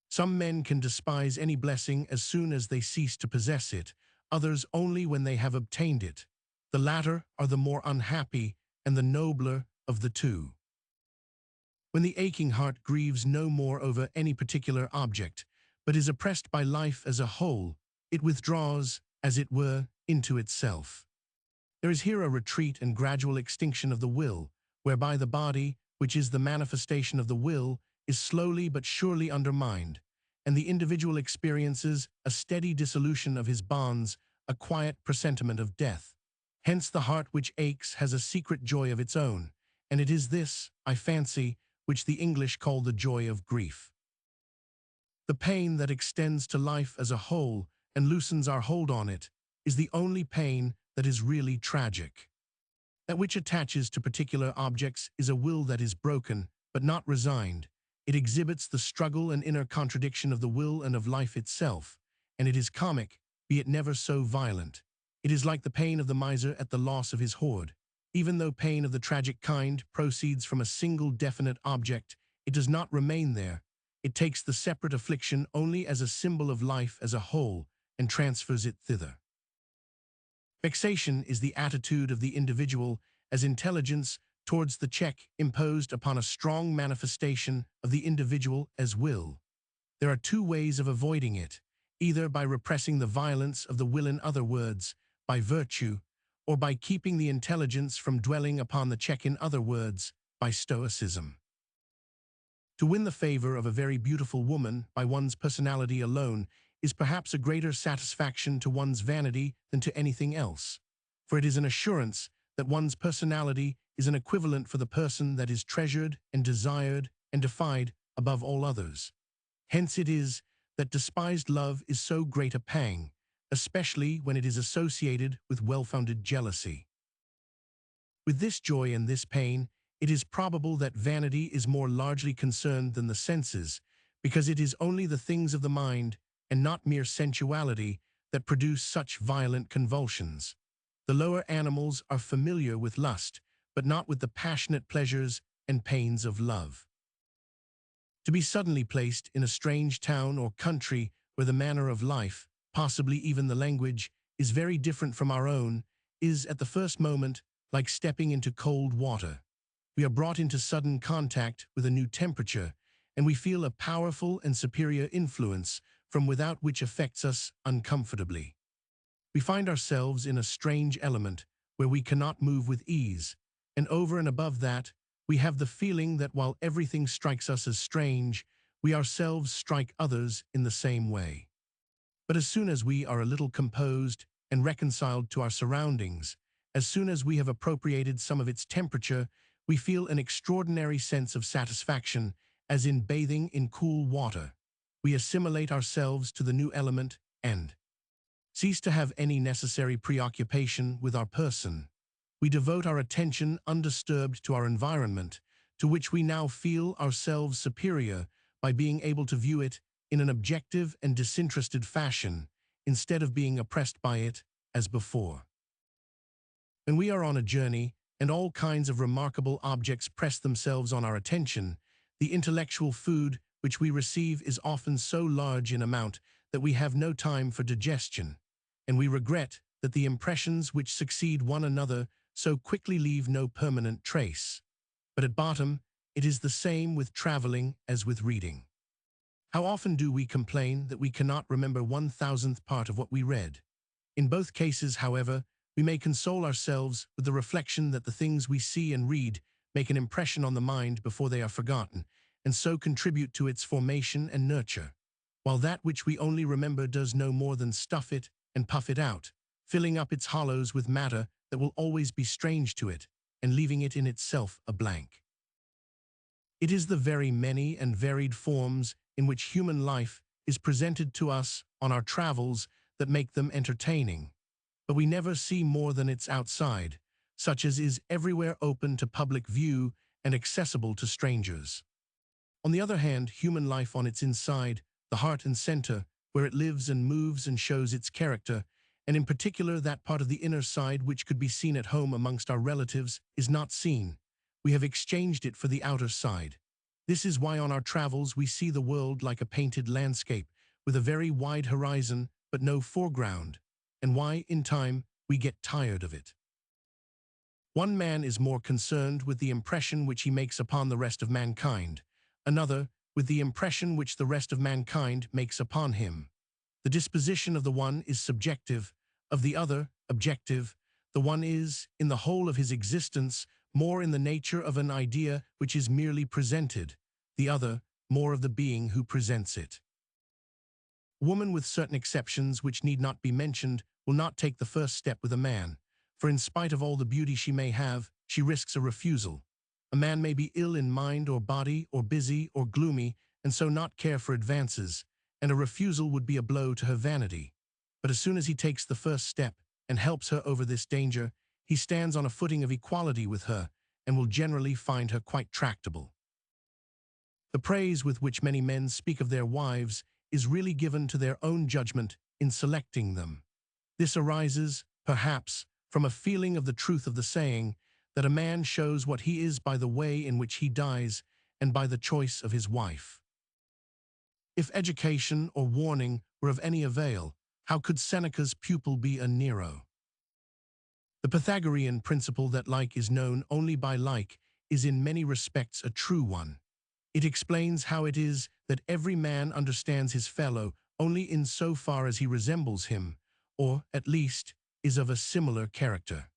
Some men can despise any blessing as soon as they cease to possess it, others only when they have obtained it. The latter are the more unhappy and the nobler of the two. When the aching heart grieves no more over any particular object, but is oppressed by life as a whole, it withdraws, as it were, into itself. There is here a retreat and gradual extinction of the will, whereby the body, which is the manifestation of the will, is slowly but surely undermined, and the individual experiences a steady dissolution of his bonds, a quiet presentiment of death. Hence the heart which aches has a secret joy of its own, and it is this, I fancy, which the English call the joy of grief. The pain that extends to life as a whole and loosens our hold on it is the only pain that is really tragic. That which attaches to particular objects is a will that is broken, but not resigned. It exhibits the struggle and inner contradiction of the will and of life itself, and it is comic, be it never so violent. It is like the pain of the miser at the loss of his hoard. Even though pain of the tragic kind proceeds from a single definite object, it does not remain there. It takes the separate affliction only as a symbol of life as a whole and transfers it thither. Vexation is the attitude of the individual as intelligence towards the check imposed upon a strong manifestation of the individual as will. There are two ways of avoiding it, either by repressing the violence of the will, in other words, by virtue, or by keeping the intelligence from dwelling upon the check, in other words, by stoicism. To win the favor of a very beautiful woman by one's personality alone is perhaps a greater satisfaction to one's vanity than to anything else, for it is an assurance that one's personality is an equivalent for the person that is treasured and desired and defied above all others. Hence it is that despised love is so great a pang, especially when it is associated with well-founded jealousy. With this joy and this pain, it is probable that vanity is more largely concerned than the senses, because it is only the things of the mind, and not mere sensuality, that produce such violent convulsions. The lower animals are familiar with lust, but not with the passionate pleasures and pains of love. To be suddenly placed in a strange town or country where the manner of life, possibly even the language, is very different from our own, is at the first moment like stepping into cold water. We are brought into sudden contact with a new temperature, and we feel a powerful and superior influence from without which affects us uncomfortably. We find ourselves in a strange element where we cannot move with ease, and over and above that, we have the feeling that while everything strikes us as strange, we ourselves strike others in the same way. But as soon as we are a little composed and reconciled to our surroundings, as soon as we have appropriated some of its temperature, we feel an extraordinary sense of satisfaction, as in bathing in cool water. We assimilate ourselves to the new element and cease to have any necessary preoccupation with our person. We devote our attention undisturbed to our environment, to which we now feel ourselves superior by being able to view it in an objective and disinterested fashion, instead of being oppressed by it as before. When we are on a journey, and all kinds of remarkable objects press themselves on our attention, the intellectual food which we receive is often so large in amount that we have no time for digestion, and we regret that the impressions which succeed one another so quickly leave no permanent trace. But at bottom, it is the same with traveling as with reading. How often do we complain that we cannot remember 1,000th part of what we read? In both cases, however, we may console ourselves with the reflection that the things we see and read make an impression on the mind before they are forgotten, and so contribute to its formation and nurture, while that which we only remember does no more than stuff it and puff it out, filling up its hollows with matter that will always be strange to it, and leaving it in itself a blank. It is the very many and varied forms in which human life is presented to us on our travels that make them entertaining, but we never see more than its outside, such as is everywhere open to public view and accessible to strangers. On the other hand, human life on its inside, the heart and center, where it lives and moves and shows its character, and in particular that part of the inner side which could be seen at home amongst our relatives, is not seen. We have exchanged it for the outer side. This is why on our travels we see the world like a painted landscape, with a very wide horizon but no foreground, and why, in time, we get tired of it. One man is more concerned with the impression which he makes upon the rest of mankind, another with the impression which the rest of mankind makes upon him. The disposition of the one is subjective, of the other objective. The one is, in the whole of his existence, more in the nature of an idea which is merely presented, the other more of the being who presents it. Woman, with certain exceptions which need not be mentioned, will not take the first step with a man, for in spite of all the beauty she may have, she risks a refusal. A man may be ill in mind or body, or busy or gloomy, and so not care for advances, and a refusal would be a blow to her vanity. But as soon as he takes the first step and helps her over this danger, he stands on a footing of equality with her, and will generally find her quite tractable. The praise with which many men speak of their wives is really given to their own judgment in selecting them. This arises, perhaps, from a feeling of the truth of the saying that a man shows what he is by the way in which he dies and by the choice of his wife. If education or warning were of any avail, how could Seneca's pupil be a Nero? The Pythagorean principle that like is known only by like is in many respects a true one. It explains how it is that every man understands his fellow only in so far as he resembles him, or, at least, is of a similar character.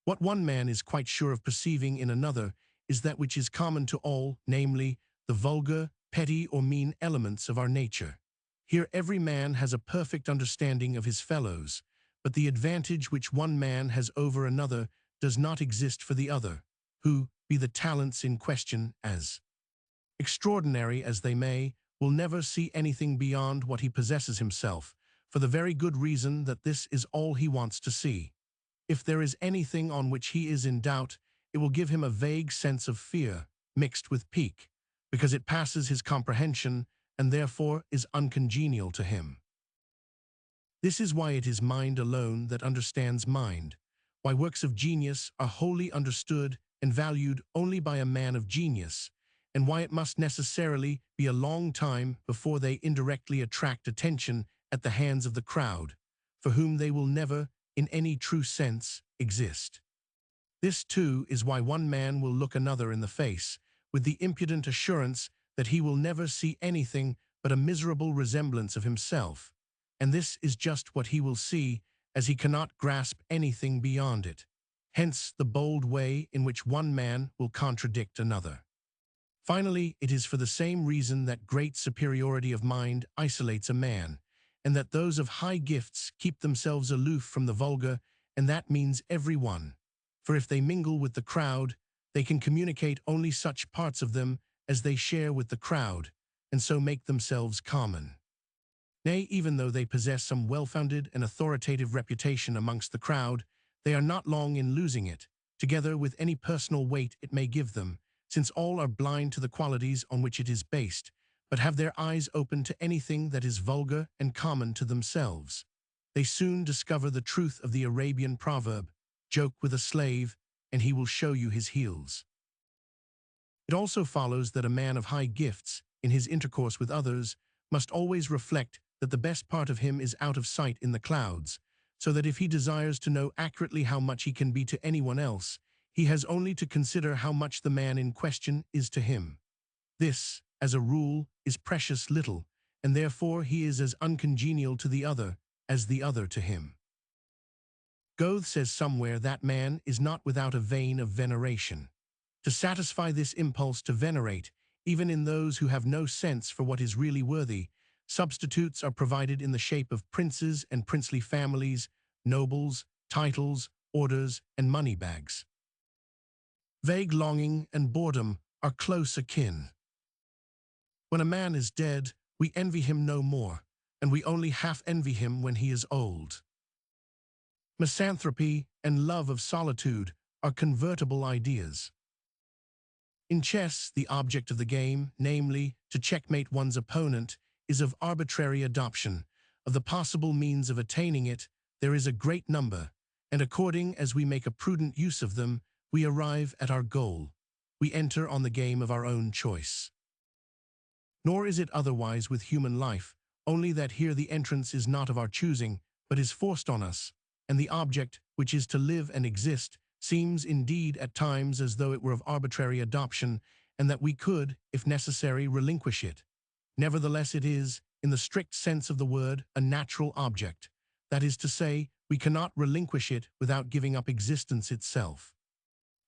What one man is quite sure of perceiving in another is that which is common to all, namely, the vulgar, petty, or mean elements of our nature. Here every man has a perfect understanding of his fellows, but the advantage which one man has over another does not exist for the other, who, be the talents in question as extraordinary as they may, will never see anything beyond what he possesses himself, for the very good reason that this is all he wants to see. If there is anything on which he is in doubt, it will give him a vague sense of fear, mixed with pique, because it passes his comprehension and therefore is uncongenial to him. This is why it is mind alone that understands mind, why works of genius are wholly understood and valued only by a man of genius, and why it must necessarily be a long time before they indirectly attract attention at the hands of the crowd, for whom they will never, in any true sense, exist. This, too, is why one man will look another in the face, with the impudent assurance that he will never see anything but a miserable resemblance of himself, and this is just what he will see, as he cannot grasp anything beyond it. Hence the bold way in which one man will contradict another. Finally, it is for the same reason that great superiority of mind isolates a man, and that those of high gifts keep themselves aloof from the vulgar, and that means every one. For if they mingle with the crowd, they can communicate only such parts of them as they share with the crowd, and so make themselves common. Nay, even though they possess some well-founded and authoritative reputation amongst the crowd, they are not long in losing it, together with any personal weight it may give them, since all are blind to the qualities on which it is based, but have their eyes open to anything that is vulgar and common to themselves. They soon discover the truth of the Arabian proverb, "Joke with a slave, and he will show you his heels." It also follows that a man of high gifts, in his intercourse with others, must always reflect that the best part of him is out of sight in the clouds, so that if he desires to know accurately how much he can be to anyone else, he has only to consider how much the man in question is to him. This, as a rule, is precious little, and therefore he is as uncongenial to the other as the other to him. Goethe says somewhere that man is not without a vein of veneration. To satisfy this impulse to venerate, even in those who have no sense for what is really worthy, substitutes are provided in the shape of princes and princely families, nobles, titles, orders, and money-bags. Vague longing and boredom are close akin. When a man is dead, we envy him no more, and we only half envy him when he is old. Misanthropy and love of solitude are convertible ideas. In chess, the object of the game, namely, to checkmate one's opponent, is of arbitrary adoption. Of the possible means of attaining it, there is a great number, and according as we make a prudent use of them, we arrive at our goal. We enter on the game of our own choice. Nor is it otherwise with human life, only that here the entrance is not of our choosing, but is forced on us, and the object, which is to live and exist, seems indeed at times as though it were of arbitrary adoption, and that we could, if necessary, relinquish it. Nevertheless, it is, in the strict sense of the word, a natural object. That is to say, we cannot relinquish it without giving up existence itself.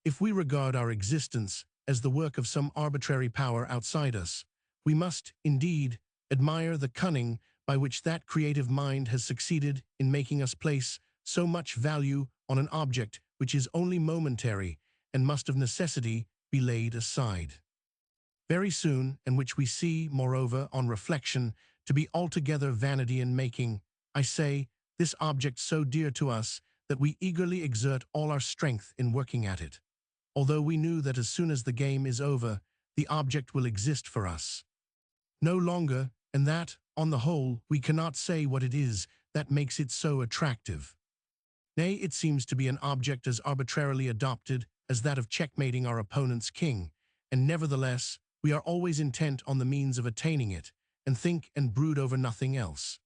If we regard our existence as the work of some arbitrary power outside us, we must, indeed, admire the cunning by which that creative mind has succeeded in making us place so much value on an object which is only momentary and must of necessity be laid aside very soon, and which we see, moreover, on reflection, to be altogether vanity in making, I say, this object so dear to us that we eagerly exert all our strength in working at it, although we knew that as soon as the game is over, the object will exist for us no longer, and that, on the whole, we cannot say what it is that makes it so attractive. Nay, it seems to be an object as arbitrarily adopted as that of checkmating our opponent's king, and nevertheless, we are always intent on the means of attaining it, and think and brood over nothing else.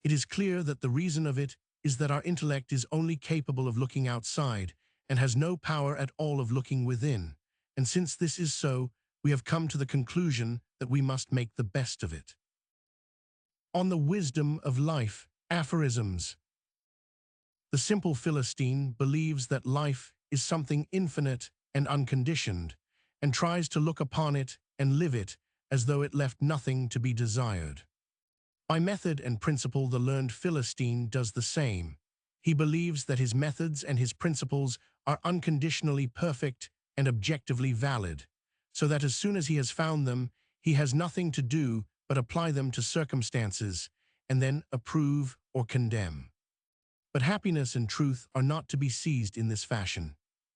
It is clear that the reason of it is that our intellect is only capable of looking outside, and has no power at all of looking within, and since this is so, we have come to the conclusion that we must make the best of it. On the wisdom of life, aphorisms. The simple Philistine believes that life is something infinite and unconditioned, and tries to look upon it and live it as though it left nothing to be desired. By method and principle, the learned Philistine does the same. He believes that his methods and his principles are unconditionally perfect and objectively valid, so that as soon as he has found them, he has nothing to do but apply them to circumstances, and then approve or condemn. But happiness and truth are not to be seized in this fashion.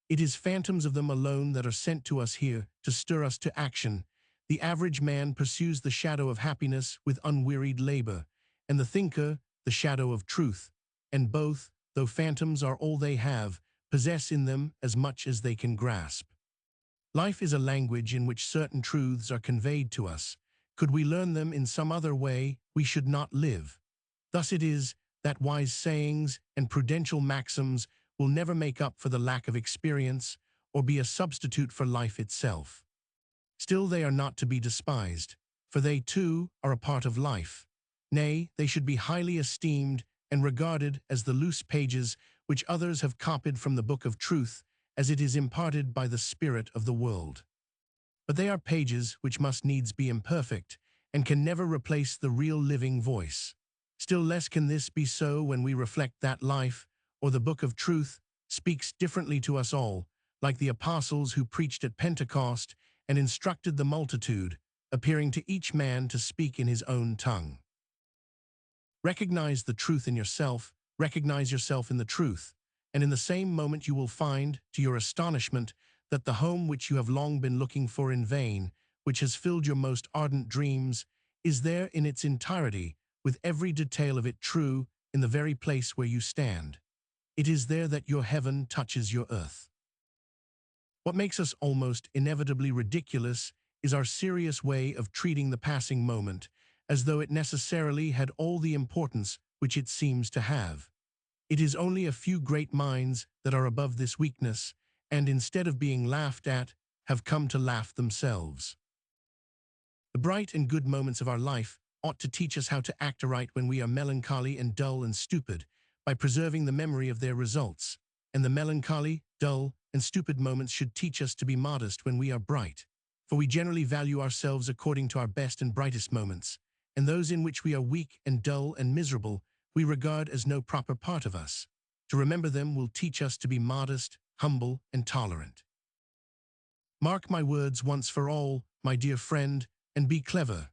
It is phantoms of them alone that are sent to us here to stir us to action. The average man pursues the shadow of happiness with unwearied labor, and the thinker the shadow of truth, and both, though phantoms are all they have, possess in them as much as they can grasp. Life is a language in which certain truths are conveyed to us. Could we learn them in some other way, we should not live. Thus it is that wise sayings and prudential maxims will never make up for the lack of experience or be a substitute for life itself. Still, they are not to be despised, for they too are a part of life. Nay, they should be highly esteemed and regarded as the loose pages which others have copied from the book of truth, as it is imparted by the spirit of the world. But they are pages which must needs be imperfect, and can never replace the real living voice. Still less can this be so when we reflect that life, or the book of truth, speaks differently to us all, like the apostles who preached at Pentecost and instructed the multitude, appearing to each man to speak in his own tongue. Recognize the truth in yourself, recognize yourself in the truth, and in the same moment you will find, to your astonishment, that the home which you have long been looking for in vain, which has filled your most ardent dreams, is there in its entirety, with every detail of it true, in the very place where you stand. It is there that your heaven touches your earth. What makes us almost inevitably ridiculous is our serious way of treating the passing moment, as though it necessarily had all the importance which it seems to have. It is only a few great minds that are above this weakness, and instead of being laughed at, have come to laugh themselves. The bright and good moments of our life ought to teach us how to act aright when we are melancholy and dull and stupid, by preserving the memory of their results, and the melancholy, dull, and stupid moments should teach us to be modest when we are bright, for we generally value ourselves according to our best and brightest moments, and those in which we are weak and dull and miserable we regard as no proper part of us. To remember them will teach us to be modest, humble, and tolerant. Mark my words once for all, my dear friend, and be clever.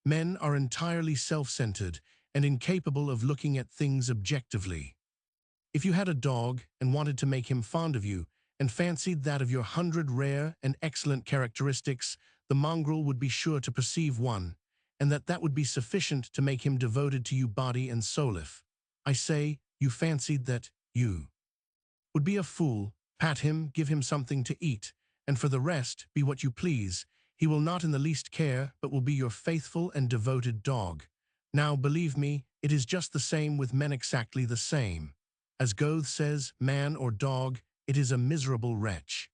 Men are entirely self-centered and incapable of looking at things objectively. If you had a dog and wanted to make him fond of you, and fancied that of your 100 rare and excellent characteristics, the mongrel would be sure to perceive one, and that would be sufficient to make him devoted to you body and soul. If, I say, you fancied that you would be a fool, pat him, give him something to eat, and for the rest, be what you please. He will not in the least care, but will be your faithful and devoted dog. Now, believe me, it is just the same with men, exactly the same. As Goethe says, man or dog it is a miserable wretch.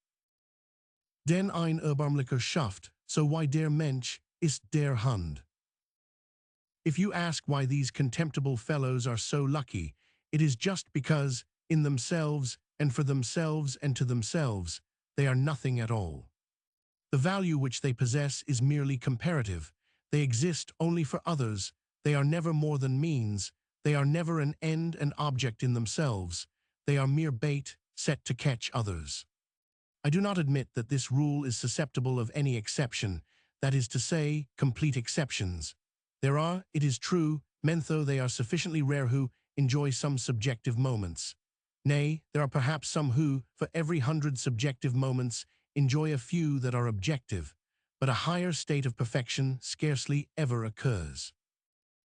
Den ein erbarmlicher Schaft, so why der Mensch ist der Hund. If you ask why these contemptible fellows are so lucky, it is just because, in themselves, and for themselves and to themselves, they are nothing at all. The value which they possess is merely comparative. They exist only for others. They are never more than means. They are never an end and object in themselves. They are mere bait set to catch others. I do not admit that this rule is susceptible of any exception, that is to say, complete exceptions. There are, it is true, men though they are sufficiently rare who enjoy some subjective moments. Nay, there are perhaps some who, for every 100 subjective moments, enjoy a few that are objective, but a higher state of perfection scarcely ever occurs.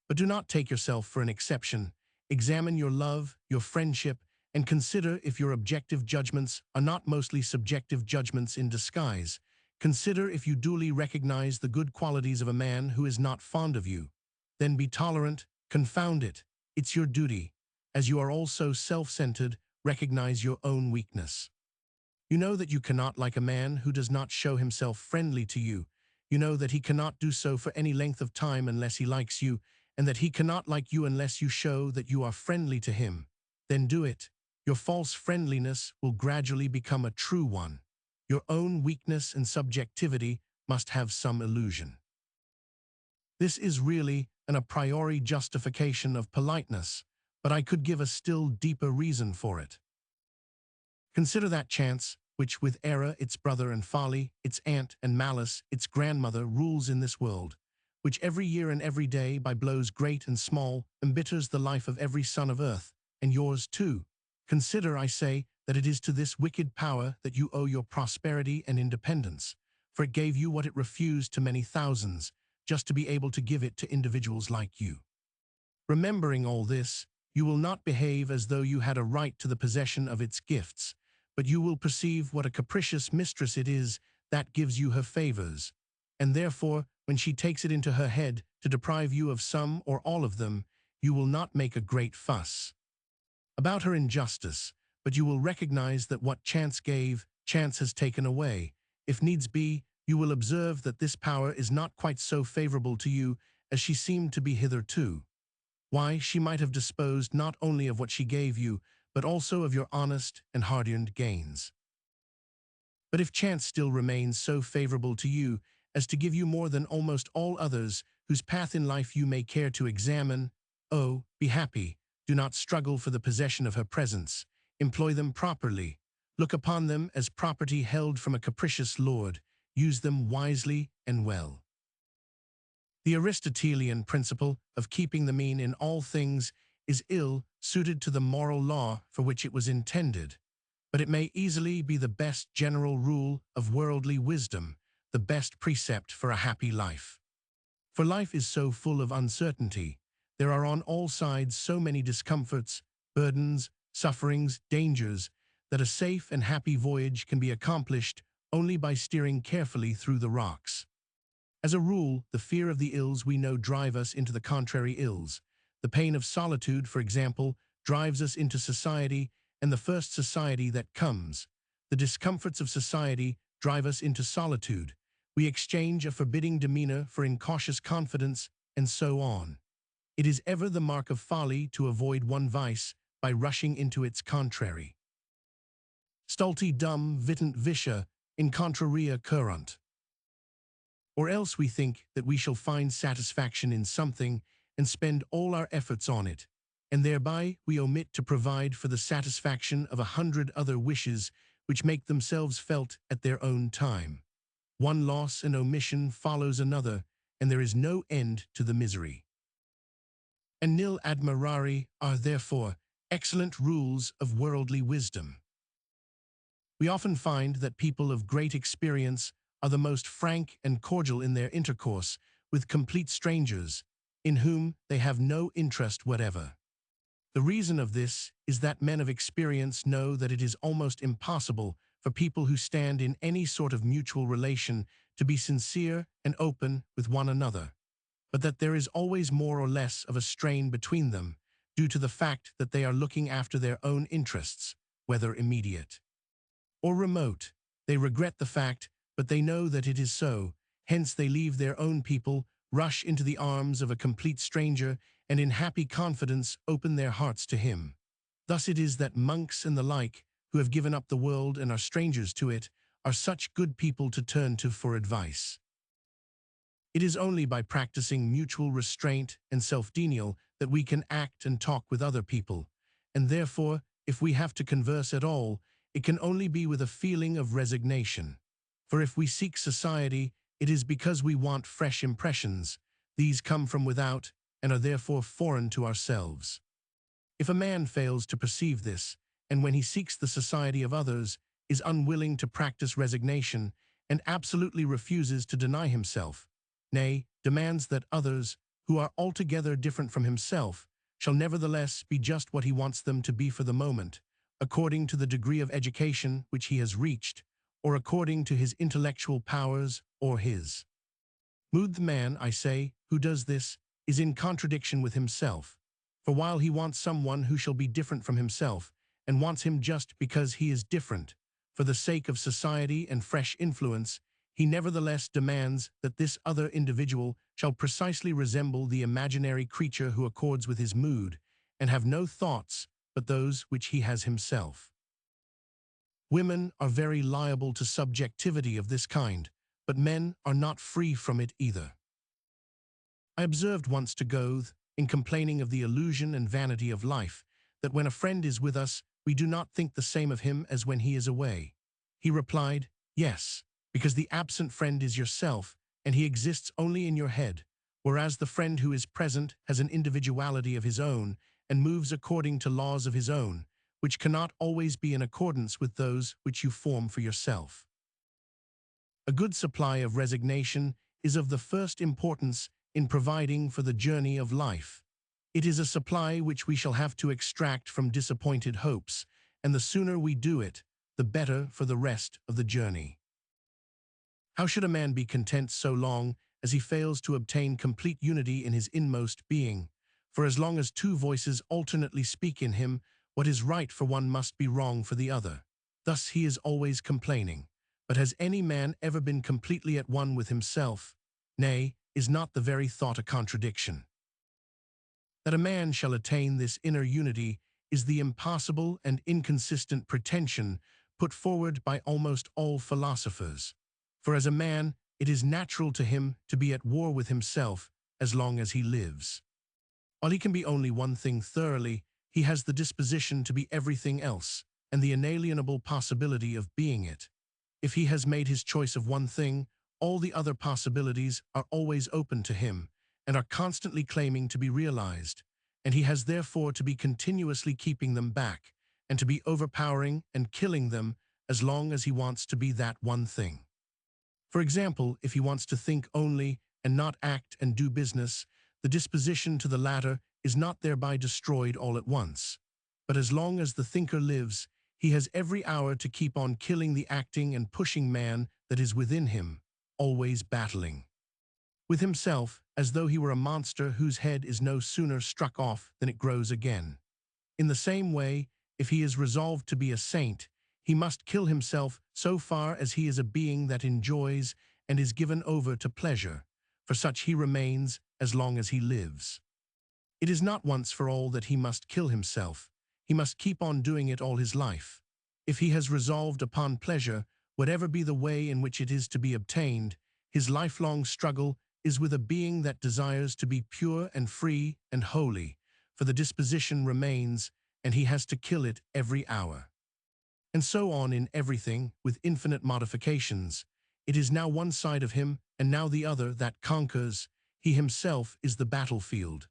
But do not take yourself for an exception. Examine your love, your friendship, and consider if your objective judgments are not mostly subjective judgments in disguise. Consider if you duly recognize the good qualities of a man who is not fond of you. Then be tolerant, confound it. It's your duty. As you are also self-centered, recognize your own weakness. You know that you cannot like a man who does not show himself friendly to you. You know that he cannot do so for any length of time unless he likes you, and that he cannot like you unless you show that you are friendly to him. Then do it. Your false friendliness will gradually become a true one. Your own weakness and subjectivity must have some illusion. This is really an a priori justification of politeness, but I could give a still deeper reason for it. Consider that chance, which with error, its brother, and folly, its aunt, and malice, its grandmother, rules in this world, which every year and every day, by blows great and small, embitters the life of every son of earth, and yours too. Consider, I say, that it is to this wicked power that you owe your prosperity and independence, for it gave you what it refused to many thousands, just to be able to give it to individuals like you. Remembering all this, you will not behave as though you had a right to the possession of its gifts, but you will perceive what a capricious mistress it is that gives you her favors, and therefore, when she takes it into her head to deprive you of some or all of them, you will not make a great fuss about her injustice, but you will recognize that what chance gave, chance has taken away. If needs be, you will observe that this power is not quite so favorable to you as she seemed to be hitherto. Why, she might have disposed not only of what she gave you, but also of your honest and hard-earned gains. But if chance still remains so favorable to you as to give you more than almost all others whose path in life you may care to examine, oh, be happy. Do not struggle for the possession of her presence. Employ them properly. Look upon them as property held from a capricious lord. Use them wisely and well. The Aristotelian principle of keeping the mean in all things is ill suited to the moral law for which it was intended, but it may easily be the best general rule of worldly wisdom, the best precept for a happy life. For life is so full of uncertainty. There are on all sides so many discomforts, burdens, sufferings, dangers, that a safe and happy voyage can be accomplished only by steering carefully through the rocks. As a rule, the fear of the ills we know drive us into the contrary ills. The pain of solitude, for example, drives us into society and the first society that comes. The discomforts of society drive us into solitude. We exchange a forbidding demeanor for incautious confidence, and so on. It is ever the mark of folly to avoid one vice by rushing into its contrary. Stulti dum vitent vitia in contraria currunt. Or else we think that we shall find satisfaction in something and spend all our efforts on it, and thereby we omit to provide for the satisfaction of 100 other wishes which make themselves felt at their own time. One loss and omission follows another, and there is no end to the misery. And nil admirari are therefore excellent rules of worldly wisdom. We often find that people of great experience are the most frank and cordial in their intercourse with complete strangers, in whom they have no interest whatever. The reason of this is that men of experience know that it is almost impossible for people who stand in any sort of mutual relation to be sincere and open with one another, but that there is always more or less of a strain between them, due to the fact that they are looking after their own interests, whether immediate or remote. They regret the fact, but they know that it is so. Hence they leave their own people, rush into the arms of a complete stranger, and in happy confidence open their hearts to him. Thus it is that monks and the like, who have given up the world and are strangers to it, are such good people to turn to for advice. It is only by practicing mutual restraint and self-denial that we can act and talk with other people, and therefore, if we have to converse at all, it can only be with a feeling of resignation. For if we seek society, it is because we want fresh impressions. These come from without and are therefore foreign to ourselves. If a man fails to perceive this, and when he seeks the society of others, is unwilling to practice resignation, and absolutely refuses to deny himself, nay, demands that others, who are altogether different from himself, shall nevertheless be just what he wants them to be for the moment, according to the degree of education which he has reached, or according to his intellectual powers or his mood. The man, I say, who does this, is in contradiction with himself. For while he wants someone who shall be different from himself, and wants him just because he is different, for the sake of society and fresh influence, he nevertheless demands that this other individual shall precisely resemble the imaginary creature who accords with his mood, and have no thoughts but those which he has himself. Women are very liable to subjectivity of this kind, but men are not free from it either. I observed once to Goethe, in complaining of the illusion and vanity of life, that when a friend is with us, we do not think the same of him as when he is away. He replied, "Yes, because the absent friend is yourself, and he exists only in your head, whereas the friend who is present has an individuality of his own, and moves according to laws of his own, which cannot always be in accordance with those which you form for yourself." A good supply of resignation is of the first importance in providing for the journey of life. It is a supply which we shall have to extract from disappointed hopes, and the sooner we do it, the better for the rest of the journey. How should a man be content so long as he fails to obtain complete unity in his inmost being? For as long as two voices alternately speak in him, what is right for one must be wrong for the other. Thus he is always complaining. But has any man ever been completely at one with himself? Nay, is not the very thought a contradiction? That a man shall attain this inner unity is the impossible and inconsistent pretension put forward by almost all philosophers. For as a man, it is natural to him to be at war with himself as long as he lives. While he can be only one thing thoroughly, he has the disposition to be everything else, and the inalienable possibility of being it. If he has made his choice of one thing, all the other possibilities are always open to him, and are constantly claiming to be realized, and he has therefore to be continuously keeping them back, and to be overpowering and killing them as long as he wants to be that one thing. For example, if he wants to think only and not act and do business, the disposition to the latter is not thereby destroyed all at once. But as long as the thinker lives, he has every hour to keep on killing the acting and pushing man that is within him, always battling with himself, as though he were a monster whose head is no sooner struck off than it grows again. In the same way, if he is resolved to be a saint, he must kill himself so far as he is a being that enjoys and is given over to pleasure, for such he remains as long as he lives. It is not once for all that he must kill himself. He must keep on doing it all his life. If he has resolved upon pleasure, whatever be the way in which it is to be obtained, his lifelong struggle is with a being that desires to be pure and free and holy, for the disposition remains, and he has to kill it every hour. And so on in everything, with infinite modifications. It is now one side of him, and now the other, that conquers. He himself is the battlefield.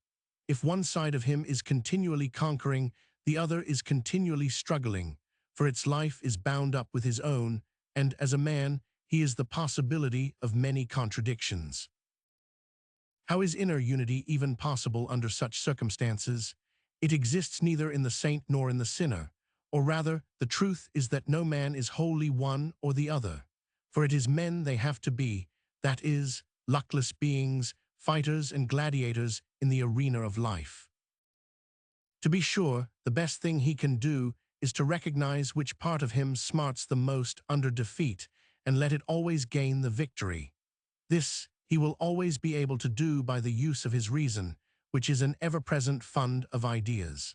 If one side of him is continually conquering, the other is continually struggling, for its life is bound up with his own, and as a man, he is the possibility of many contradictions. How is inner unity even possible under such circumstances? It exists neither in the saint nor in the sinner, or rather, the truth is that no man is wholly one or the other, for it is men they have to be, that is, luckless beings, fighters and gladiators in the arena of life. To be sure, the best thing he can do is to recognize which part of him smarts the most under defeat and let it always gain the victory. This he will always be able to do by the use of his reason, which is an ever-present fund of ideas.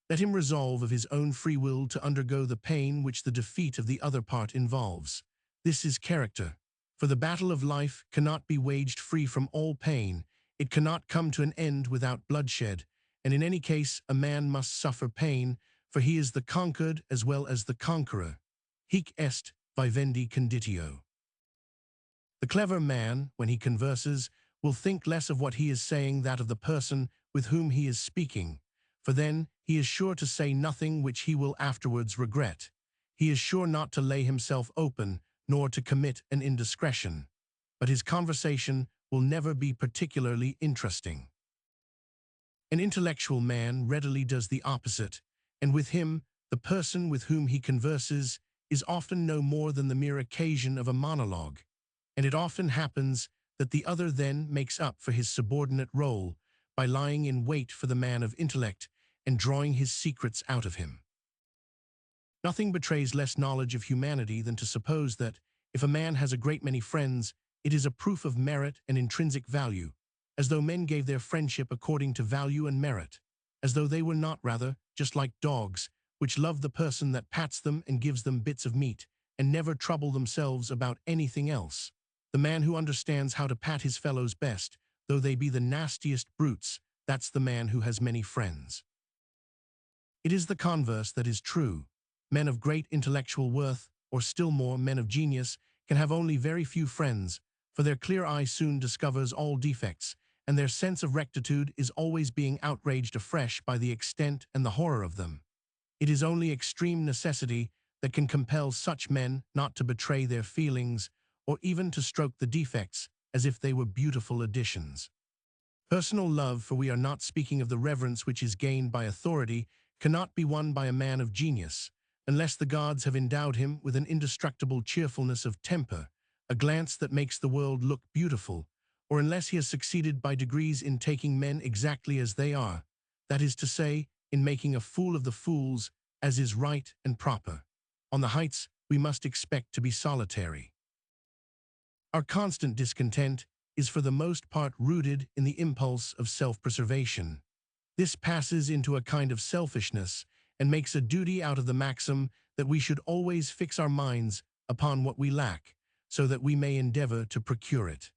Let him resolve of his own free will to undergo the pain which the defeat of the other part involves. This is character. For the battle of life cannot be waged free from all pain, it cannot come to an end without bloodshed, and in any case a man must suffer pain, for he is the conquered as well as the conqueror. Hic est vivendi conditio. The clever man, when he converses, will think less of what he is saying than of the person with whom he is speaking, for then he is sure to say nothing which he will afterwards regret. He is sure not to lay himself open, nor to commit an indiscretion. But his conversation will never be particularly interesting. An intellectual man readily does the opposite, and with him, the person with whom he converses is often no more than the mere occasion of a monologue, and it often happens that the other then makes up for his subordinate role by lying in wait for the man of intellect and drawing his secrets out of him. Nothing betrays less knowledge of humanity than to suppose that, if a man has a great many friends, it is a proof of merit and intrinsic value, as though men gave their friendship according to value and merit, as though they were not rather just like dogs, which love the person that pats them and gives them bits of meat, and never trouble themselves about anything else. The man who understands how to pat his fellows best, though they be the nastiest brutes, that's the man who has many friends. It is the converse that is true. Men of great intellectual worth, or still more men of genius, can have only very few friends, for their clear eye soon discovers all defects, and their sense of rectitude is always being outraged afresh by the extent and the horror of them. It is only extreme necessity that can compel such men not to betray their feelings, or even to stroke the defects as if they were beautiful additions. Personal love, for we are not speaking of the reverence which is gained by authority, cannot be won by a man of genius, unless the gods have endowed him with an indestructible cheerfulness of temper, a glance that makes the world look beautiful, or unless he has succeeded by degrees in taking men exactly as they are, that is to say, in making a fool of the fools, as is right and proper. On the heights we must expect to be solitary. Our constant discontent is for the most part rooted in the impulse of self-preservation. This passes into a kind of selfishness and makes a duty out of the maxim that we should always fix our minds upon what we lack, so that we may endeavor to procure it.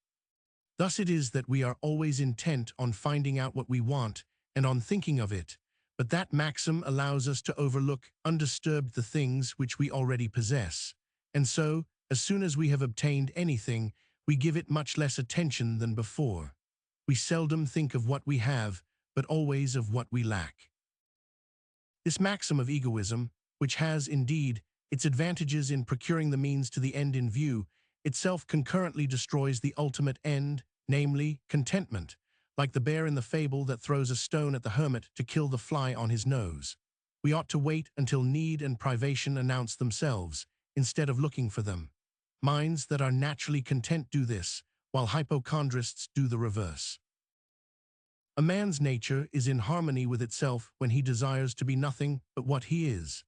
Thus it is that we are always intent on finding out what we want and on thinking of it, but that maxim allows us to overlook undisturbed the things which we already possess, and so, as soon as we have obtained anything, we give it much less attention than before. We seldom think of what we have, but always of what we lack. This maxim of egoism, which has, indeed, its advantages in procuring the means to the end in view, itself concurrently destroys the ultimate end, namely, contentment, like the bear in the fable that throws a stone at the hermit to kill the fly on his nose. We ought to wait until need and privation announce themselves, instead of looking for them. Minds that are naturally content do this, while hypochondrists do the reverse. A man's nature is in harmony with itself when he desires to be nothing but what he is.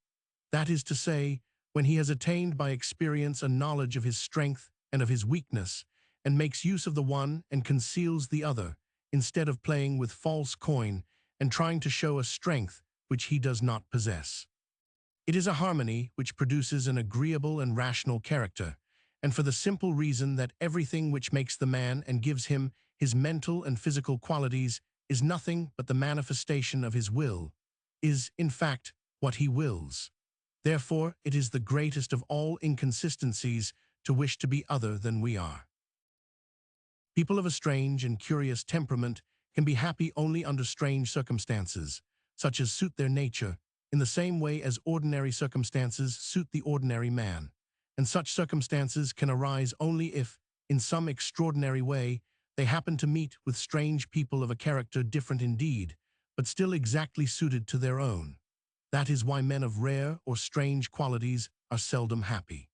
That is to say, when he has attained by experience a knowledge of his strength and of his weakness, and makes use of the one and conceals the other, instead of playing with false coin and trying to show a strength which he does not possess. It is a harmony which produces an agreeable and rational character, and for the simple reason that everything which makes the man and gives him his mental and physical qualities is nothing but the manifestation of his will, is, in fact, what he wills. Therefore, it is the greatest of all inconsistencies to wish to be other than we are. People of a strange and curious temperament can be happy only under strange circumstances, such as suit their nature, in the same way as ordinary circumstances suit the ordinary man. And such circumstances can arise only if, in some extraordinary way, they happen to meet with strange people of a character different indeed, but still exactly suited to their own. That is why men of rare or strange qualities are seldom happy.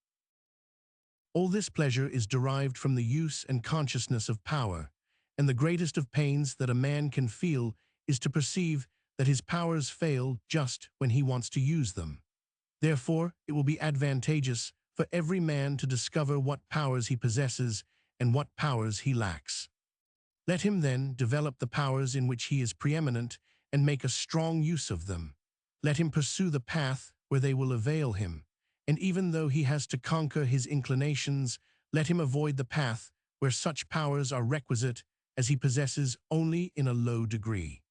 All this pleasure is derived from the use and consciousness of power, and the greatest of pains that a man can feel is to perceive that his powers fail just when he wants to use them. Therefore, it will be advantageous for every man to discover what powers he possesses and what powers he lacks. Let him then develop the powers in which he is preeminent and make a strong use of them. Let him pursue the path where they will avail him, and even though he has to conquer his inclinations, let him avoid the path where such powers are requisite as he possesses only in a low degree.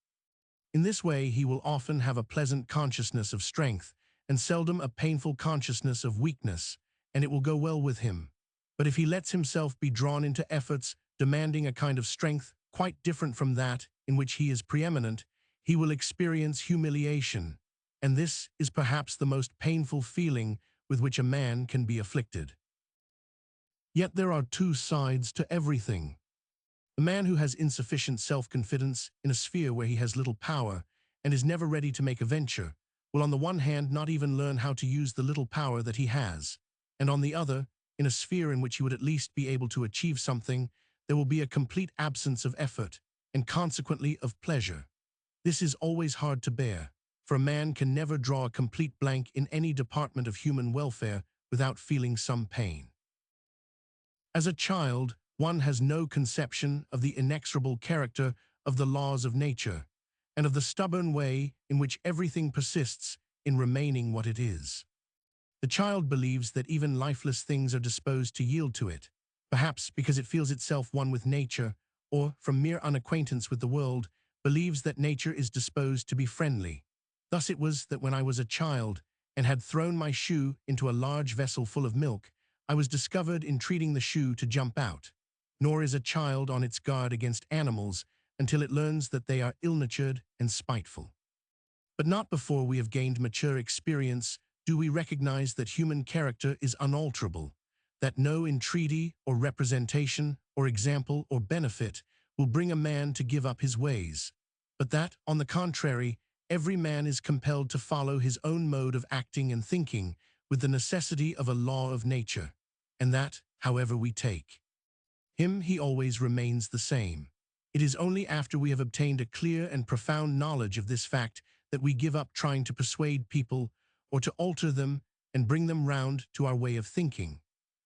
In this way he will often have a pleasant consciousness of strength, and seldom a painful consciousness of weakness, and it will go well with him. But if he lets himself be drawn into efforts demanding a kind of strength quite different from that in which he is preeminent, he will experience humiliation, and this is perhaps the most painful feeling with which a man can be afflicted. Yet there are two sides to everything. The man who has insufficient self-confidence in a sphere where he has little power and is never ready to make a venture will on the one hand not even learn how to use the little power that he has, and on the other, in a sphere in which he would at least be able to achieve something, there will be a complete absence of effort and consequently of pleasure. This is always hard to bear, for a man can never draw a complete blank in any department of human welfare without feeling some pain. As a child, one has no conception of the inexorable character of the laws of nature, and of the stubborn way in which everything persists in remaining what it is. The child believes that even lifeless things are disposed to yield to it, perhaps because it feels itself one with nature, or, from mere unacquaintance with the world, believes that nature is disposed to be friendly. Thus it was that when I was a child, and had thrown my shoe into a large vessel full of milk, I was discovered entreating the shoe to jump out. Nor is a child on its guard against animals until it learns that they are ill-natured and spiteful. But not before we have gained mature experience do we recognize that human character is unalterable, that no entreaty or representation or example or benefit will bring a man to give up his ways, but that, on the contrary, every man is compelled to follow his own mode of acting and thinking with the necessity of a law of nature, and that, however we take him, he always remains the same. It is only after we have obtained a clear and profound knowledge of this fact that we give up trying to persuade people or to alter them and bring them round to our way of thinking.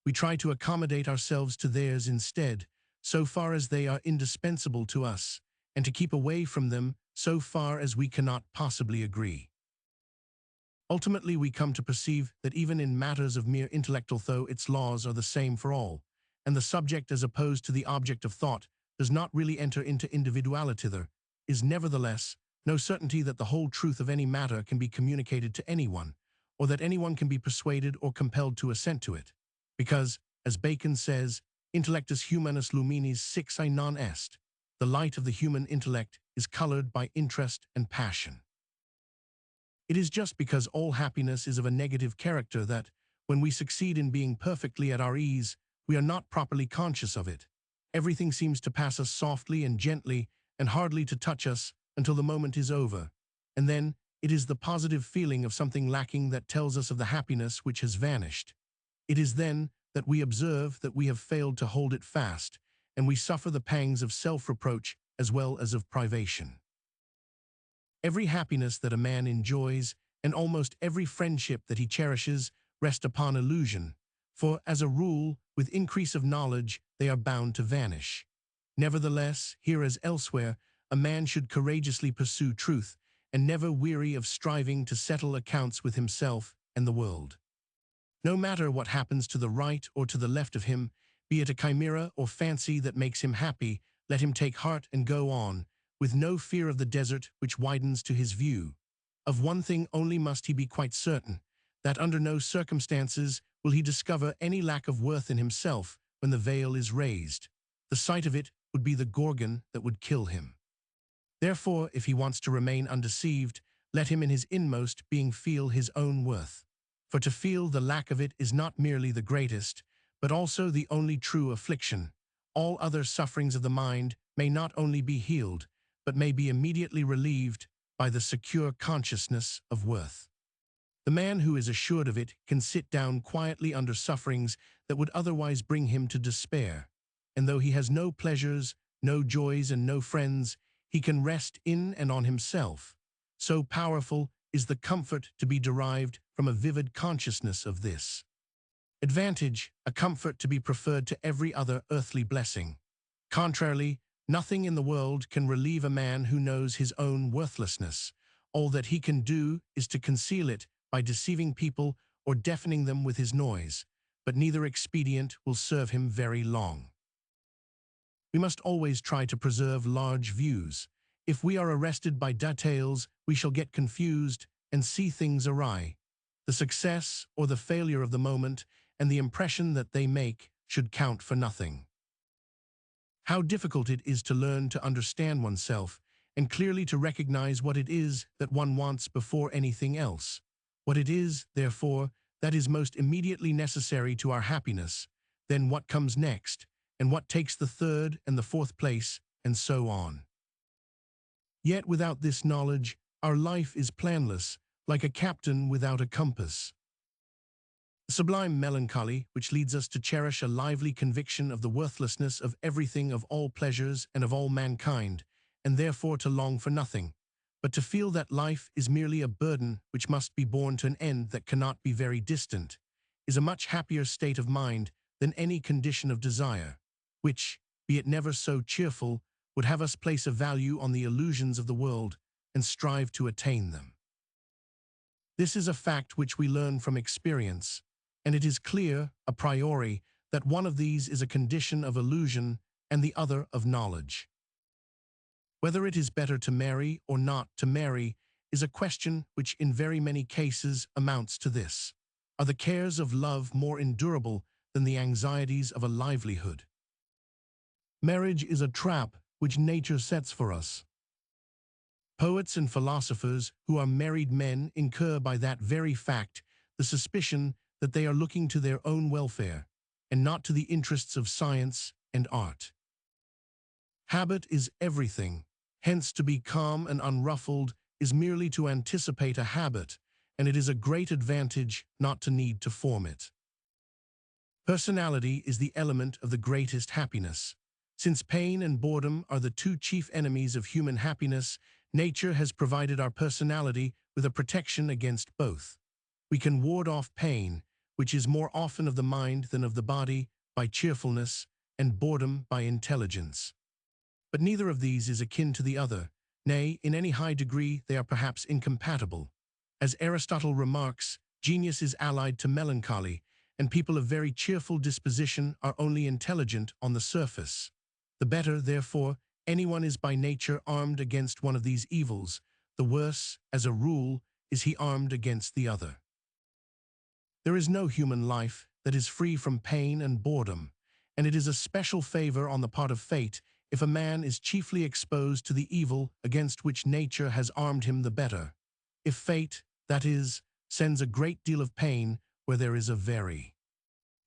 We try to accommodate ourselves to theirs instead, so far as they are indispensable to us, and to keep away from them so far as we cannot possibly agree. Ultimately, we come to perceive that even in matters of mere intellectual thought, its laws are the same for all, and the subject as opposed to the object of thought does not really enter into individuality. There is nevertheless no certainty that the whole truth of any matter can be communicated to anyone, or that anyone can be persuaded or compelled to assent to it, because, as Bacon says, intellectus humanus luminis sixi non est, the light of the human intellect is colored by interest and passion. It is just because all happiness is of a negative character that, when we succeed in being perfectly at our ease, we are not properly conscious of it. Everything seems to pass us softly and gently and hardly to touch us until the moment is over, and then it is the positive feeling of something lacking that tells us of the happiness which has vanished. It is then that we observe that we have failed to hold it fast, and we suffer the pangs of self-reproach as well as of privation. Every happiness that a man enjoys, and almost every friendship that he cherishes, rest upon illusion, for, as a rule, with increase of knowledge, they are bound to vanish. Nevertheless, here as elsewhere, a man should courageously pursue truth, and never weary of striving to settle accounts with himself and the world. No matter what happens to the right or to the left of him, be it a chimera or fancy that makes him happy, let him take heart and go on, with no fear of the desert which widens to his view. Of one thing only must he be quite certain, that under no circumstances will he discover any lack of worth in himself when the veil is raised. The sight of it would be the gorgon that would kill him. Therefore, if he wants to remain undeceived, let him in his inmost being feel his own worth. For to feel the lack of it is not merely the greatest, but also the only true affliction. All other sufferings of the mind may not only be healed, but may be immediately relieved by the secure consciousness of worth. The man who is assured of it can sit down quietly under sufferings that would otherwise bring him to despair, and though he has no pleasures, no joys, and no friends, he can rest in and on himself, So powerful is the comfort to be derived from a vivid consciousness of this advantage, a comfort to be preferred to every other earthly blessing. Contrarily, nothing in the world can relieve a man who knows his own worthlessness. All that he can do is to conceal it by deceiving people or deafening them with his noise, but neither expedient will serve him very long. We must always try to preserve large views. If we are arrested by details, we shall get confused and see things awry. The success or the failure of the moment and the impression that they make should count for nothing. How difficult it is to learn to understand oneself and clearly to recognize what it is that one wants before anything else. What it is, therefore, that is most immediately necessary to our happiness, then what comes next, and what takes the third and the fourth place, and so on. Yet without this knowledge, our life is planless, like a captain without a compass. The sublime melancholy, which leads us to cherish a lively conviction of the worthlessness of everything, of all pleasures and of all mankind, and therefore to long for nothing, but to feel that life is merely a burden which must be borne to an end that cannot be very distant, is a much happier state of mind than any condition of desire, which, be it never so cheerful, would have us place a value on the illusions of the world and strive to attain them. This is a fact which we learn from experience, and it is clear, a priori, that one of these is a condition of illusion and the other of knowledge. Whether it is better to marry or not to marry is a question which in very many cases amounts to this. Are the cares of love more endurable than the anxieties of a livelihood? Marriage is a trap which nature sets for us. Poets and philosophers who are married men incur by that very fact the suspicion that they are looking to their own welfare and not to the interests of science and art. Habit is everything. Hence, to be calm and unruffled is merely to anticipate a habit, and it is a great advantage not to need to form it. Personality is the element of the greatest happiness. Since pain and boredom are the two chief enemies of human happiness, nature has provided our personality with a protection against both. We can ward off pain, which is more often of the mind than of the body, by cheerfulness, and boredom by intelligence. But neither of these is akin to the other. Nay, in any high degree they are perhaps incompatible. As Aristotle remarks, genius is allied to melancholy, and people of very cheerful disposition are only intelligent on the surface. The better, therefore, anyone is by nature armed against one of these evils, the worse, as a rule, is he armed against the other. There is no human life that is free from pain and boredom, and it is a special favor on the part of fate if a man is chiefly exposed to the evil against which nature has armed him the better. If fate, that is, sends a great deal of pain where there is a very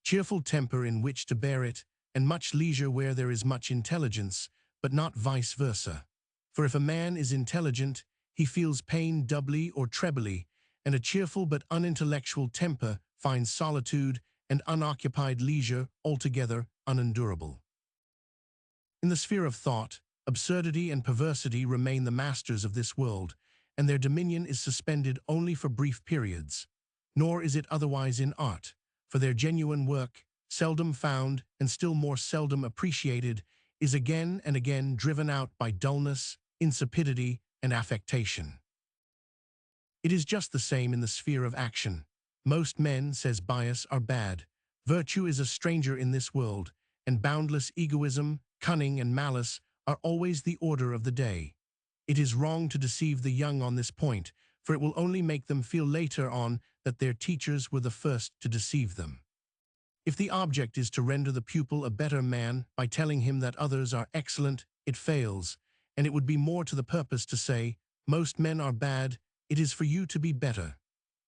cheerful temper in which to bear it, and much leisure where there is much intelligence, but not vice versa. For if a man is intelligent, he feels pain doubly or trebly, and a cheerful but unintellectual temper finds solitude and unoccupied leisure altogether unendurable. In the sphere of thought, absurdity and perversity remain the masters of this world, and their dominion is suspended only for brief periods. Nor is it otherwise in art, for their genuine work, seldom found and still more seldom appreciated, is again and again driven out by dullness, insipidity, and affectation. It is just the same in the sphere of action. Most men, says Bias, are bad. Virtue is a stranger in this world, and boundless egoism, cunning, and malice are always the order of the day. It is wrong to deceive the young on this point, for it will only make them feel later on that their teachers were the first to deceive them. If the object is to render the pupil a better man by telling him that others are excellent, it fails, and it would be more to the purpose to say, most men are bad, it is for you to be better.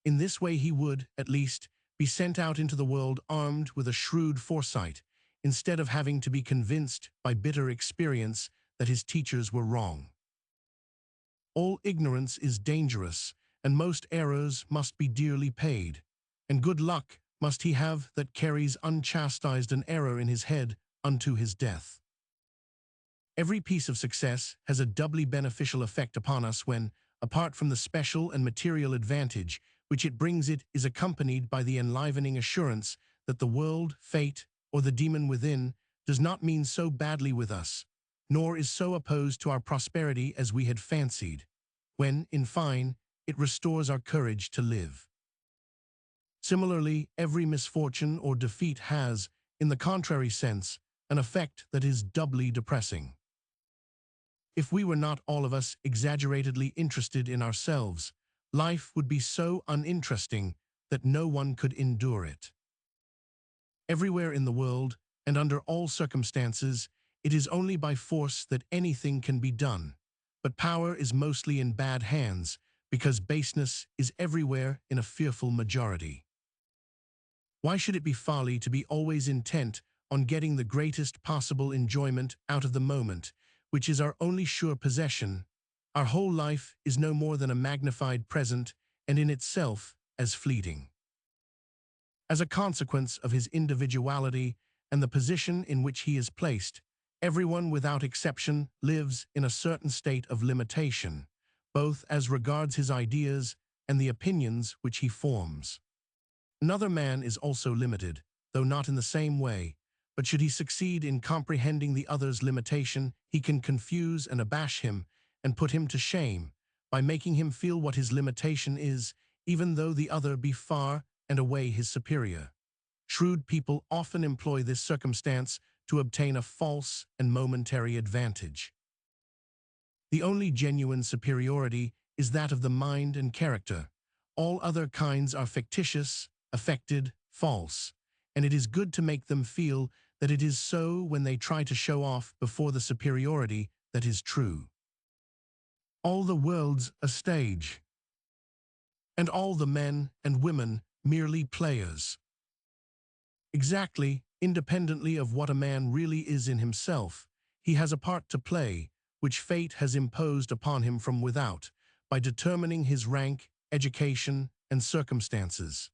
In this way he would, at least, be sent out into the world armed with a shrewd foresight, instead of having to be convinced by bitter experience that his teachers were wrong. All ignorance is dangerous, and most errors must be dearly paid, and good luck must he have that carries unchastised an error in his head unto his death. Every piece of success has a doubly beneficial effect upon us when, apart from the special and material advantage which it brings, it is accompanied by the enlivening assurance that the world, fate, or the demon within does not mean so badly with us, nor is so opposed to our prosperity as we had fancied, when, in fine, it restores our courage to live. Similarly, every misfortune or defeat has, in the contrary sense, an effect that is doubly depressing. If we were not all of us exaggeratedly interested in ourselves, life would be so uninteresting that no one could endure it. Everywhere in the world, and under all circumstances, it is only by force that anything can be done, but power is mostly in bad hands, because baseness is everywhere in a fearful majority. Why should it be folly to be always intent on getting the greatest possible enjoyment out of the moment, which is our only sure possession? Our whole life is no more than a magnified present, and in itself as fleeting. As a consequence of his individuality and the position in which he is placed, everyone without exception lives in a certain state of limitation, both as regards his ideas and the opinions which he forms. Another man is also limited, though not in the same way, but should he succeed in comprehending the other's limitation, he can confuse and abash him and put him to shame by making him feel what his limitation is, even though the other be far and away his superior. Shrewd people often employ this circumstance to obtain a false and momentary advantage. The only genuine superiority is that of the mind and character. All other kinds are fictitious, affected, false, and it is good to make them feel that it is so when they try to show off before the superiority that is true. All the world's a stage, and all the men and women merely players. Exactly, independently of what a man really is in himself, he has a part to play, which fate has imposed upon him from without, by determining his rank, education, and circumstances.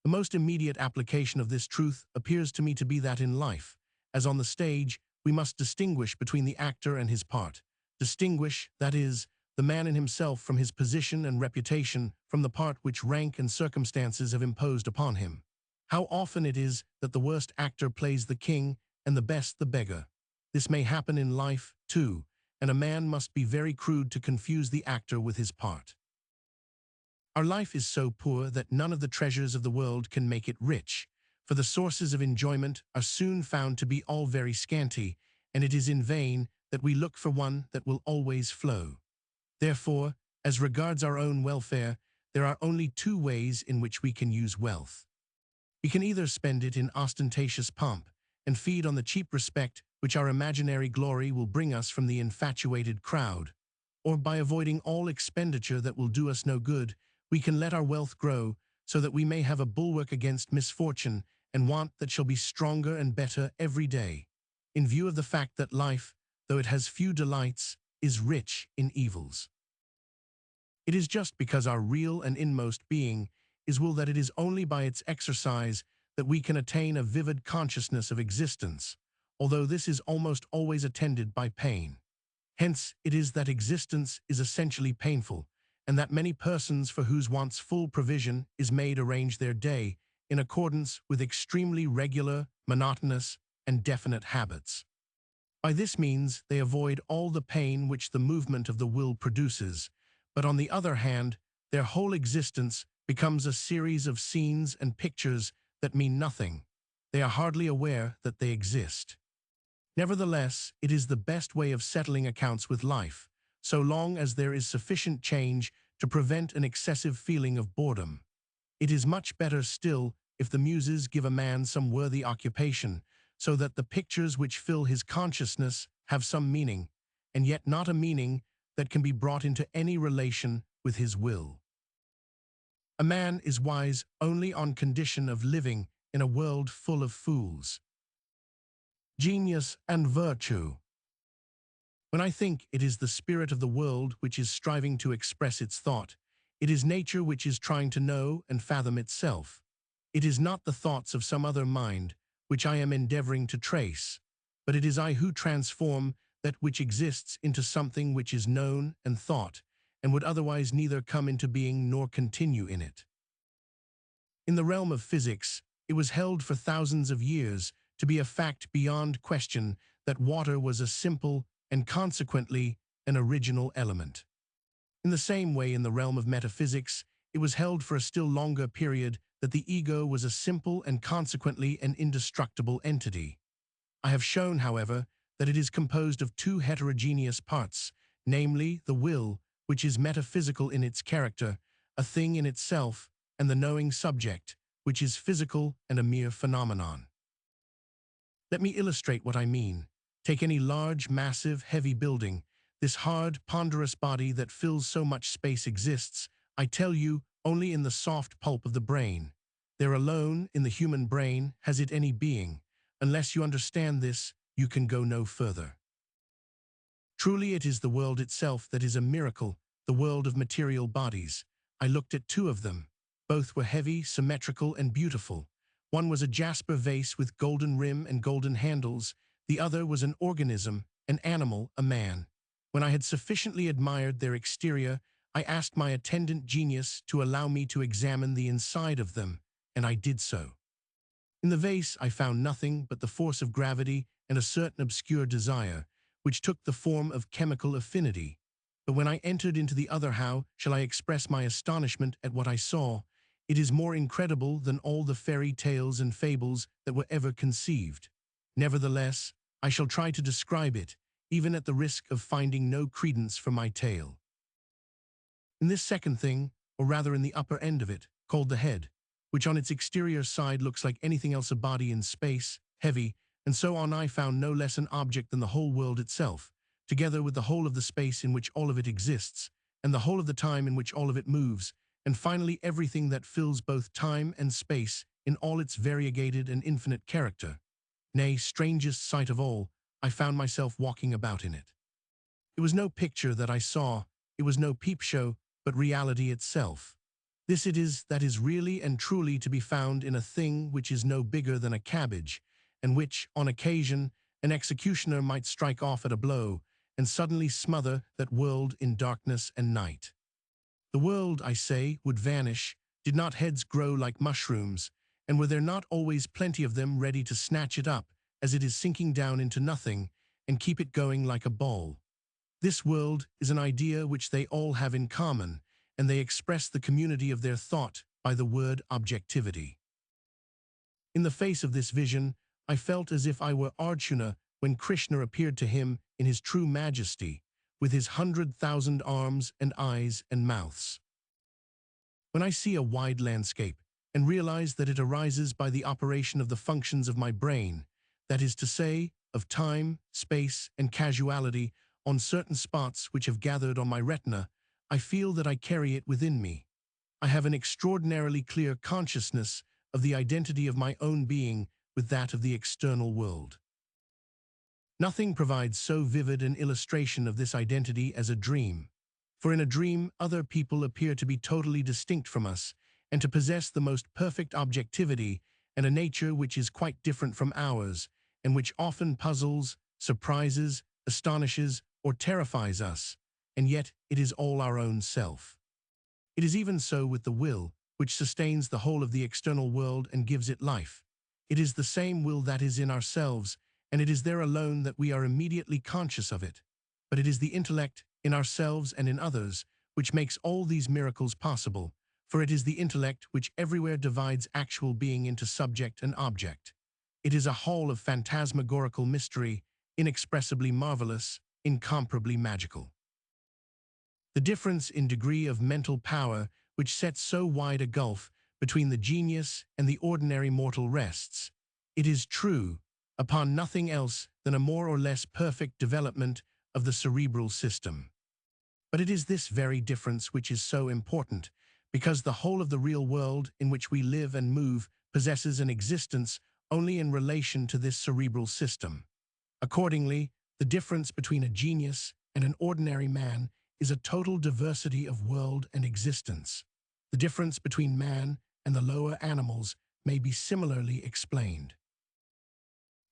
The most immediate application of this truth appears to me to be that in life, as on the stage, we must distinguish between the actor and his part. Distinguish, that is, the man in himself from his position and reputation, from the part which rank and circumstances have imposed upon him. How often it is that the worst actor plays the king and the best the beggar. This may happen in life, too, and a man must be very crude to confuse the actor with his part. Our life is so poor that none of the treasures of the world can make it rich, for the sources of enjoyment are soon found to be all very scanty, and it is in vain that we look for one that will always flow. Therefore, as regards our own welfare, there are only two ways in which we can use wealth. We can either spend it in ostentatious pomp and feed on the cheap respect which our imaginary glory will bring us from the infatuated crowd, or by avoiding all expenditure that will do us no good, we can let our wealth grow so that we may have a bulwark against misfortune and want that shall be stronger and better every day, in view of the fact that life, though it has few delights, is rich in evils. It is just because our real and inmost being is will that it is only by its exercise that we can attain a vivid consciousness of existence, although this is almost always attended by pain. Hence it is that existence is essentially painful, and that many persons for whose wants full provision is made arrange their day in accordance with extremely regular, monotonous, and definite habits. By this means they avoid all the pain which the movement of the will produces, but on the other hand, their whole existence becomes a series of scenes and pictures that mean nothing. They are hardly aware that they exist. Nevertheless, it is the best way of settling accounts with life, so long as there is sufficient change to prevent an excessive feeling of boredom. It is much better still if the muses give a man some worthy occupation, so that the pictures which fill his consciousness have some meaning, and yet not a meaning that can be brought into any relation with his will. A man is wise only on condition of living in a world full of fools. Genius and virtue. When I think it is the spirit of the world which is striving to express its thought, it is nature which is trying to know and fathom itself. It is not the thoughts of some other mind which I am endeavoring to trace, but it is I who transform that which exists into something which is known and thought, and would otherwise neither come into being nor continue in it. In the realm of physics, it was held for thousands of years to be a fact beyond question that water was a simple and consequently an original element. In the same way, in the realm of metaphysics, it was held for a still longer period that the ego was a simple and consequently an indestructible entity. I have shown, however, that it is composed of two heterogeneous parts, namely the will, which is metaphysical in its character, a thing in itself, and the knowing subject, which is physical and a mere phenomenon. Let me illustrate what I mean. Take any large, massive, heavy building. This hard, ponderous body that fills so much space exists, I tell you, only in the soft pulp of the brain. There alone, in the human brain, has it any being. Unless you understand this, you can go no further. Truly it is the world itself that is a miracle, the world of material bodies. I looked at two of them. Both were heavy, symmetrical, and beautiful. One was a jasper vase with golden rim and golden handles. The other was an organism, an animal, a man. When I had sufficiently admired their exterior, I asked my attendant genius to allow me to examine the inside of them, and I did so. In the vase I found nothing but the force of gravity and a certain obscure desire, which took the form of chemical affinity. But when I entered into the other, how shall I express my astonishment at what I saw? It is more incredible than all the fairy tales and fables that were ever conceived. Nevertheless, I shall try to describe it, even at the risk of finding no credence for my tale. In this second thing, or rather in the upper end of it, called the head, which on its exterior side looks like anything else a body in space, heavy, and so on, I found no less an object than the whole world itself, together with the whole of the space in which all of it exists, and the whole of the time in which all of it moves, and finally everything that fills both time and space in all its variegated and infinite character. Nay, strangest sight of all, I found myself walking about in it. It was no picture that I saw, it was no peep show, but reality itself. This it is that is really and truly to be found in a thing which is no bigger than a cabbage, and which, on occasion, an executioner might strike off at a blow, and suddenly smother that world in darkness and night. The world, I say, would vanish, did not heads grow like mushrooms, and were there not always plenty of them ready to snatch it up as it is sinking down into nothing, and keep it going like a ball. This world is an idea which they all have in common, and they express the community of their thought by the word objectivity. In the face of this vision, I felt as if I were Arjuna when Krishna appeared to him in his true majesty, with his 100,000 arms and eyes and mouths. When I see a wide landscape and realize that it arises by the operation of the functions of my brain, that is to say, of time, space, and causality on certain spots which have gathered on my retina, I feel that I carry it within me. I have an extraordinarily clear consciousness of the identity of my own being with that of the external world. Nothing provides so vivid an illustration of this identity as a dream. For in a dream, other people appear to be totally distinct from us and to possess the most perfect objectivity and a nature which is quite different from ours, and which often puzzles, surprises, astonishes, or terrifies us, and yet it is all our own self. It is even so with the will, which sustains the whole of the external world and gives it life. It is the same will that is in ourselves, and it is there alone that we are immediately conscious of it. But it is the intellect, in ourselves and in others, which makes all these miracles possible, for it is the intellect which everywhere divides actual being into subject and object. It is a hall of phantasmagorical mystery, inexpressibly marvelous, incomparably magical. The difference in degree of mental power which sets so wide a gulf between the genius and the ordinary mortal rests, it is true, upon nothing else than a more or less perfect development of the cerebral system. But it is this very difference which is so important, because the whole of the real world in which we live and move possesses an existence only in relation to this cerebral system. Accordingly, the difference between a genius and an ordinary man is a total diversity of world and existence. The difference between man and the lower animals may be similarly explained.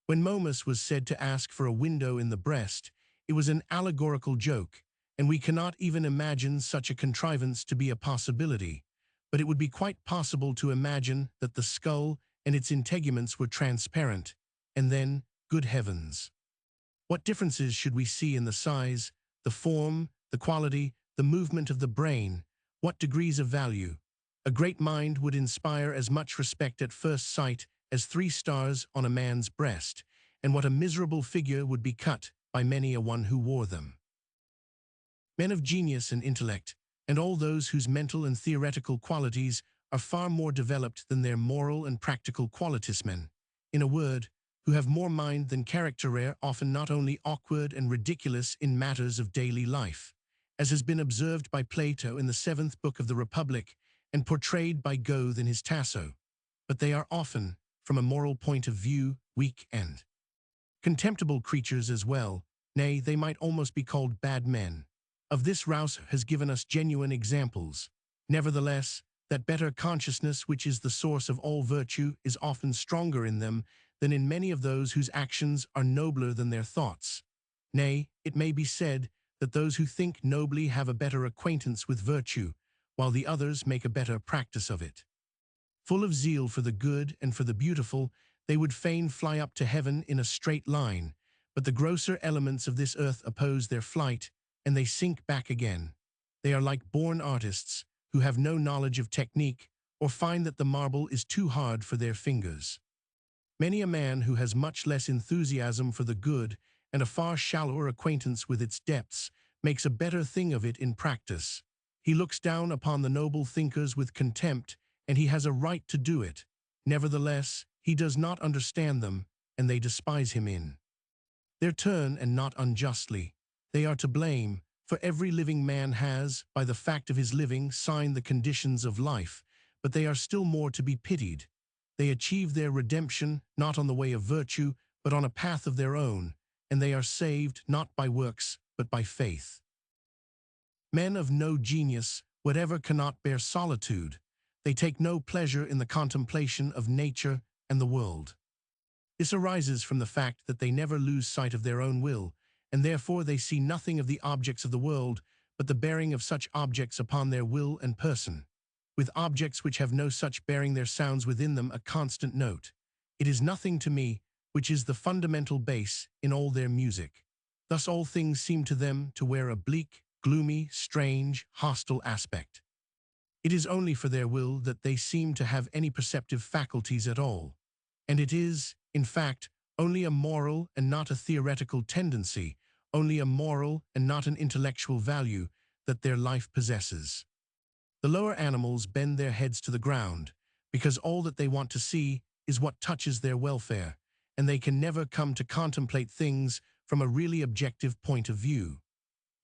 When Momus was said to ask for a window in the breast, it was an allegorical joke, and we cannot even imagine such a contrivance to be a possibility, but it would be quite possible to imagine that the skull and its integuments were transparent, and then, good heavens! What differences should we see in the size, the form, the quality, the movement of the brain? What degrees of value? A great mind would inspire as much respect at first sight as 3 stars on a man's breast, and what a miserable figure would be cut by many a one who wore them. Men of genius and intellect, and all those whose mental and theoretical qualities are far more developed than their moral and practical qualities men, in a word, who have more mind than character, are often not only awkward and ridiculous in matters of daily life, as has been observed by Plato in the 7th book of the Republic and portrayed by Goethe in his Tasso, but they are often, from a moral point of view, weak and contemptible creatures as well, nay, they might almost be called bad men. Of this Rouse has given us genuine examples. Nevertheless, that better consciousness which is the source of all virtue is often stronger in them than in many of those whose actions are nobler than their thoughts. Nay, it may be said that those who think nobly have a better acquaintance with virtue, while the others make a better practice of it. Full of zeal for the good and for the beautiful, they would fain fly up to heaven in a straight line, but the grosser elements of this earth oppose their flight, and they sink back again. They are like born artists, who have no knowledge of technique, or find that the marble is too hard for their fingers. Many a man who has much less enthusiasm for the good and a far shallower acquaintance with its depths makes a better thing of it in practice. He looks down upon the noble thinkers with contempt, and he has a right to do it. Nevertheless, he does not understand them, and they despise him in their turn, and not unjustly. They are to blame, for every living man has, by the fact of his living, signed the conditions of life, but they are still more to be pitied. They achieve their redemption not on the way of virtue, but on a path of their own, and they are saved not by works, but by faith. Men of no genius whatever cannot bear solitude. They take no pleasure in the contemplation of nature and the world. This arises from the fact that they never lose sight of their own will, and therefore they see nothing of the objects of the world, but the bearing of such objects upon their will and person. With objects which have no such bearing, there sounds within them a constant note. It is nothing to me, which is the fundamental base in all their music. Thus all things seem to them to wear a bleak, gloomy, strange, hostile aspect. It is only for their will that they seem to have any perceptive faculties at all, and it is, in fact, only a moral and not a theoretical tendency, only a moral and not an intellectual value that their life possesses. The lower animals bend their heads to the ground, because all that they want to see is what touches their welfare, and they can never come to contemplate things from a really objective point of view.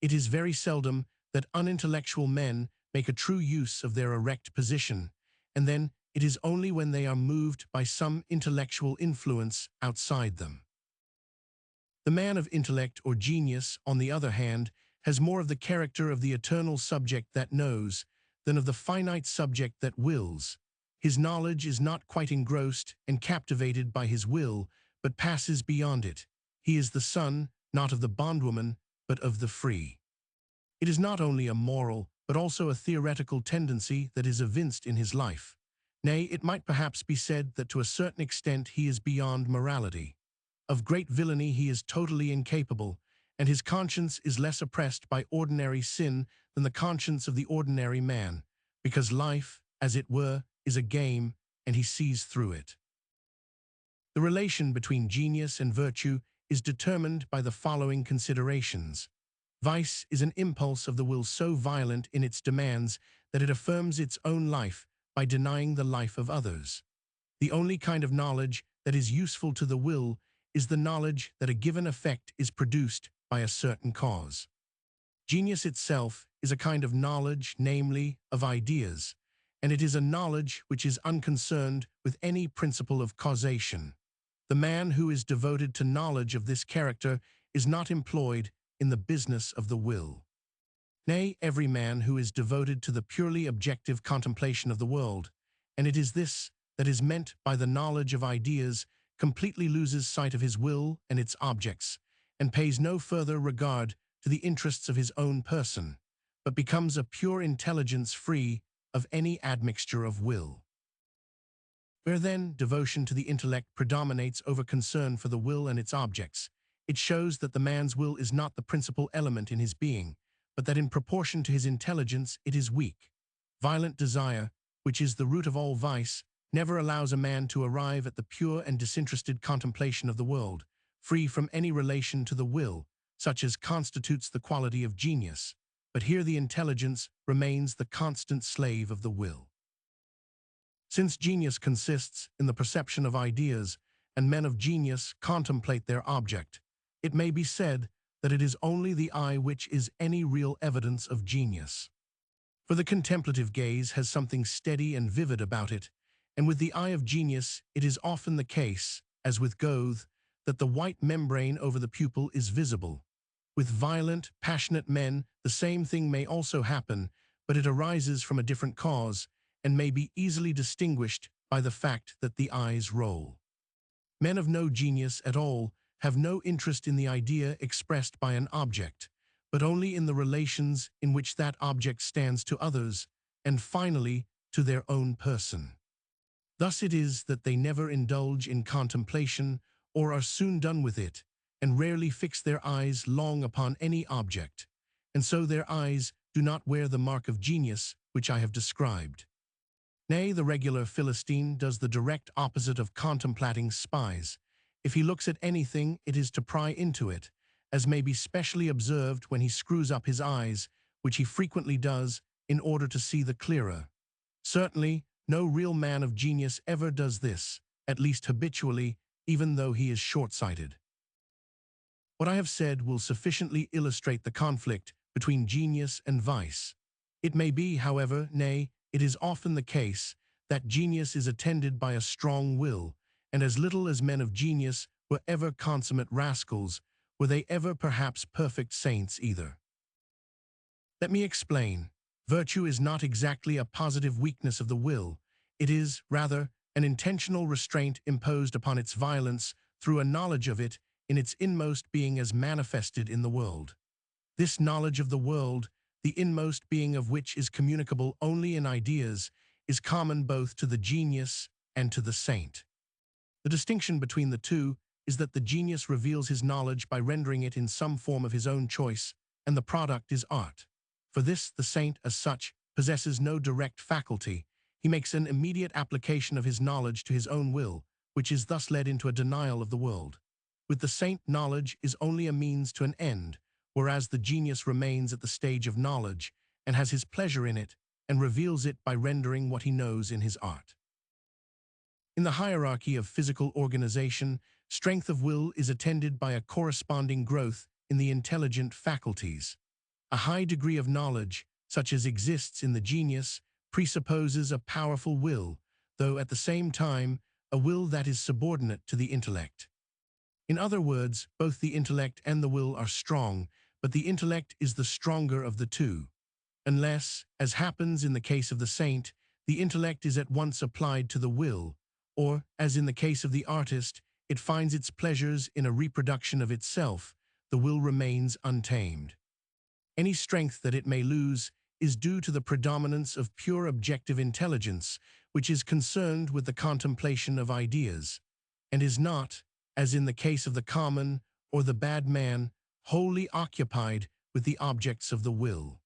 It is very seldom that unintellectual men make a true use of their erect position, and then it is only when they are moved by some intellectual influence outside them. The man of intellect or genius, on the other hand, has more of the character of the eternal subject that knows than of the finite subject that wills. His knowledge is not quite engrossed and captivated by his will, but passes beyond it. He is the son, not of the bondwoman, but of the free. It is not only a moral, but also a theoretical tendency that is evinced in his life. Nay, it might perhaps be said that to a certain extent he is beyond morality. Of great villainy he is totally incapable, and his conscience is less oppressed by ordinary sin than the conscience of the ordinary man, because life, as it were, is a game, and he sees through it. The relation between genius and virtue is determined by the following considerations. Vice is an impulse of the will so violent in its demands that it affirms its own life by denying the life of others. The only kind of knowledge that is useful to the will is the knowledge that a given effect is produced by a certain cause. Genius itself is a kind of knowledge, namely, of ideas, and it is a knowledge which is unconcerned with any principle of causation. The man who is devoted to knowledge of this character is not employed in the business of the will. Nay, every man who is devoted to the purely objective contemplation of the world, and it is this that is meant by the knowledge of ideas, completely loses sight of his will and its objects, and pays no further regard to the interests of his own person, but becomes a pure intelligence free of any admixture of will. Where then devotion to the intellect predominates over concern for the will and its objects, it shows that the man's will is not the principal element in his being, but that in proportion to his intelligence it is weak. Violent desire, which is the root of all vice, never allows a man to arrive at the pure and disinterested contemplation of the world, free from any relation to the will, such as constitutes the quality of genius. But here the intelligence remains the constant slave of the will. Since genius consists in the perception of ideas, and men of genius contemplate their object, it may be said that it is only the eye which is any real evidence of genius. For the contemplative gaze has something steady and vivid about it, and with the eye of genius it is often the case, as with Goethe, that the white membrane over the pupil is visible. With violent, passionate men the same thing may also happen, but it arises from a different cause, and may be easily distinguished by the fact that the eyes roll. Men of no genius at all have no interest in the idea expressed by an object, but only in the relations in which that object stands to others, and finally to their own person. Thus it is that they never indulge in contemplation, or are soon done with it, and rarely fix their eyes long upon any object, and so their eyes do not wear the mark of genius which I have described. Nay, the regular Philistine does the direct opposite of contemplating spies. If he looks at anything, it is to pry into it, as may be specially observed when he screws up his eyes, which he frequently does, in order to see the clearer. Certainly, no real man of genius ever does this, at least habitually, even though he is short-sighted. What I have said will sufficiently illustrate the conflict between genius and vice. It may be, however, nay, it is often the case, that genius is attended by a strong will, and as little as men of genius were ever consummate rascals, were they ever perhaps perfect saints either. Let me explain. Virtue is not exactly a positive weakness of the will. It is, rather, an intentional restraint imposed upon its violence through a knowledge of it in its inmost being as manifested in the world. This knowledge of the world, the inmost being of which is communicable only in ideas, is common both to the genius and to the saint. The distinction between the two is that the genius reveals his knowledge by rendering it in some form of his own choice, and the product is art. For this, the saint, as such, possesses no direct faculty. He makes an immediate application of his knowledge to his own will, which is thus led into a denial of the world. With the saint, knowledge is only a means to an end, whereas the genius remains at the stage of knowledge, and has his pleasure in it, and reveals it by rendering what he knows in his art. In the hierarchy of physical organization, strength of will is attended by a corresponding growth in the intelligent faculties. A high degree of knowledge, such as exists in the genius, presupposes a powerful will, though at the same time, a will that is subordinate to the intellect. In other words, both the intellect and the will are strong, but the intellect is the stronger of the two. Unless, as happens in the case of the saint, the intellect is at once applied to the will, or, as in the case of the artist, it finds its pleasures in a reproduction of itself, the will remains untamed. Any strength that it may lose is due to the predominance of pure objective intelligence, which is concerned with the contemplation of ideas, and is not, as in the case of the common or the bad man, wholly occupied with the objects of the will.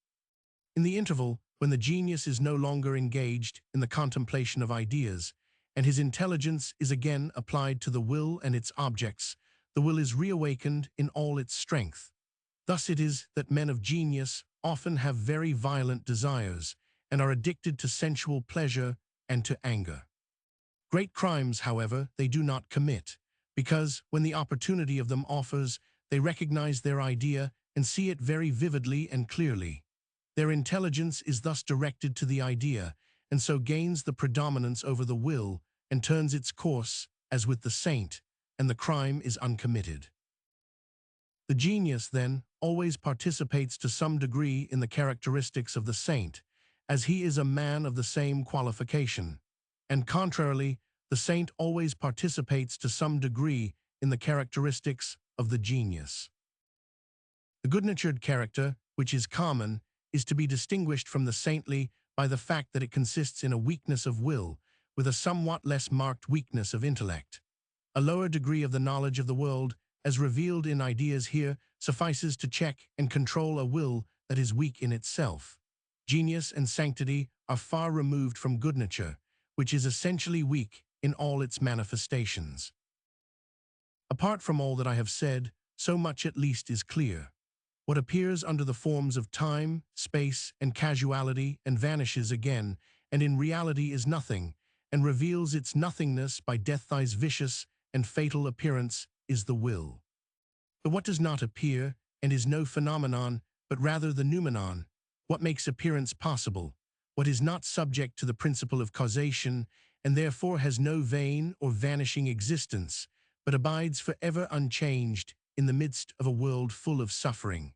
In the interval, when the genius is no longer engaged in the contemplation of ideas, and his intelligence is again applied to the will and its objects, the will is reawakened in all its strength. Thus it is that men of genius often have very violent desires, and are addicted to sensual pleasure and to anger. Great crimes, however, they do not commit, because, when the opportunity of them offers, they recognize their idea and see it very vividly and clearly. Their intelligence is thus directed to the idea, and so gains the predominance over the will, and turns its course, as with the saint, and the crime is uncommitted. The genius, then, always participates to some degree in the characteristics of the saint, as he is a man of the same qualification, and contrarily, the saint always participates to some degree in the characteristics of the genius. The good-natured character, which is common, is to be distinguished from the saintly by the fact that it consists in a weakness of will, with a somewhat less marked weakness of intellect. A lower degree of the knowledge of the world, as revealed in ideas here, suffices to check and control a will that is weak in itself. Genius and sanctity are far removed from good nature, which is essentially weak in all its manifestations. Apart from all that I have said, so much at least is clear. What appears under the forms of time, space, and casuality and vanishes again, and in reality is nothing, and reveals its nothingness by death's vicious and fatal appearance, is the will. But what does not appear, and is no phenomenon, but rather the noumenon, what makes appearance possible, what is not subject to the principle of causation, and therefore has no vain or vanishing existence, but abides forever unchanged in the midst of a world full of suffering.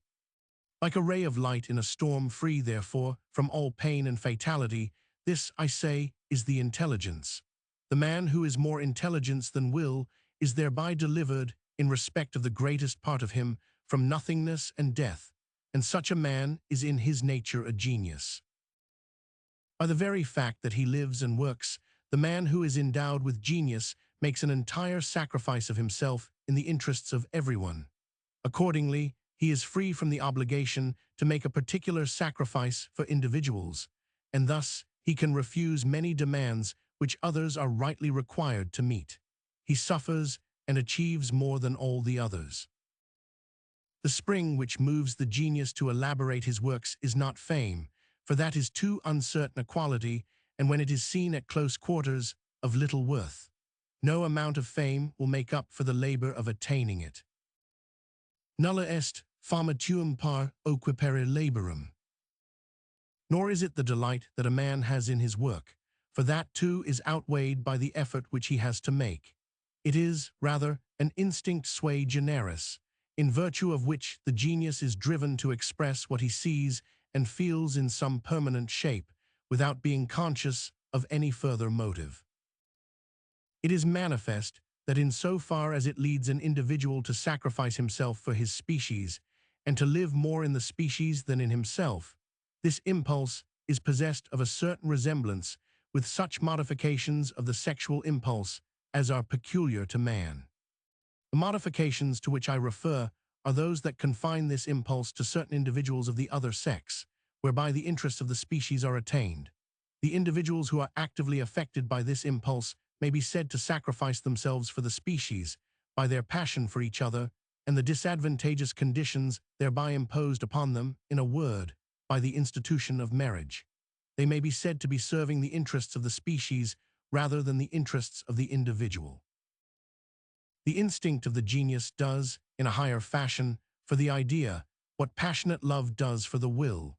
Like a ray of light in a storm, free, therefore, from all pain and fatality, this, I say, is the intelligence. The man who is more intelligence than will is thereby delivered, in respect of the greatest part of him, from nothingness and death, and such a man is in his nature a genius. By the very fact that he lives and works, the man who is endowed with genius makes an entire sacrifice of himself in the interests of everyone. Accordingly, he is free from the obligation to make a particular sacrifice for individuals, and thus he can refuse many demands which others are rightly required to meet. He suffers and achieves more than all the others. The spring which moves the genius to elaborate his works is not fame, for that is too uncertain a quality, and when it is seen at close quarters, of little worth. No amount of fame will make up for the labor of attaining it. Nulla est famatuum par oquipere laborum. Nor is it the delight that a man has in his work, for that too is outweighed by the effort which he has to make. It is, rather, an instinct sui generis, in virtue of which the genius is driven to express what he sees and feels in some permanent shape, without being conscious of any further motive. It is manifest that in so far as it leads an individual to sacrifice himself for his species, and to live more in the species than in himself, this impulse is possessed of a certain resemblance with such modifications of the sexual impulse as are peculiar to man. The modifications to which I refer are those that confine this impulse to certain individuals of the other sex, whereby the interests of the species are attained. The individuals who are actively affected by this impulse may be said to sacrifice themselves for the species by their passion for each other and the disadvantageous conditions thereby imposed upon them, in a word, by the institution of marriage. They may be said to be serving the interests of the species rather than the interests of the individual. The instinct of the genius does, in a higher fashion, for the idea, what passionate love does for the will.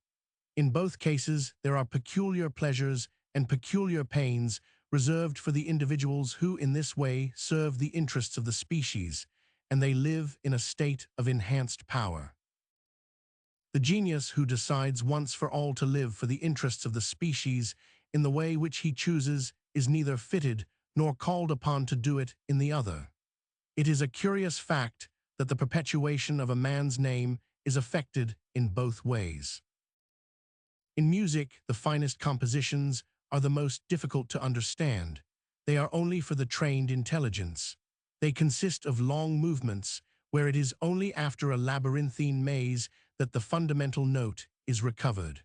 In both cases, there are peculiar pleasures and peculiar pains reserved for the individuals who in this way serve the interests of the species, and they live in a state of enhanced power. The genius who decides once for all to live for the interests of the species in the way which he chooses is neither fitted nor called upon to do it in the other. It is a curious fact that the perpetuation of a man's name is effected in both ways. In music, the finest compositions are the most difficult to understand. They are only for the trained intelligence. They consist of long movements, where it is only after a labyrinthine maze that the fundamental note is recovered.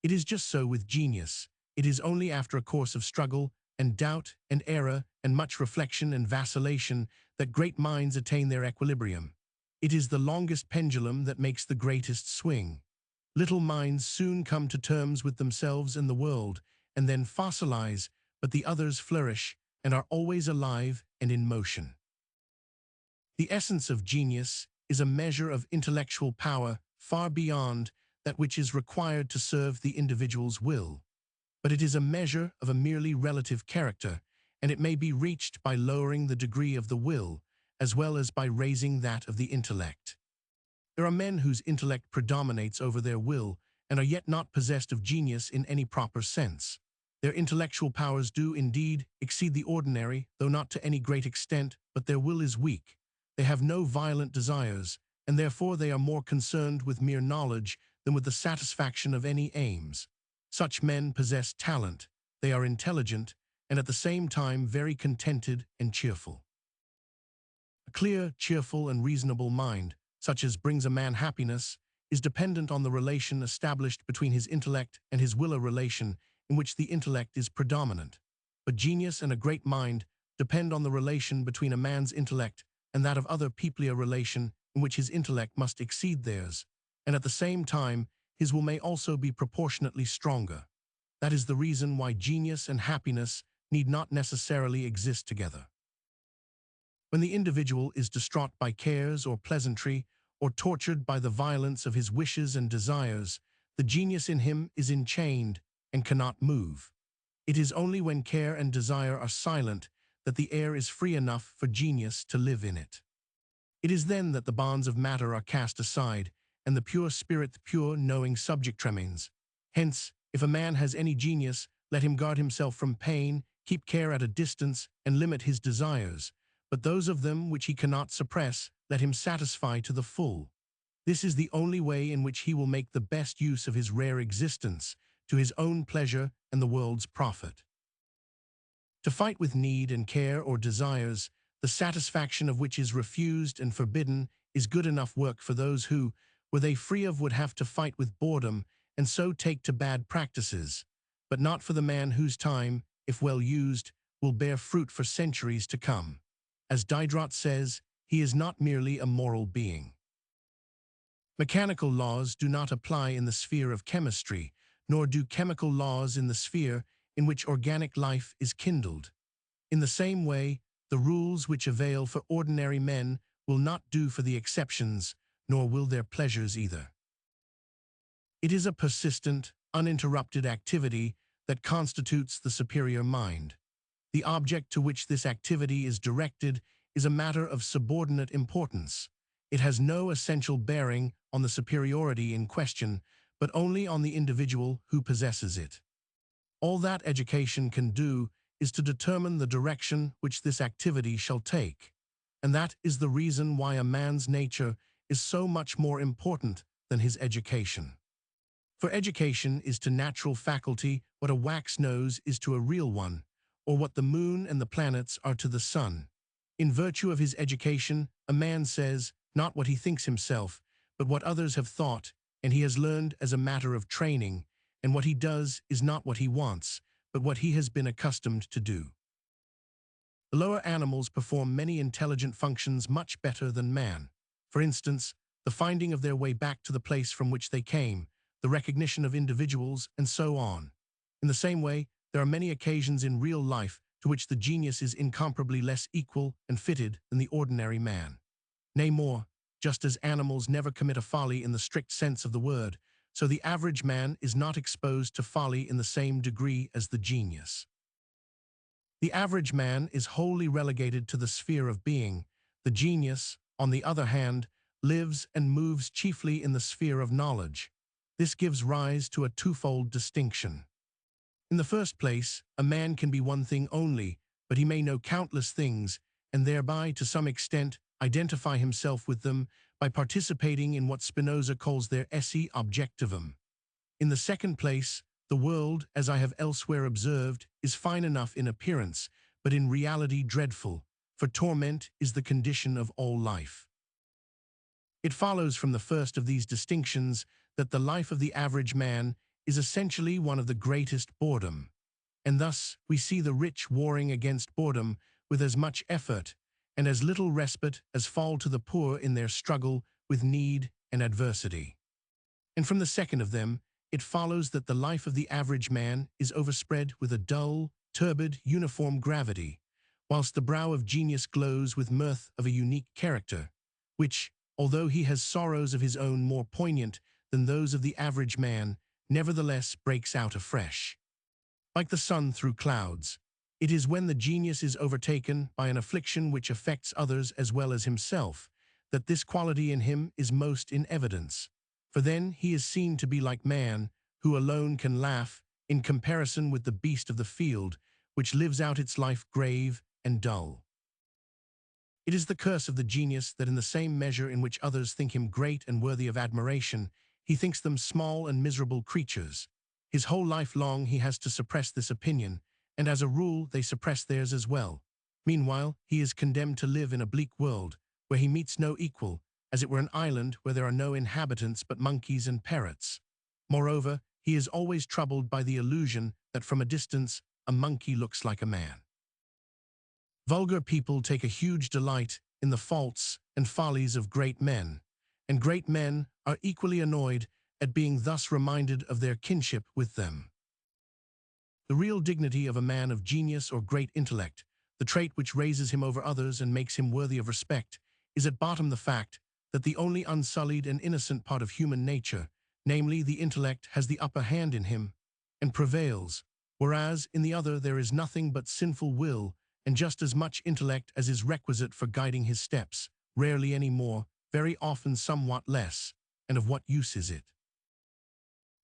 It is just so with genius. It is only after a course of struggle and doubt and error and much reflection and vacillation that great minds attain their equilibrium. It is the longest pendulum that makes the greatest swing. Little minds soon come to terms with themselves and the world, and then fossilize, but the others flourish and are always alive and in motion. The essence of genius is a measure of intellectual power far beyond that which is required to serve the individual's will. But it is a measure of a merely relative character, and it may be reached by lowering the degree of the will, as well as by raising that of the intellect. There are men whose intellect predominates over their will, and are yet not possessed of genius in any proper sense. Their intellectual powers do, indeed, exceed the ordinary, though not to any great extent, but their will is weak. They have no violent desires, and therefore they are more concerned with mere knowledge than with the satisfaction of any aims. Such men possess talent, they are intelligent, and at the same time very contented and cheerful. A clear, cheerful, and reasonable mind, such as brings a man happiness, is dependent on the relation established between his intellect and his will, a relation in which the intellect is predominant. But genius and a great mind depend on the relation between a man's intellect and that of other people, a relation in which his intellect must exceed theirs, and at the same time his will may also be proportionately stronger. That is the reason why genius and happiness need not necessarily exist together. When the individual is distraught by cares or pleasantry, or tortured by the violence of his wishes and desires, the genius in him is enchained and cannot move. It is only when care and desire are silent that the air is free enough for genius to live in it. It is then that the bonds of matter are cast aside, and the pure spirit, the pure knowing subject remains. Hence, if a man has any genius, let him guard himself from pain, keep care at a distance, and limit his desires. But those of them which he cannot suppress, let him satisfy to the full. This is the only way in which he will make the best use of his rare existence, to his own pleasure and the world's profit. To fight with need and care or desires, the satisfaction of which is refused and forbidden, is good enough work for those who, were they free of, would have to fight with boredom, and so take to bad practices, but not for the man whose time, if well used, will bear fruit for centuries to come. As Diderot says, he is not merely a moral being. Mechanical laws do not apply in the sphere of chemistry, nor do chemical laws in the sphere in which organic life is kindled. In the same way, the rules which avail for ordinary men will not do for the exceptions, nor will their pleasures either. It is a persistent, uninterrupted activity that constitutes the superior mind. The object to which this activity is directed is a matter of subordinate importance. It has no essential bearing on the superiority in question, but only on the individual who possesses it. All that education can do is to determine the direction which this activity shall take, and that is the reason why a man's nature is so much more important than his education. For education is to natural faculty what a wax nose is to a real one, or what the moon and the planets are to the sun. In virtue of his education, a man says, not what he thinks himself, but what others have thought, and he has learned as a matter of training, and what he does is not what he wants, but what he has been accustomed to do. The lower animals perform many intelligent functions much better than man. For instance, the finding of their way back to the place from which they came, the recognition of individuals, and so on. In the same way, there are many occasions in real life to which the genius is incomparably less equal and fitted than the ordinary man. Nay more, just as animals never commit a folly in the strict sense of the word, so the average man is not exposed to folly in the same degree as the genius. The average man is wholly relegated to the sphere of being. The genius, on the other hand, lives and moves chiefly in the sphere of knowledge. This gives rise to a twofold distinction. In the first place, a man can be one thing only, but he may know countless things, and thereby, to some extent, identify himself with them by participating in what Spinoza calls their esse objectivum. In the second place, the world, as I have elsewhere observed, is fine enough in appearance, but in reality dreadful, for torment is the condition of all life. It follows from the first of these distinctions that the life of the average man is essentially one of the greatest boredom, and thus we see the rich warring against boredom with as much effort and as little respite as fall to the poor in their struggle with need and adversity. And from the second of them, it follows that the life of the average man is overspread with a dull, turbid, uniform gravity, whilst the brow of genius glows with mirth of a unique character, which, although he has sorrows of his own more poignant than those of the average man, nevertheless breaks out afresh. Like the sun through clouds, it is when the genius is overtaken by an affliction which affects others as well as himself, that this quality in him is most in evidence. For then he is seen to be like man, who alone can laugh, in comparison with the beast of the field, which lives out its life grave and dull. It is the curse of the genius that in the same measure in which others think him great and worthy of admiration, he thinks them small and miserable creatures. His whole life long he has to suppress this opinion, and as a rule they suppress theirs as well. Meanwhile, he is condemned to live in a bleak world, where he meets no equal, as it were an island where there are no inhabitants but monkeys and parrots. Moreover, he is always troubled by the illusion that from a distance a monkey looks like a man. Vulgar people take a huge delight in the faults and follies of great men, and great men are equally annoyed at being thus reminded of their kinship with them. The real dignity of a man of genius or great intellect, the trait which raises him over others and makes him worthy of respect, is at bottom the fact that the only unsullied and innocent part of human nature, namely the intellect, has the upper hand in him and prevails, whereas in the other there is nothing but sinful will and just as much intellect as is requisite for guiding his steps, rarely any more, very often somewhat less, and of what use is it?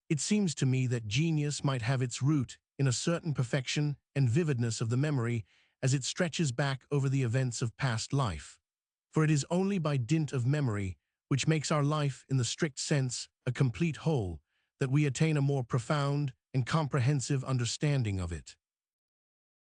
It seems to me that genius might have its root in a certain perfection and vividness of the memory as it stretches back over the events of past life. For it is only by dint of memory, which makes our life in the strict sense a complete whole, that we attain a more profound and comprehensive understanding of it.